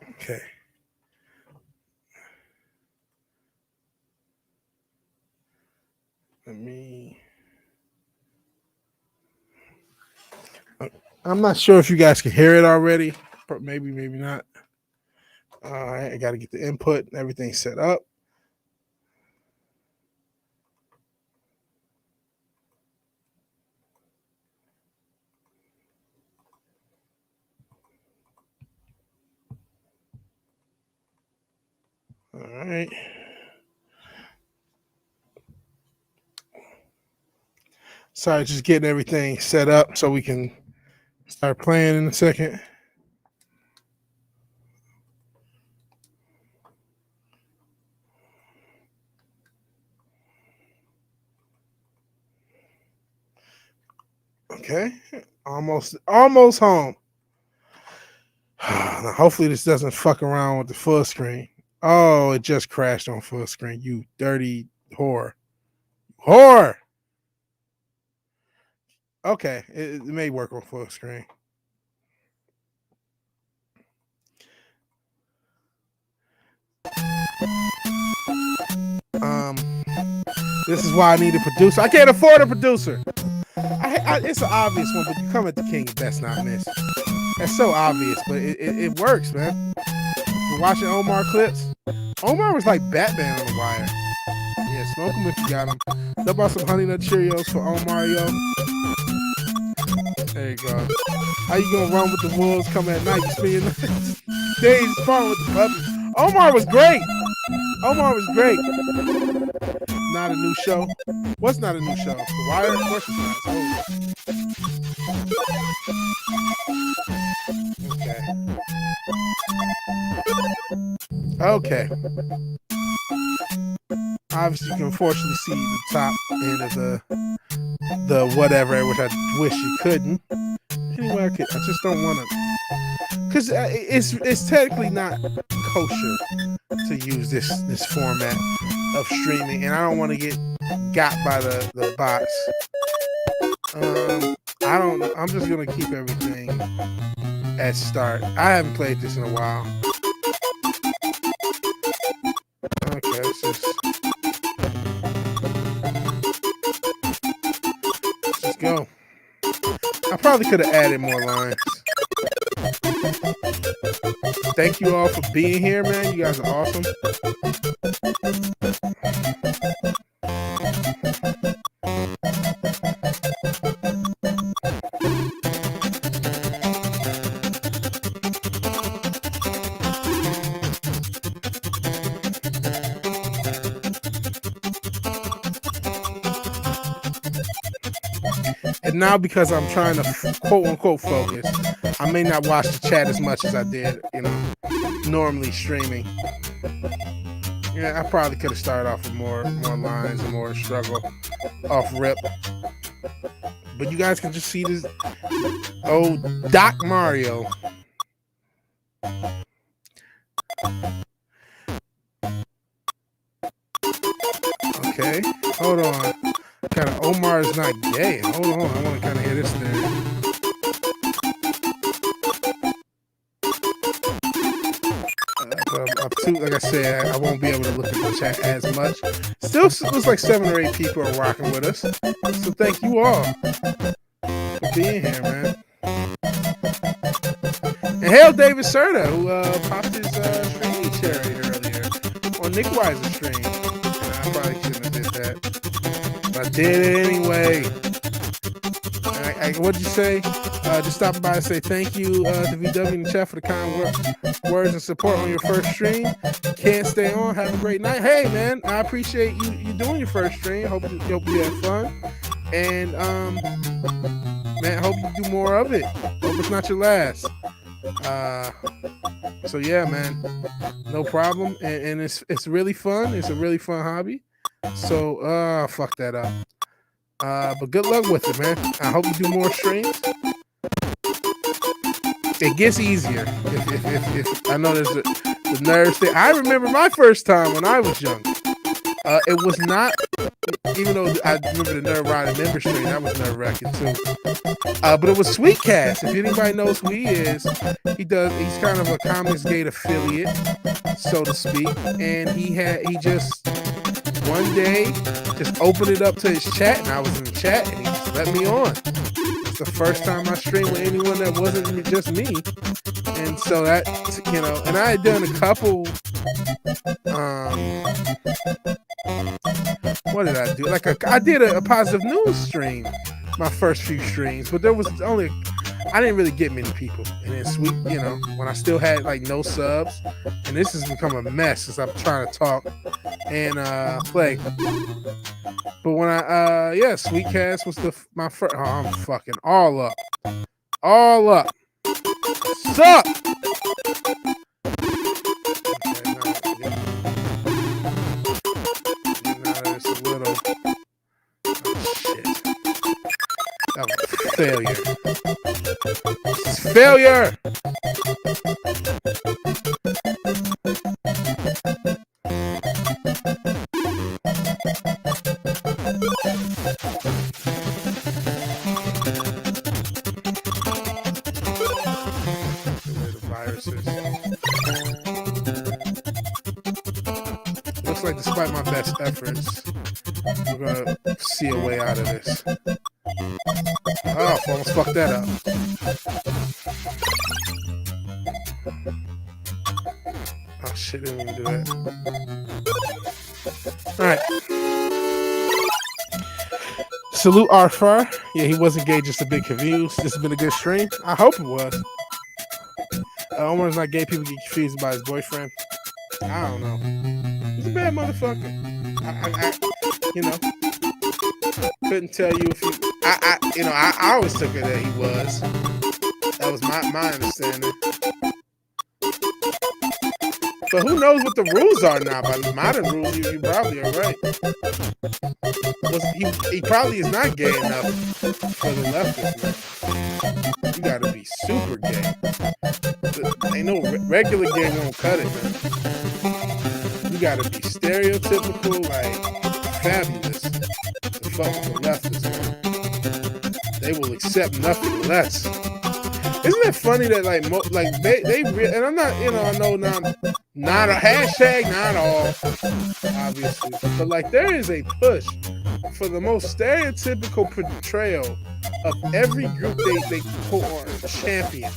Okay. Let me. I'm not sure if you guys can hear it already. Maybe, maybe not. All right, I got to get the input and everything set up. All right. Sorry, just getting everything set up so we can start playing in a second. Okay, almost home. Now, hopefully this doesn't fuck around with the full screen. Oh, it just crashed on full screen. You dirty whore. Whore! Okay, it may work on full screen. This is why I need a producer. I can't afford a producer. It's an obvious one, but you come at the king, you best not miss. That's so obvious, but it works, man. You're watching Omar clips. Omar was like Batman on the wire. Yeah, smoke them if you got them. How about some Honey Nut Cheerios for Omar, yo? There you go. How you gonna run with the wolves? Come at night, you spend days fun with the puppies. Omar was great. Omar was great. Not a new show. What's not a new show? The Wire? Of course it's not. Okay. Obviously, you can unfortunately see the top end of the whatever, which I wish you couldn't. Anyway, I just don't want to, because it's technically not kosher to use this format of streaming, and I don't want to get got by the bots. I'm just gonna keep everything at start. I haven't played this in a while. Okay, let's just go. I probably could have added more lines. Thank you all for being here, man. You guys are awesome. And now because I'm trying to quote unquote focus, I may not watch the chat as much as I did, normally streaming. Yeah, I probably could have started off with more lines and more struggle off rip. But you guys can just see this. Oh, Doc Mario. Okay, hold on. Kind of Omar is not gay. Hold on, I want to kind of hear this thing. Like I said, I won't be able to look at the chat as much. Still looks like 7 or 8 people are rocking with us. So thank you all for being here, man. And hail David Serta, who popped his streaming cherry earlier on Nick Wise's stream. I probably shouldn't have did that, but I did it anyway. What'd you say? Just stopping by to say thank you to VW and the chat for the kind words and support on your first stream. Can't stay on. Have a great night. Hey, man, I appreciate you doing your first stream. Hope you had fun. And man, hope you do more of it. Hope it's not your last. So yeah, man, no problem. And it's really fun. It's a really fun hobby. So fuck that up. But good luck with it, man. I hope you do more streams. It gets easier if I know there's the nerves thing. I remember my first time when I was young. It was not, even though I remember the Nerve Rider member stream, that was nerve-wracking too. But it was Sweetcast. If anybody knows who he is, he's kind of a Comics Gate affiliate, so to speak. And he just one day just opened it up to his chat, and I was in the chat, and he just let me on. It's the first time I streamed with anyone that wasn't just me. And so that, and I had done a couple, what did I do? I did a positive news stream, my first few streams, but there was I didn't really get many people. And then when I still had like no subs, and this has become a mess since I'm trying to talk and play. But when Sweetcast was my first. Oh, I'm fucking all up. Sup? It's a little. Oh, shit. That was a failure. This is failure. Looks like despite my best efforts, we're gonna see a way out of this. Oh, almost fucked that up. Oh shit, didn't even do that. Alright. Salute Arfar. Yeah, he wasn't gay, just a bit confused. This has been a good stream. I hope it was. Omar's not gay. People get confused by his boyfriend. I don't know. He's a bad motherfucker. I couldn't tell you if he. I always took it that he was. That was my understanding. But who knows what the rules are now? By the modern rules, you probably are right. He probably is not gay enough for the leftists, man. You gotta be super gay. Ain't no regular gay won't cut it, man. You gotta be stereotypical, like fabulous to fuck with the leftists, man. They will accept nothing less. Isn't it funny that they and I'm not, I know not a hashtag, not all, obviously, but like there is a push for the most stereotypical portrayal of every group they quote on champion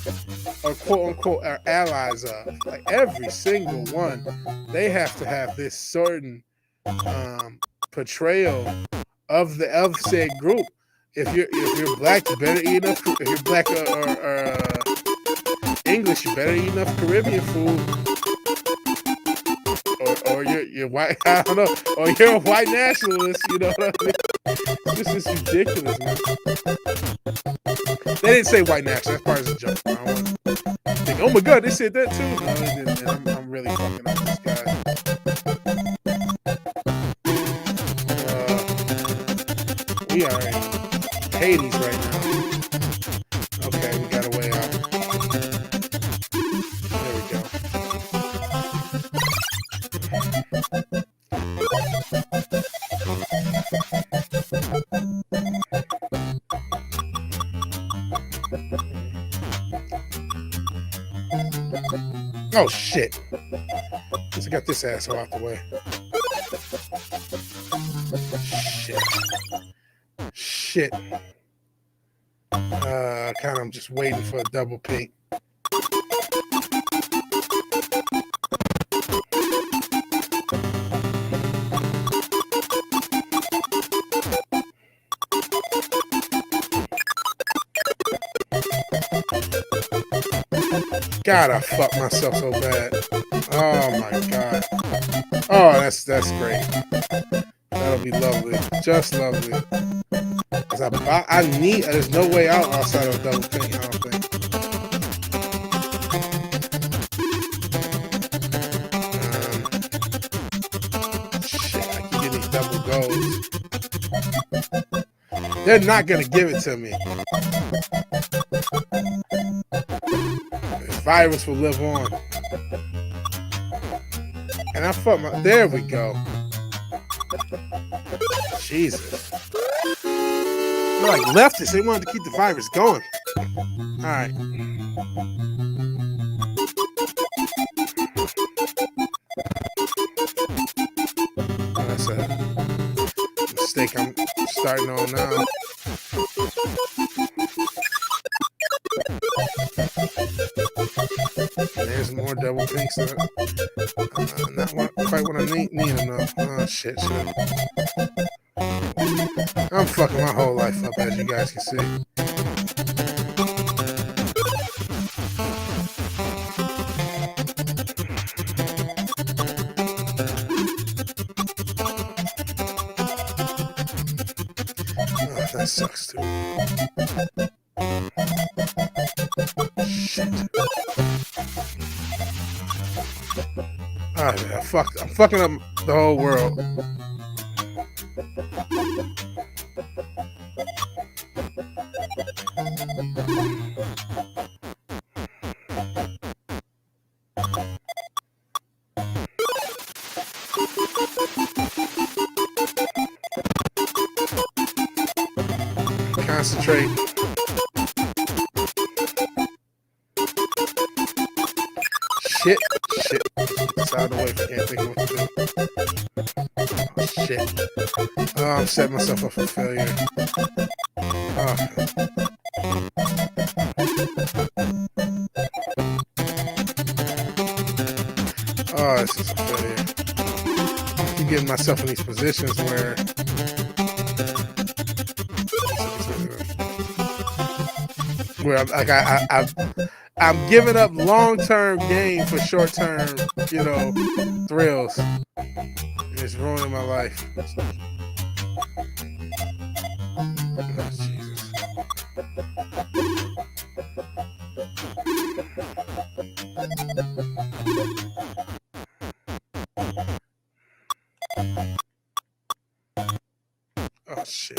or quote unquote are allies of. Like every single one, they have to have this certain portrayal of said group. If you're black, you better eat enough. If you're black or English, you better eat enough Caribbean food. Or you're white. I don't know. Or you're a white nationalist. You know what I mean? This is ridiculous, man. didn't say white national. That part is a joke. I don't want to think, oh my God, they said that too. No, they didn't. And I'm really fucking up this guy. We are in Hades right now. Okay, we got a way out. There we go. Oh shit. Let's get this asshole out the way. Shit. Kind of just waiting for a double pink. God, I fucked myself so bad. Oh my God. Oh, that's great. That'll be lovely. Just lovely. Cause I need. There's no way out outside of a double pink. I don't think. Shit, I keep getting these double goals. They're not gonna give it to me. The virus will live on. And I fucked my. There we go. Jesus. They're like leftists. They wanted to keep the virus going. All right. Oh, that's a mistake I'm starting on now. And there's more double pinks. Not quite what I need enough. Oh, shit. I'm fucking my whole life up, as you guys can see. Oh, that sucks too. Shit. Alright, I'm fucking up the whole world. Concentrate. Shit. It's out of the way. I can't think of what to do. Oh, shit. Oh, I'm setting myself up for failure. Oh. Oh, this is a failure. I keep getting myself in these positions where I'm giving up long-term gain for short-term, thrills. And it's ruining my life. Oh, Jesus. Oh, shit.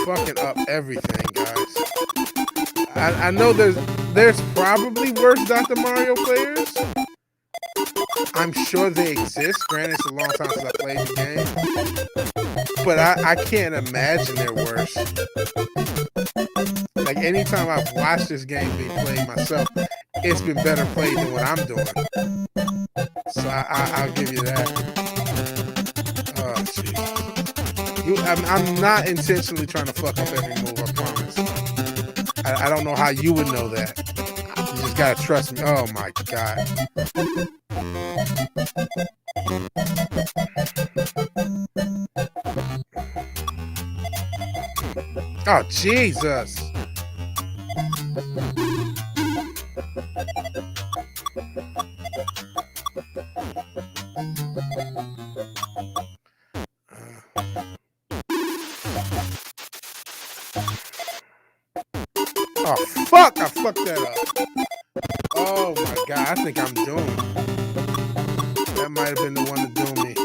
Fucking up everything, guys. I know there's probably worse Dr. Mario players. I'm sure they exist. Granted, it's a long time since I played the game. But I can't imagine they're worse. Like, anytime I've watched this game be played myself, it's been better played than what I'm doing. So I'll give you that. Oh, jeez. I'm not intentionally trying to fuck up every move, I promise. I don't know how you would know that. You just gotta trust me. Oh my God. Oh, Jesus. Oh fuck! I fucked that up. Oh my god! I think I'm doomed. That might have been the one to doom me.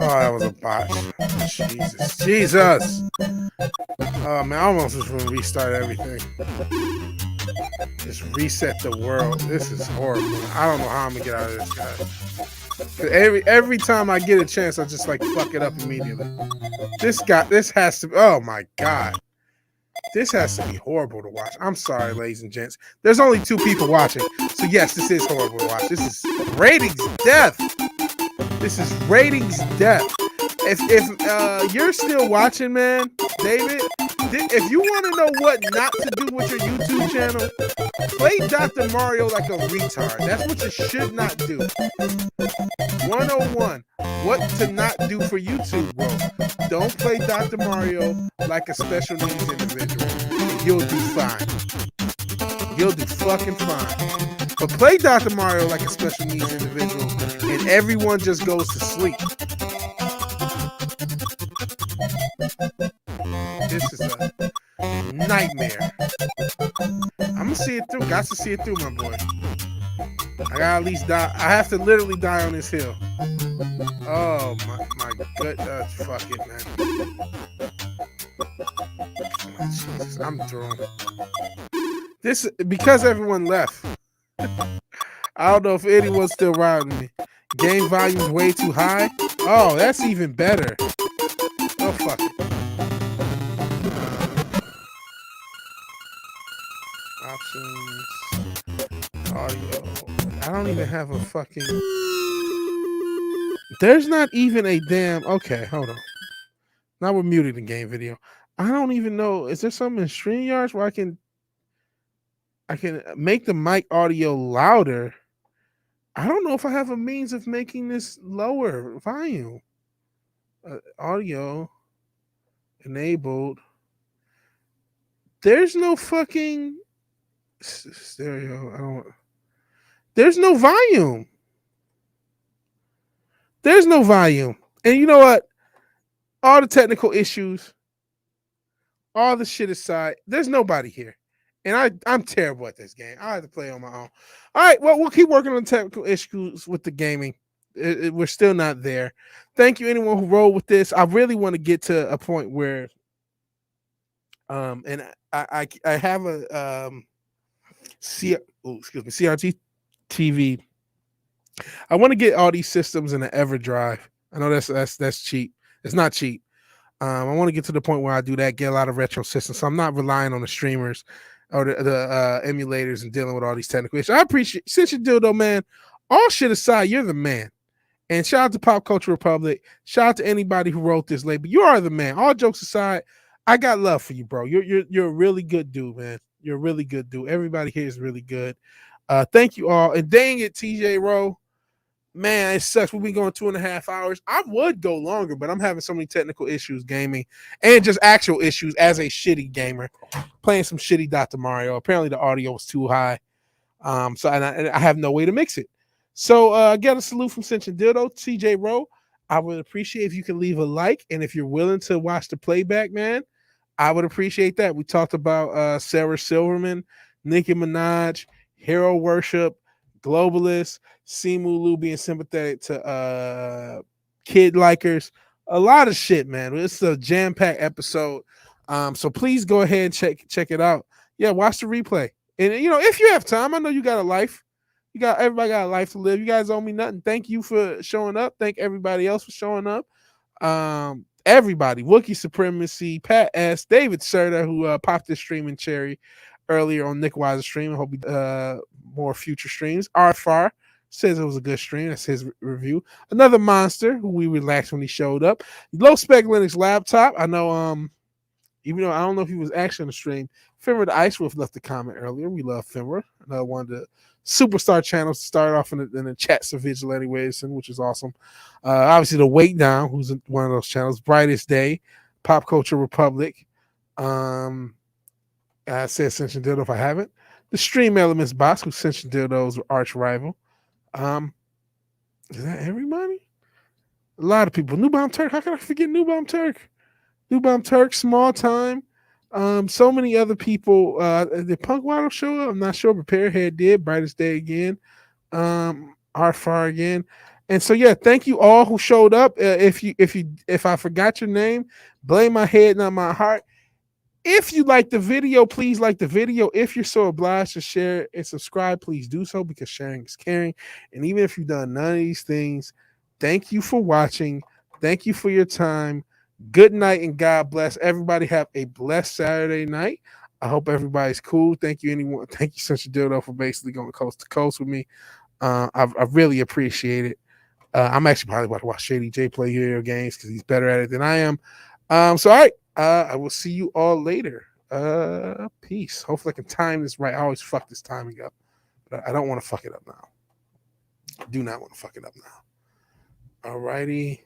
Oh, that was a botch. Jesus. Oh man, I almost just want to restart everything. Just reset the world. This is horrible. I don't know how I'm gonna get out of this, guy. Every time I get a chance, I just like fuck it up immediately. This has to. Oh my god. This has to be horrible to watch. I'm sorry, ladies and gents. There's only 2 people watching, so yes, this is horrible to watch. This is ratings death. This is ratings death. If you're still watching, man, David, if you want to know what not to do with your YouTube channel, play Dr. Mario like a retard. That's what you should not do. 101, what to not do for YouTube, bro. Don't play Dr. Mario like a special needs individual. You'll do fine. You'll do fucking fine. But play Dr. Mario like a special needs individual, and everyone just goes to sleep. This is a nightmare. I'm gonna see it through. Got to see it through, my boy. I gotta at least die. I have to literally die on this hill. Oh my good. Fuck it, man. Jesus, I'm through. This because everyone left. I don't know if anyone's still riding me. Game volume's way too high. Oh, that's even better. Oh fuck it. Options. Audio. I don't even have a fucking. There's not even a damn. Okay, hold on. Now we're muted in game video. I don't even know. Is there something in StreamYard where I can make the mic audio louder? I don't know if I have a means of making this lower volume. Audio enabled. There's no fucking stereo. I don't. There's no volume. There's no volume. And you know what? All the technical issues, all the shit aside, there's nobody here. And I'm terrible at this game. I have to play on my own. All right, well, we'll keep working on technical issues with the gaming. We're still not there. Thank you, anyone who rolled with this. I really want to get to a point where, and I have a CRT TV. I want to get all these systems in the EverDrive. I know that's cheap. It's not cheap. I want to get to the point where I do that, get a lot of retro systems. So I'm not relying on the streamers or the emulators and dealing with all these technical issues. I appreciate, since you do though, man, all shit aside, you're the man. And shout out to Pop Culture Republic. Shout out to anybody who wrote this label. You are the man. All jokes aside, I got love for you, bro. You're a really good dude, man. You're a really good dude. Everybody here is really good. Thank you all. And dang it, TJ Rowe. Man, it sucks. We'll be going 2.5 hours. I would go longer, but I'm having so many technical issues gaming and just actual issues as a shitty gamer. Playing some shitty Dr. Mario. Apparently the audio was too high. So I have no way to mix it. So get a salute from Cinch and Dildo, TJ Rowe. I would appreciate if you can leave a like, and if you're willing to watch the playback, man, I would appreciate that. We talked about Sarah Silverman, Nicki Minaj, Hero Worship, Globalists, Simu Lu being sympathetic to kid likers, a lot of shit, man. It's a jam-packed episode. So please go ahead and check it out. Yeah, watch the replay. And you know, if you have time, I know you got a life. Everybody got a life to live. You guys owe me nothing. Thank you for showing up. Thank everybody else for showing up. Everybody, Wookiee Supremacy, Pat S, David Serta, who popped this streaming cherry earlier on Nick Wise's stream. I hope more future streams. R-Far says it was a good stream. That's his review. Another monster who we relaxed when he showed up. Low Spec Linux Laptop. I know Even though I don't know if he was actually on the stream, Fenrir the Ice Wolf left a comment earlier. We love Fenrir. Another one of the superstar channels to start off in the chats of Vigilante Williamson, which is awesome. Obviously, the Wait Down, who's one of those channels. Brightest Day, Pop Culture Republic. I said Ascension Dildo if I haven't. The Stream Elements box, who's Ascension Dildo's arch rival. Is that everybody? A lot of people. New Bomb Turk. How can I forget New Bomb Turk? New Bomb Turk, Small Time. So many other people. Did Punk Waddle show up? I'm not sure. Preparehead did. Brightest Day again. Art Far again. And so yeah, thank you all who showed up. If I forgot your name, blame my head, not my heart. If you like the video, please like the video. If you're so obliged to share and subscribe, please do so, because sharing is caring. And even if you've done none of these things, thank you for watching. Thank you for your time. Good night and God bless. Everybody have a blessed Saturday night. I hope everybody's cool. Thank you, anyone. Thank you, Central Dildo, for basically going coast to coast with me. I really appreciate it. I'm actually probably about to watch Shady J play video games because he's better at it than I am. So, all right. I will see you all later. Peace. Hopefully I can time this right. I always fuck this timing up, but I don't want to fuck it up now. I do not want to fuck it up now. All righty.